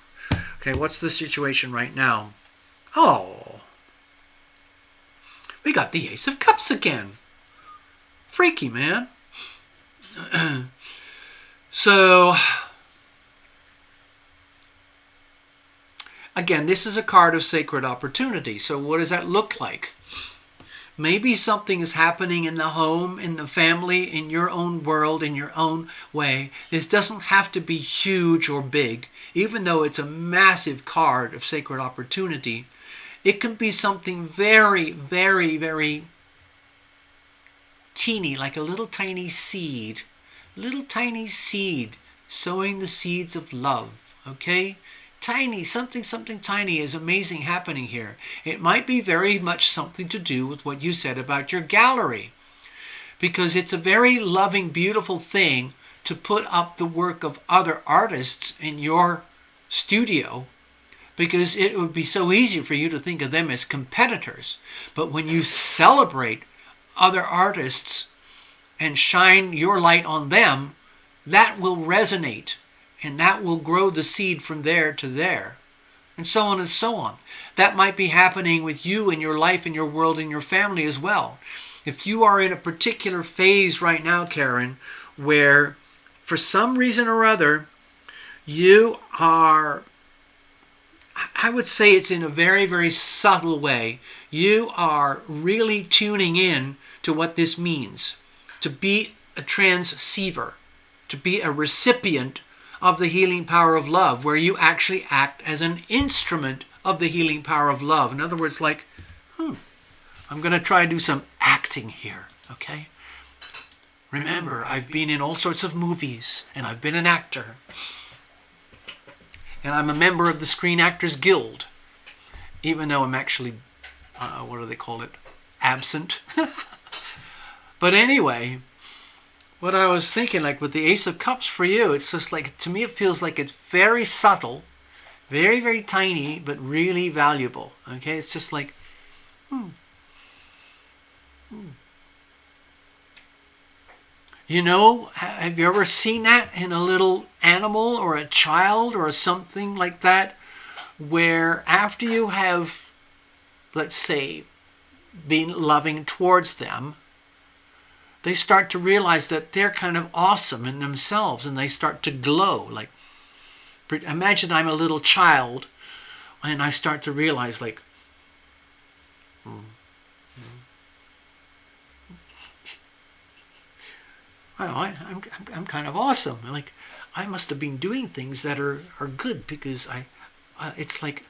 Okay, what's the situation right now? Oh, we got the Ace of Cups again. Freaky, man. So, again, this is a card of sacred opportunity. So what does that look like? Maybe something is happening in the home, in the family, in your own world, in your own way. This doesn't have to be huge or big. Even though it's a massive card of sacred opportunity, it can be something very, very, very teeny, like a little tiny seed. Little tiny seed, sowing the seeds of love, okay? Tiny, something tiny is amazing happening here. It might be very much something to do with what you said about your gallery, because it's a very loving, beautiful thing to put up the work of other artists in your studio, because it would be so easy for you to think of them as competitors. But when you celebrate other artists and shine your light on them, that will resonate. And that will grow the seed from there to there. And so on and so on. That might be happening with you in your life, in your world, in your family as well. If you are in a particular phase right now, Karen, where for some reason or other, you are, I would say it's in a very, very subtle way, you are really tuning in to what this means. To be a transceiver, to be a recipient of the healing power of love, where you actually act as an instrument of the healing power of love. In other words, like, I'm going to try to do some acting here, okay? Remember, I've been in all sorts of movies, and I've been an actor. And I'm a member of the Screen Actors Guild, even though I'm actually, what do they call it, absent. But anyway, what I was thinking, like with the Ace of Cups for you, it's just like, to me it feels like it's very subtle, very, very tiny, but really valuable. Okay, it's just like, You know, have you ever seen that in a little animal or a child or something like that, where after you have, let's say, been loving towards them, they start to realize that they're kind of awesome in themselves, and they start to glow, like, Imagine I'm a little child and I start to realize like, well, I'm kind of awesome. Like, I must have been doing things that are good because it's like,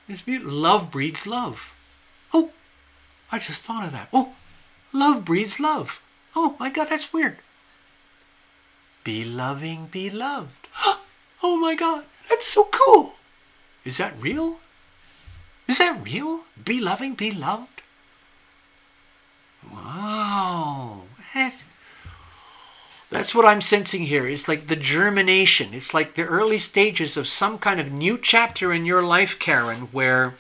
it's beautiful. Love breeds love. Oh, I just thought of that. Oh, love breeds love. Oh my God, that's weird. Be loving, be loved. Oh my God, that's so cool. Is that real? Is that real? Be loving, be loved? Wow. That's what I'm sensing here. It's like the germination. It's like the early stages of some kind of new chapter in your life, Karen, where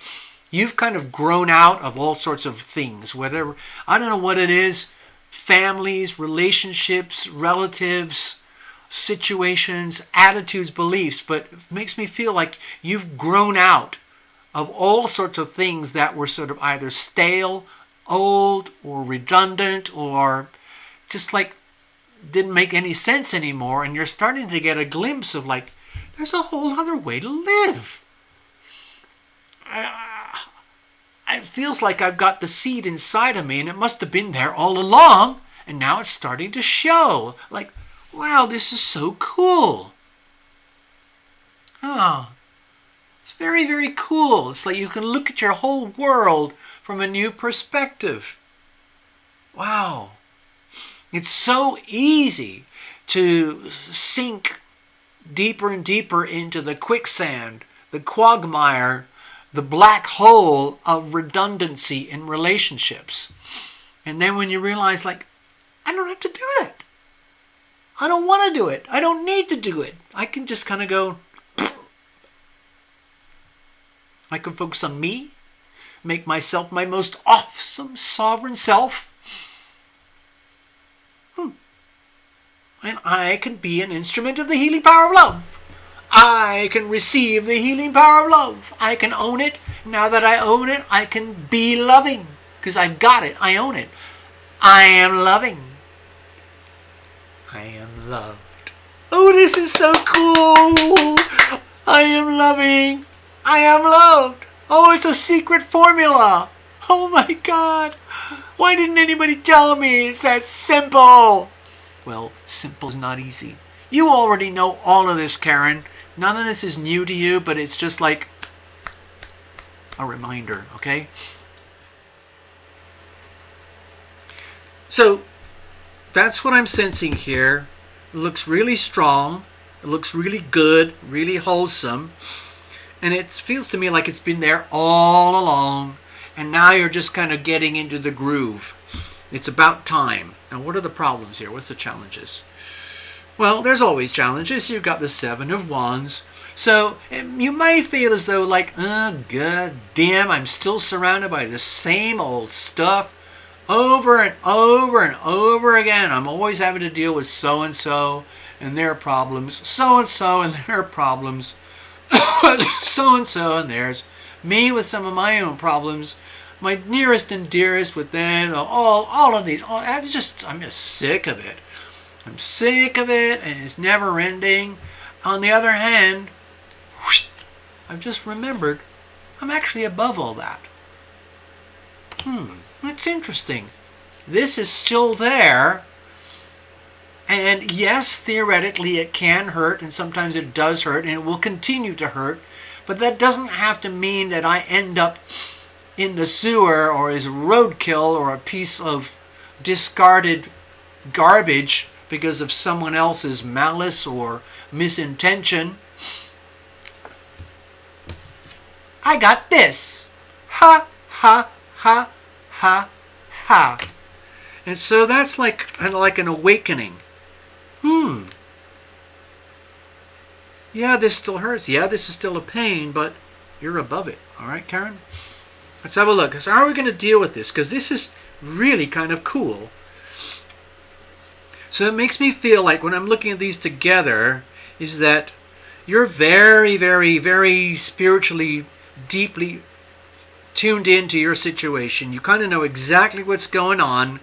you've kind of grown out of all sorts of things. Whatever. I don't know what it is. Families, relationships, relatives, situations, attitudes, beliefs. But it makes me feel like you've grown out of all sorts of things that were sort of either stale, old, or redundant, or just like didn't make any sense anymore, and you're starting to get a glimpse of like, there's a whole other way to live. It feels like I've got the seed inside of me, and it must have been there all along, and now it's starting to show. Like, wow, this is so cool. Oh, it's very, very cool. It's like you can look at your whole world from a new perspective. Wow. It's so easy to sink deeper and deeper into the quicksand, the quagmire, the black hole of redundancy in relationships. And then when you realize, like, I don't have to do that. I don't want to do it. I don't need to do it. I can just kind of go, I can focus on me, make myself my most awesome sovereign self. And I can be an instrument of the healing power of love. I can receive the healing power of love. I can own it. Now that I own it, I can be loving. Because I've got it. I own it. I am loving. I am loved. Oh, this is so cool. I am loving. I am loved. Oh, it's a secret formula. Oh my God. Why didn't anybody tell me? It's that simple. Well, simple is not easy. You already know all of this, Karen. None of this is new to you, but it's just like a reminder, okay? So, that's what I'm sensing here. It looks really strong. It looks really good, really wholesome. And it feels to me like it's been there all along. And now you're just kind of getting into the groove. It's about time. Now, what are the problems here? What's the challenges? Well, there's always challenges. You've got the Seven of Wands. So you may feel as though like, oh, God damn, I'm still surrounded by the same old stuff over and over and over again. I'm always having to deal with so-and-so and their problems, so-and-so and their problems, so-and-so and theirs, me with some of my own problems, my nearest and dearest with them, all of these. I'm just sick of it. I'm sick of it, and it's never ending. On the other hand, I've just remembered I'm actually above all that. That's interesting. This is still there, and yes, theoretically it can hurt, and sometimes it does hurt, and it will continue to hurt, but that doesn't have to mean that I end up in the sewer or as roadkill or a piece of discarded garbage because of someone else's malice or misintention. I got this. Ha, ha, ha, ha, ha. And so that's like kind of like an awakening. Yeah, this still hurts. Yeah, this is still a pain, but you're above it. All right, Karen? Let's have a look. So how are we going to deal with this? Because this is really kind of cool. So it makes me feel like when I'm looking at these together is that you're very, very, very spiritually, deeply tuned into your situation. You kind of know exactly what's going on.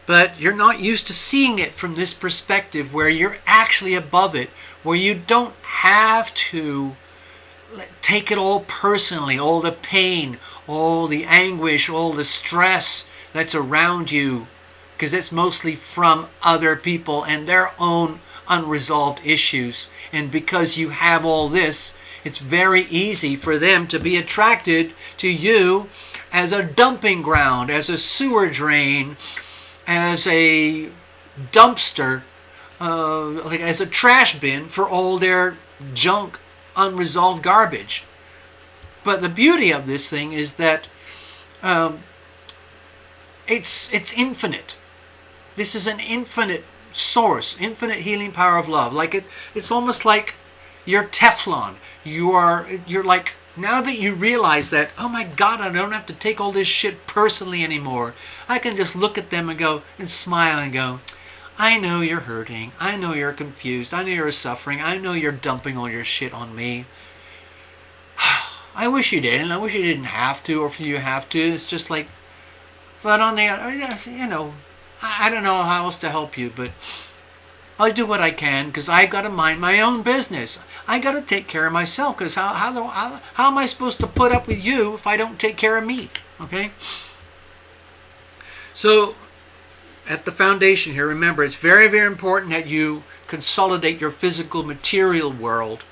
But you're not used to seeing it from this perspective where you're actually above it, where you don't have to take it all personally, all the pain, all the anguish, all the stress that's around you, because it's mostly from other people and their own unresolved issues. And because you have all this, it's very easy for them to be attracted to you as a dumping ground, as a sewer drain, as a dumpster, like as a trash bin for all their junk, unresolved garbage. But the beauty of this thing is that it's infinite. This is an infinite source, infinite healing power of love. Like it's almost like you're Teflon. You're like, now that you realize that, oh my God, I don't have to take all this shit personally anymore. I can just look at them and go and smile and go, I know you're hurting. I know you're confused. I know you're suffering. I know you're dumping all your shit on me. I wish you didn't. I wish you didn't have to, or if you have to. It's just like, but on the, you know, I don't know how else to help you, but I'll do what I can because I've got to mind my own business. I got to take care of myself because how am I supposed to put up with you if I don't take care of me? Okay? So, at the foundation here, remember, it's very, very important that you consolidate your physical material world.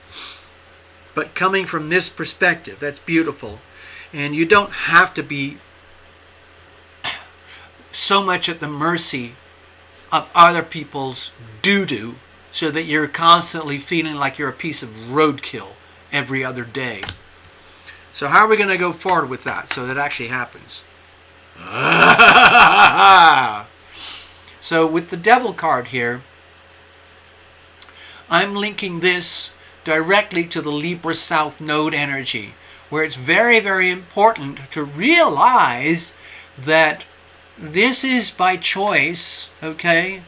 But coming from this perspective, that's beautiful. And you don't have to be so much at the mercy of other people's doo-doo so that you're constantly feeling like you're a piece of roadkill every other day. So how are we going to go forward with that so that actually happens? So with the Devil card here, I'm linking this directly to the Libra South Node energy, where it's very, very important to realize that this is by choice, okay?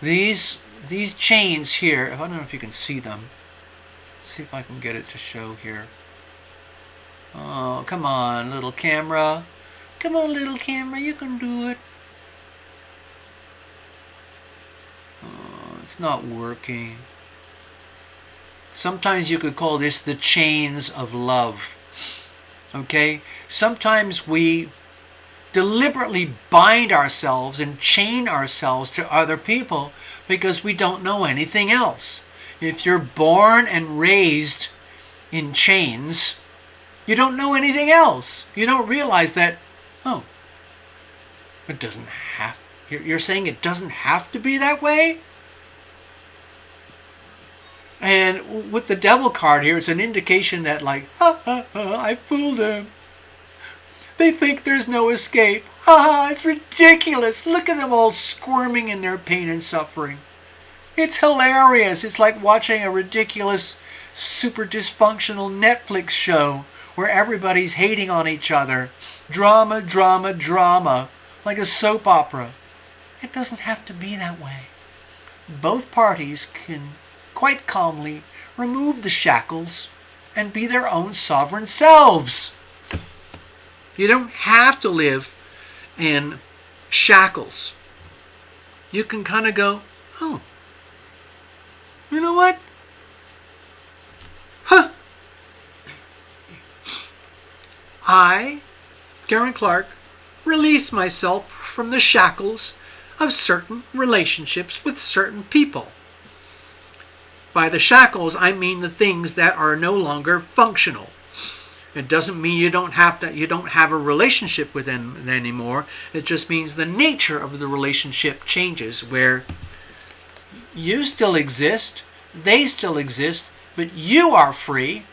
These chains here, I don't know if you can see them. Let's see if I can get it to show here. Oh, come on, little camera. Come on, little camera, you can do it. Oh, it's not working. Sometimes you could call this the chains of love. Okay? Sometimes we deliberately bind ourselves and chain ourselves to other people because we don't know anything else. If you're born and raised in chains, you don't know anything else. You don't realize that, oh, it doesn't have, you're saying it doesn't have to be that way? And with the Devil card here, it's an indication that like, I fooled them. They think there's no escape. It's ridiculous. Look at them all squirming in their pain and suffering. It's hilarious. It's like watching a ridiculous, super dysfunctional Netflix show where everybody's hating on each other. Drama, drama, drama. Like a soap opera. It doesn't have to be that way. Both parties can quite calmly remove the shackles and be their own sovereign selves. You don't have to live in shackles. You can kind of go, oh, you know what? I, Karen Clark, release myself from the shackles of certain relationships with certain people. By the shackles, I mean the things that are no longer functional. It doesn't mean you don't have a relationship with them anymore. It just means the nature of the relationship changes, where you still exist, they still exist, but you are free,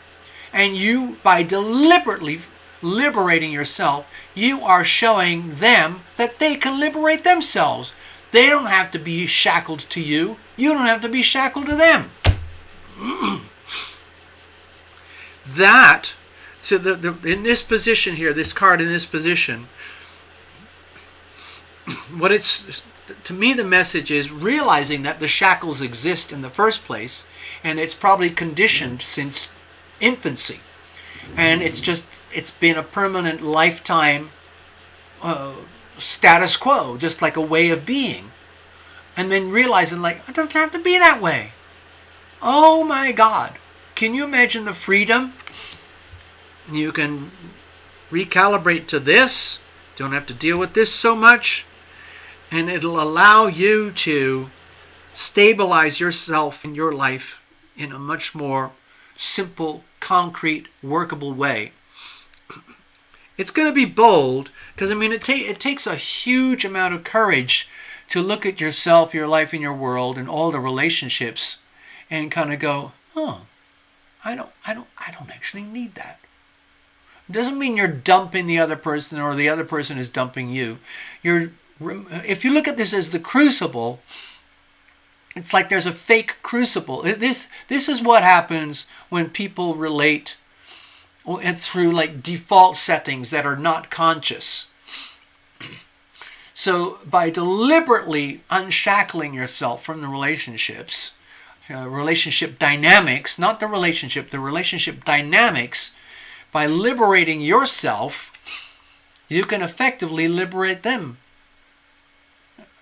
and you, by deliberately liberating yourself, you are showing them that they can liberate themselves. They don't have to be shackled to you. You don't have to be shackled to them. That, so in this position here, this card in this position, what it's, to me the message is realizing that the shackles exist in the first place, and it's probably conditioned since infancy, and it's been a permanent lifetime status quo, just like a way of being. And then realizing, like, it doesn't have to be that way. Oh my God. Can you imagine the freedom? You can recalibrate to this. Don't have to deal with this so much. And it'll allow you to stabilize yourself in your life in a much more simple, concrete, workable way. It's going to be bold because, I mean, it takes a huge amount of courage to look at yourself, your life, and your world, and all the relationships, and kind of go, "Oh, I don't actually need that." It doesn't mean you're dumping the other person or the other person is dumping you. If you look at this as the crucible, it's like there's a fake crucible. This is what happens when people relate through like default settings that are not conscious. So by deliberately unshackling yourself from the relationships, relationship dynamics, not the relationship dynamics, by liberating yourself, you can effectively liberate them.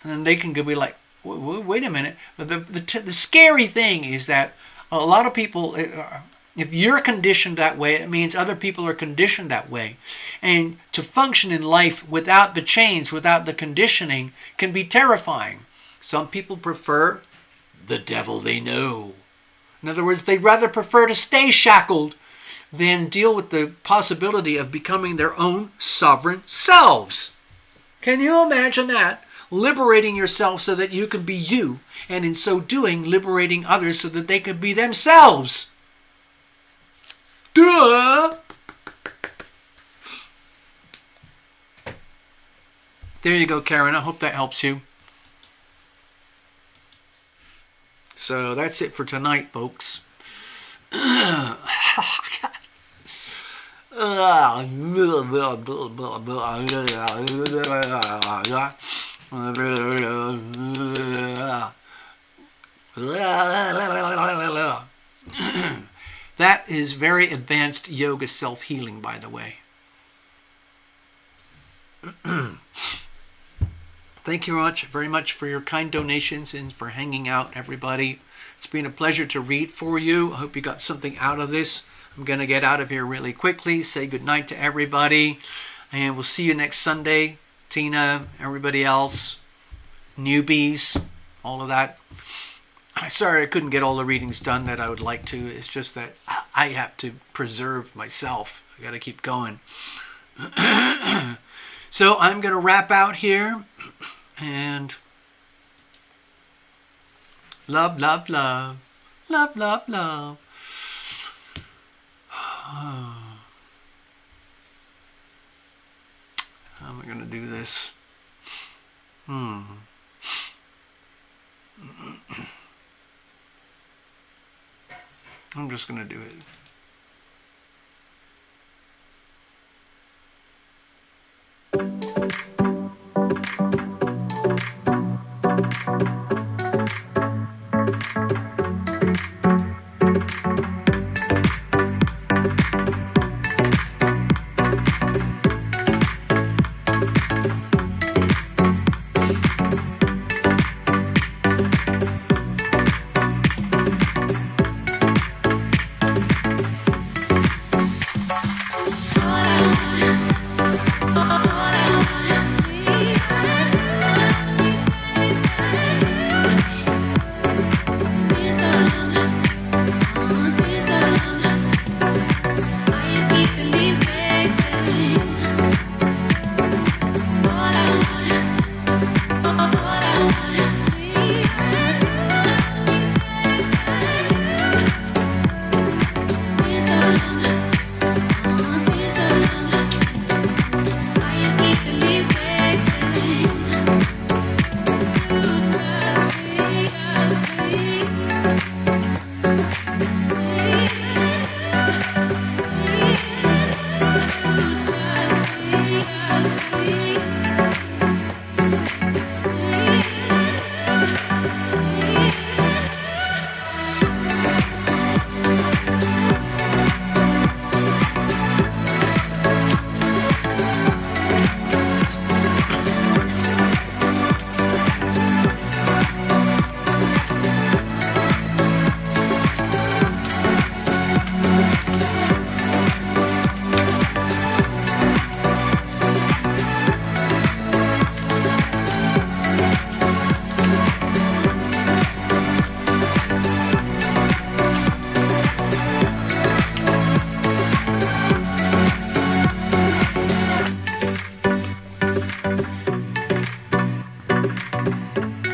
And they can be like, wait a minute. But the scary thing is that a lot of people, if you're conditioned that way, it means other people are conditioned that way. And to function in life without the chains, without the conditioning, can be terrifying. Some people prefer the devil they know. In other words, they'd rather prefer to stay shackled than deal with the possibility of becoming their own sovereign selves. Can you imagine that? Liberating yourself so that you can be you, and in so doing, liberating others so that they can be themselves. Duh! There you go, Karen. I hope that helps you. So that's it for tonight, folks. That is very advanced yoga self-healing, by the way. Thank you very much for your kind donations and for hanging out, everybody. It's been a pleasure to read for you. I hope you got something out of this. I'm going to get out of here really quickly, say goodnight to everybody, and we'll see you next Sunday. Tina, everybody else, newbies, all of that. Sorry I couldn't get all the readings done that I would like to. It's just that I have to preserve myself. I got to keep going. So I'm going to wrap out here. And love, love, love. Love, love, love. How am I going to do this? I'm just going to do it.